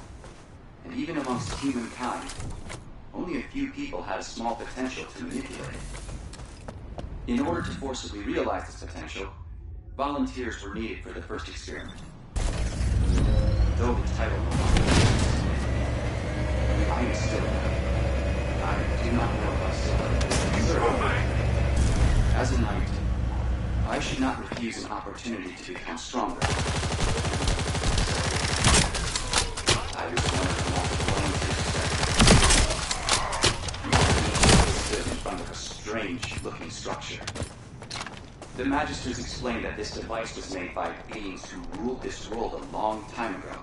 And even amongst humankind, only a few people had a small potential to manipulate it. In order to forcibly realize this potential, volunteers were needed for the first experiment. Though the title no longer exists, I am still alive. I do not know if I still am. As a knight, I should not refuse an opportunity to become stronger. I was one of the multiple volunteers stood in front of a strange-looking structure. The Magisters explained that this device was made by beings who ruled this world a long time ago.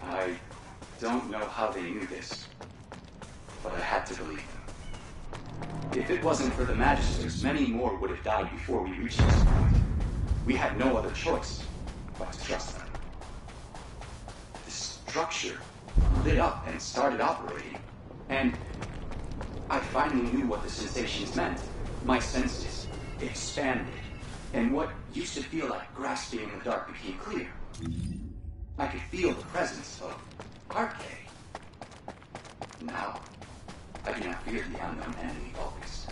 I don't know how they knew this, but I had to believe them. If it wasn't for the Magisters, many more would have died before we reached this point. We had no other choice but to trust them. The structure lit up and started operating, and I finally knew what the sensations meant. My senses expanded, and what used to feel like grasping in the dark became clear. I could feel the presence of Arche. Now, I do not fear the unknown enemy Vulgus.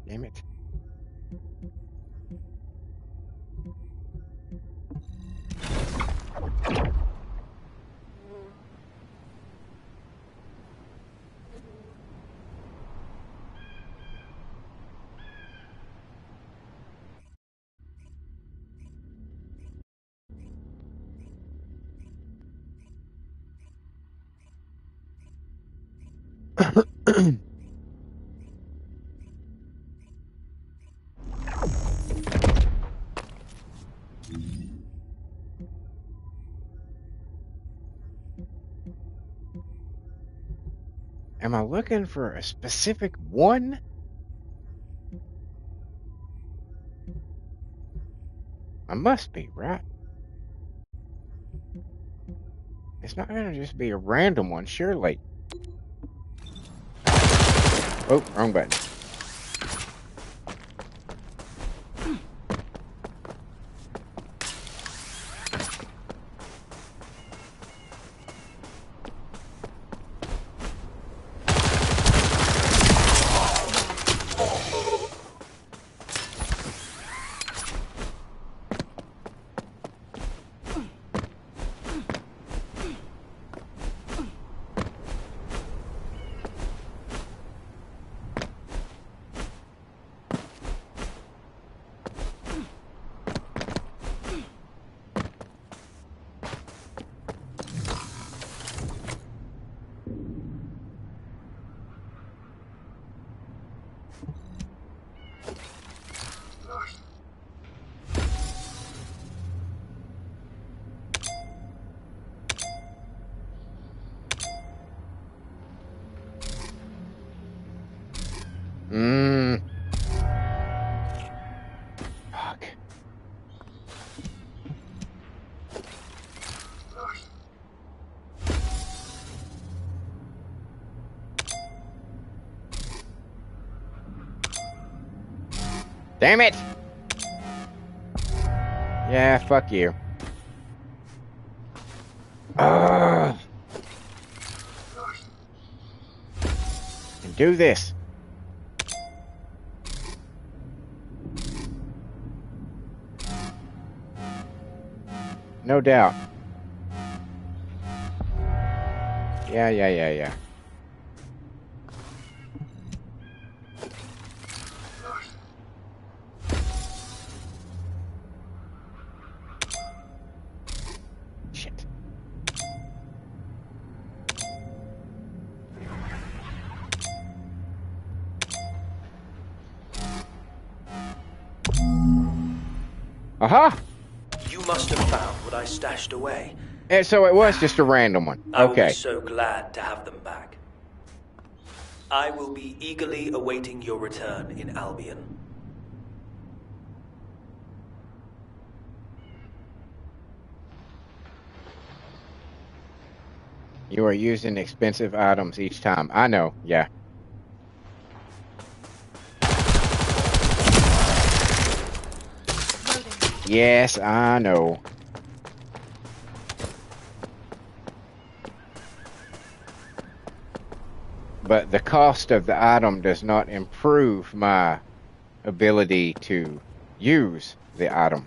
Damn it. Am I looking for a specific one? I must be, right? It's not going to just be a random one, surely. Oh, wrong button. Fuck. Damn it! Yeah, fuck you. Ugh. And do this. No doubt. Yeah. Shit. Aha! You must have found what I stashed away. And so it was just a random one. I will Okay. be so glad to have them back. I will be eagerly awaiting your return in Albion. You are using expensive items each time. I know, yeah. Yes, I know. But the cost of the item does not improve my ability to use the item.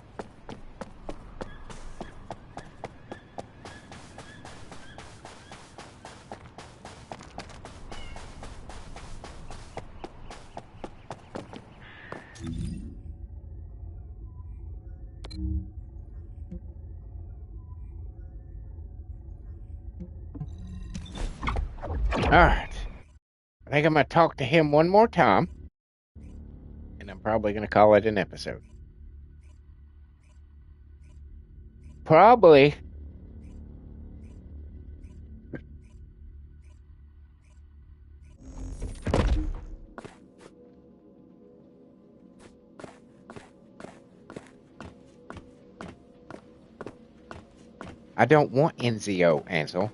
Alright. I think I'm going to talk to him one more time. And I'm probably going to call it an episode. Probably. I don't want Enzio, Ansel.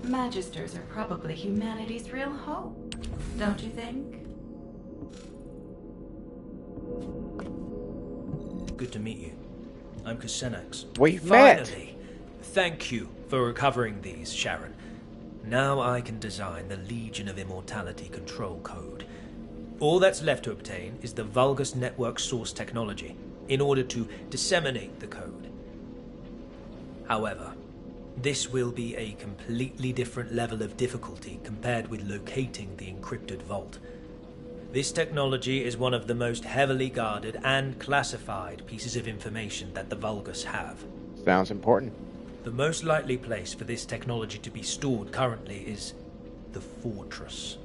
Magisters are probably humanity's real hope, don't you think? Good to meet you. I'm Kusenax. We've met. Finally! Thank you for recovering these, Sharon. Now I can design the Legion of Immortality control code. All that's left to obtain is the Vulgus network source technology in order to disseminate the code. However, this will be a completely different level of difficulty compared with locating the encrypted vault. This technology is one of the most heavily guarded and classified pieces of information that the Vulgus have. Sounds important. The most likely place for this technology to be stored currently is the Fortress,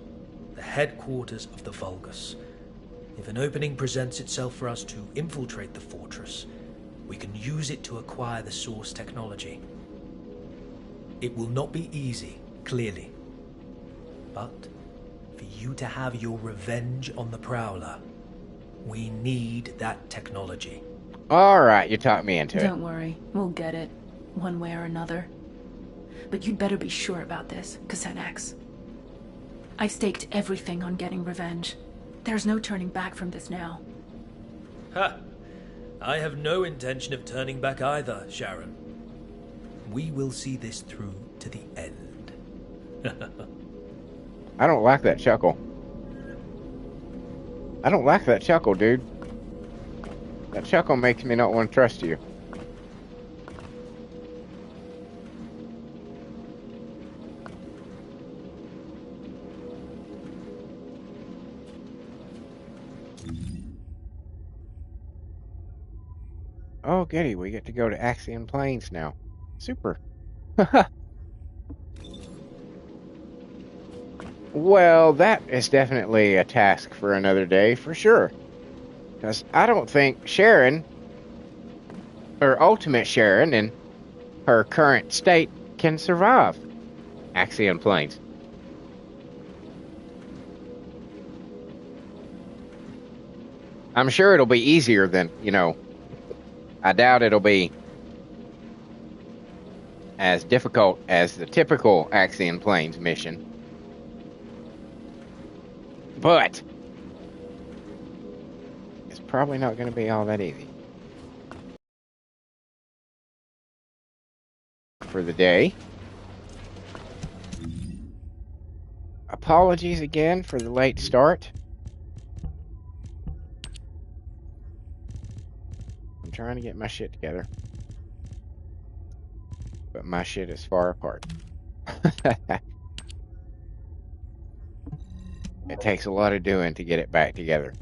the headquarters of the Vulgus. If an opening presents itself for us to infiltrate the Fortress, we can use it to acquire the source technology. It will not be easy, clearly. But for you to have your revenge on the Prowler, we need that technology. Alright, you talked me into it. Don't worry, we'll get it, one way or another. But you'd better be sure about this, X. I've staked everything on getting revenge. There's no turning back from this now. Ha! I have no intention of turning back either, Sharon. We will see this through to the end. I don't like that chuckle. I don't like that chuckle, dude. That chuckle makes me not want to trust you. Oh, goody, we get to go to Axiom Plains now. Super. Well, that is definitely a task for another day, for sure. Because I don't think Sharon, or Ultimate Sharon, in her current state, can survive Axiom Plains. I'm sure it'll be easier than, I doubt it'll be as difficult as the typical Axiom Plains mission. But it's probably not going to be all that easy. For the day. Apologies again for the late start. I'm trying to get my shit together. But my shit is far apart. It takes a lot of doing to get it back together.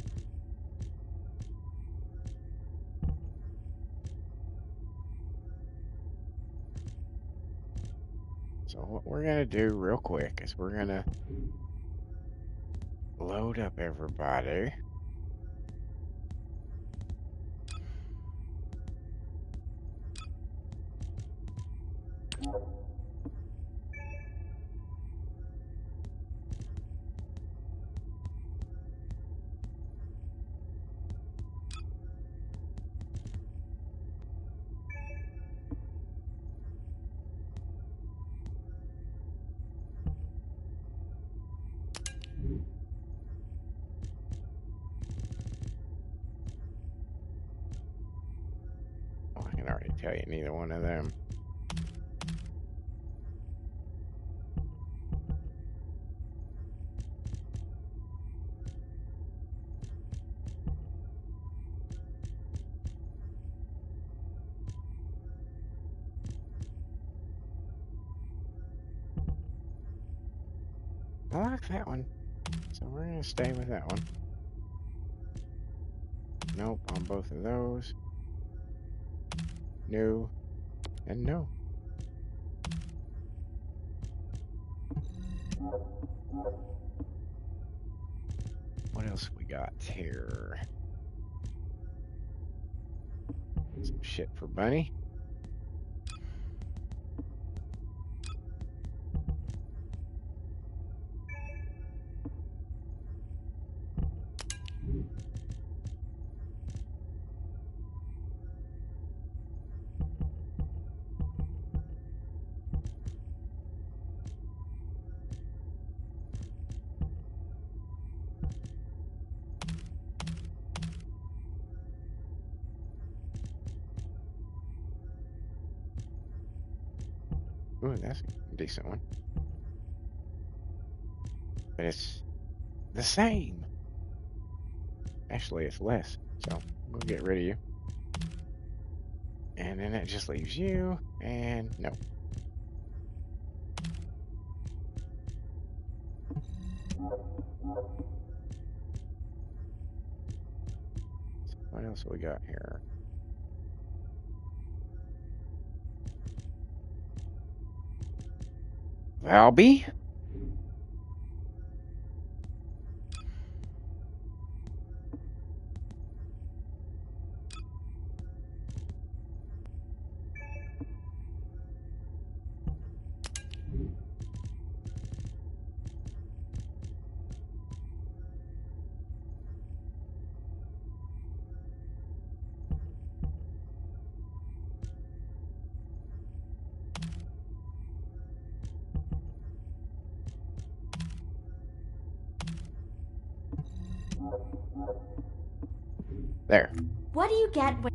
So what we're going to do real quick is we're going to load up everybody. Oh, I can already tell you neither one of them. I like that one. So we're going to stay with that one. Nope on both of those. No. And no. What else we got here? Some shit for Bunny. Ooh, that's a decent one. But it's the same. Actually, it's less. So we'll get rid of you. And then that just leaves you. And no. What else we got here? Valby? There. What do you get when...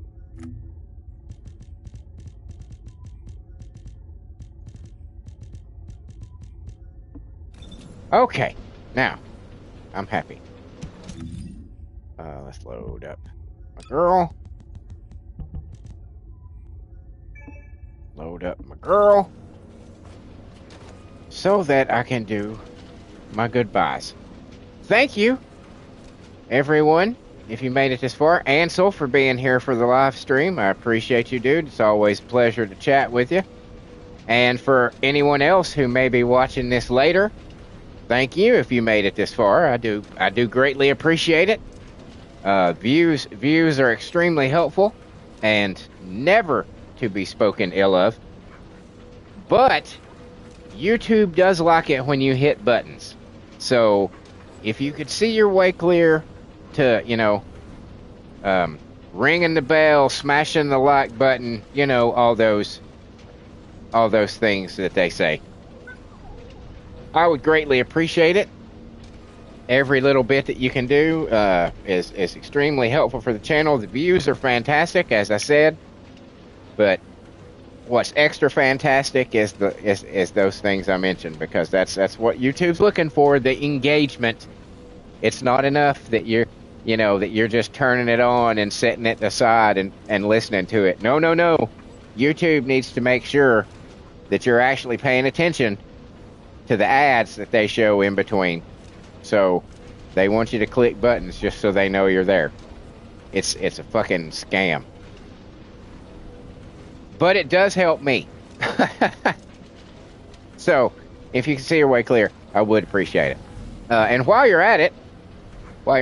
Okay, now, I'm happy. Let's load up my girl. Load up my girl. So that I can do my goodbyes. Thank you, everyone, if you made it this far. Ansel for being here for the live stream. I appreciate you, dude. It's always a pleasure to chat with you. And for anyone else who may be watching this later, thank you if you made it this far. I do greatly appreciate it. Views are extremely helpful and never to be spoken ill of. But YouTube does like it when you hit buttons. So if you could see your way clear to, ringing the bell, smashing the like button, all those things that they say, I would greatly appreciate it. Every little bit that you can do is extremely helpful for the channel. The views are fantastic, as I said, but what's extra fantastic is those things I mentioned, because that's what YouTube's looking for, the engagement. It's not enough that you're just turning it on and setting it aside and listening to it. No. YouTube needs to make sure that you're actually paying attention to the ads that they show in between. So they want you to click buttons just so they know you're there. It's a fucking scam. But it does help me. So, if you can see your way clear, I would appreciate it. And while you're at it, while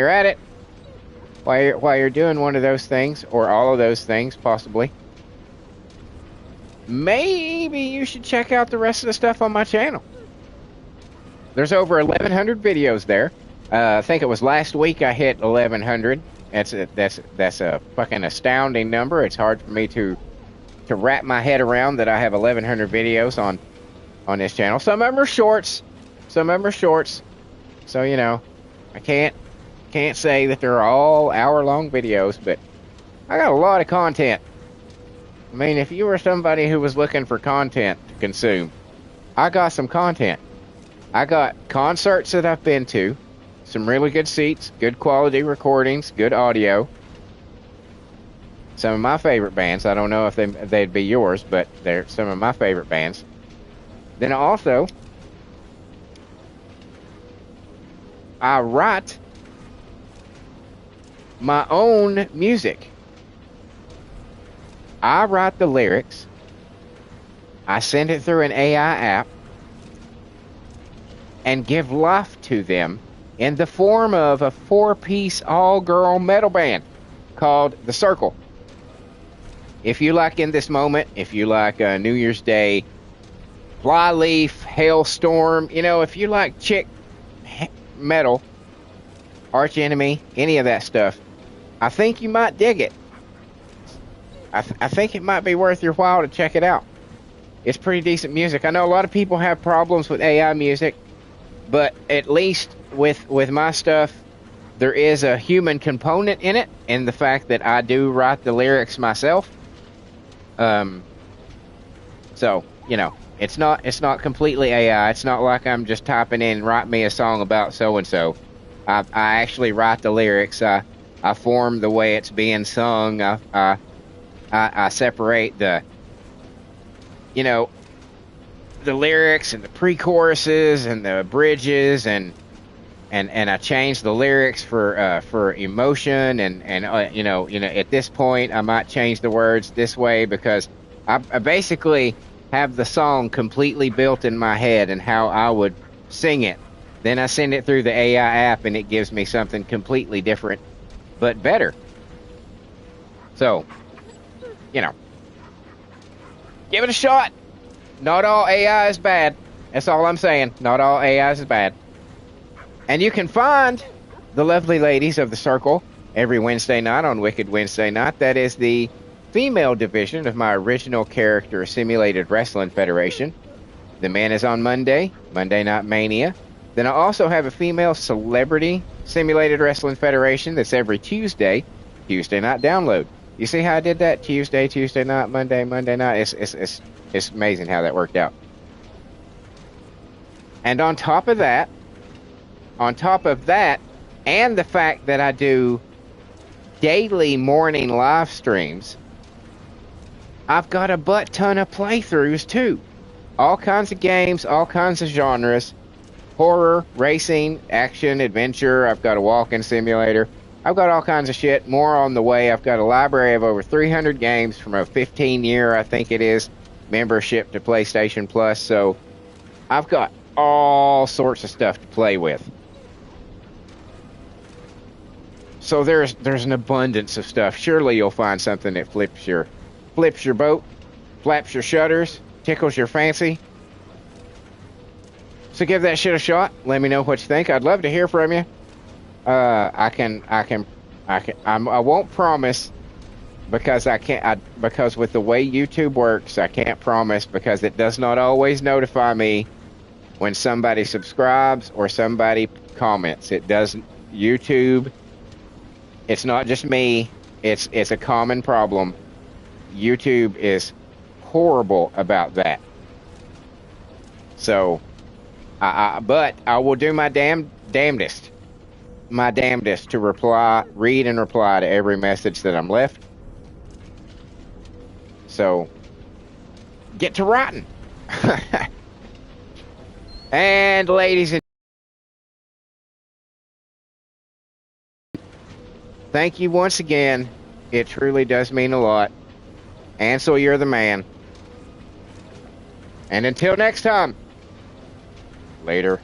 you're doing one of those things, or all of those things, possibly, maybe you should check out the rest of the stuff on my channel. There's over 1,100 videos there. I think it was last week I hit 1,100. That's a fucking astounding number. It's hard for me to wrap my head around that I have 1,100 videos on this channel. Some of them are shorts. So, I can't say that they're all hour-long videos, but I got a lot of content. I mean, if you were somebody who was looking for content to consume, I got some content. I got concerts that I've been to, some really good seats, good quality recordings, good audio. Some of my favorite bands. I don't know if they'd be yours, but they're some of my favorite bands. Then also, I write my own music. I write the lyrics. I send it through an AI app and give life to them in the form of a 4-piece all-girl metal band called The Circle. If you like In This Moment, if you like New Year's Day, Flyleaf, Hailstorm, if you like chick metal, Arch Enemy, any of that stuff, I think you might dig it. I think it might be worth your while to check it out. It's pretty decent music. I know a lot of people have problems with AI music, but at least with my stuff, there is a human component in it, and the fact that I do write the lyrics myself. So, it's not completely AI. It's not like I'm just typing in, write me a song about so-and-so. I actually write the lyrics. I form the way it's being sung. I separate the lyrics and the pre-choruses and the bridges, and I change the lyrics for emotion, and at this point I might change the words this way, because I basically have the song completely built in my head and how I would sing it. Then I send it through the AI app and it gives me something completely different, but better. So, you know, give it a shot. Not all AI is bad. That's all I'm saying. Not all AI is bad. And you can find the lovely ladies of the Circle every Wednesday night on Wicked Wednesday Night. That is the female division of my original character Simulated Wrestling Federation. The men is on Monday, Monday Night Mania. Then I also have a female celebrity Simulated Wrestling Federation that's every Tuesday, Tuesday Night Download. You see how I did that? Tuesday night, Monday night. It's amazing how that worked out. And on top of that, and the fact that I do daily morning live streams, I've got a butt ton of playthroughs too. All kinds of games, all kinds of genres. Horror, racing, action, adventure. I've got a walking simulator. I've got all kinds of shit. More on the way. I've got a library of over 300 games from a 15-year, I think it is, membership to PlayStation Plus. So I've got all sorts of stuff to play with. So there's an abundance of stuff. Surely you'll find something that flips your boat, flaps your shutters, tickles your fancy. So give that shit a shot. Let me know what you think. I'd love to hear from you. I won't promise because because with the way YouTube works, I can't promise because it does not always notify me when somebody subscribes or somebody comments. It doesn't. YouTube, it's not just me. It's a common problem. YouTube is horrible about that. So, but I will do my damnedest to read and reply to every message that I'm left. So, get to writing. And ladies and thank you once again. It truly does mean a lot. Ansel, you're the man. And until next time, later.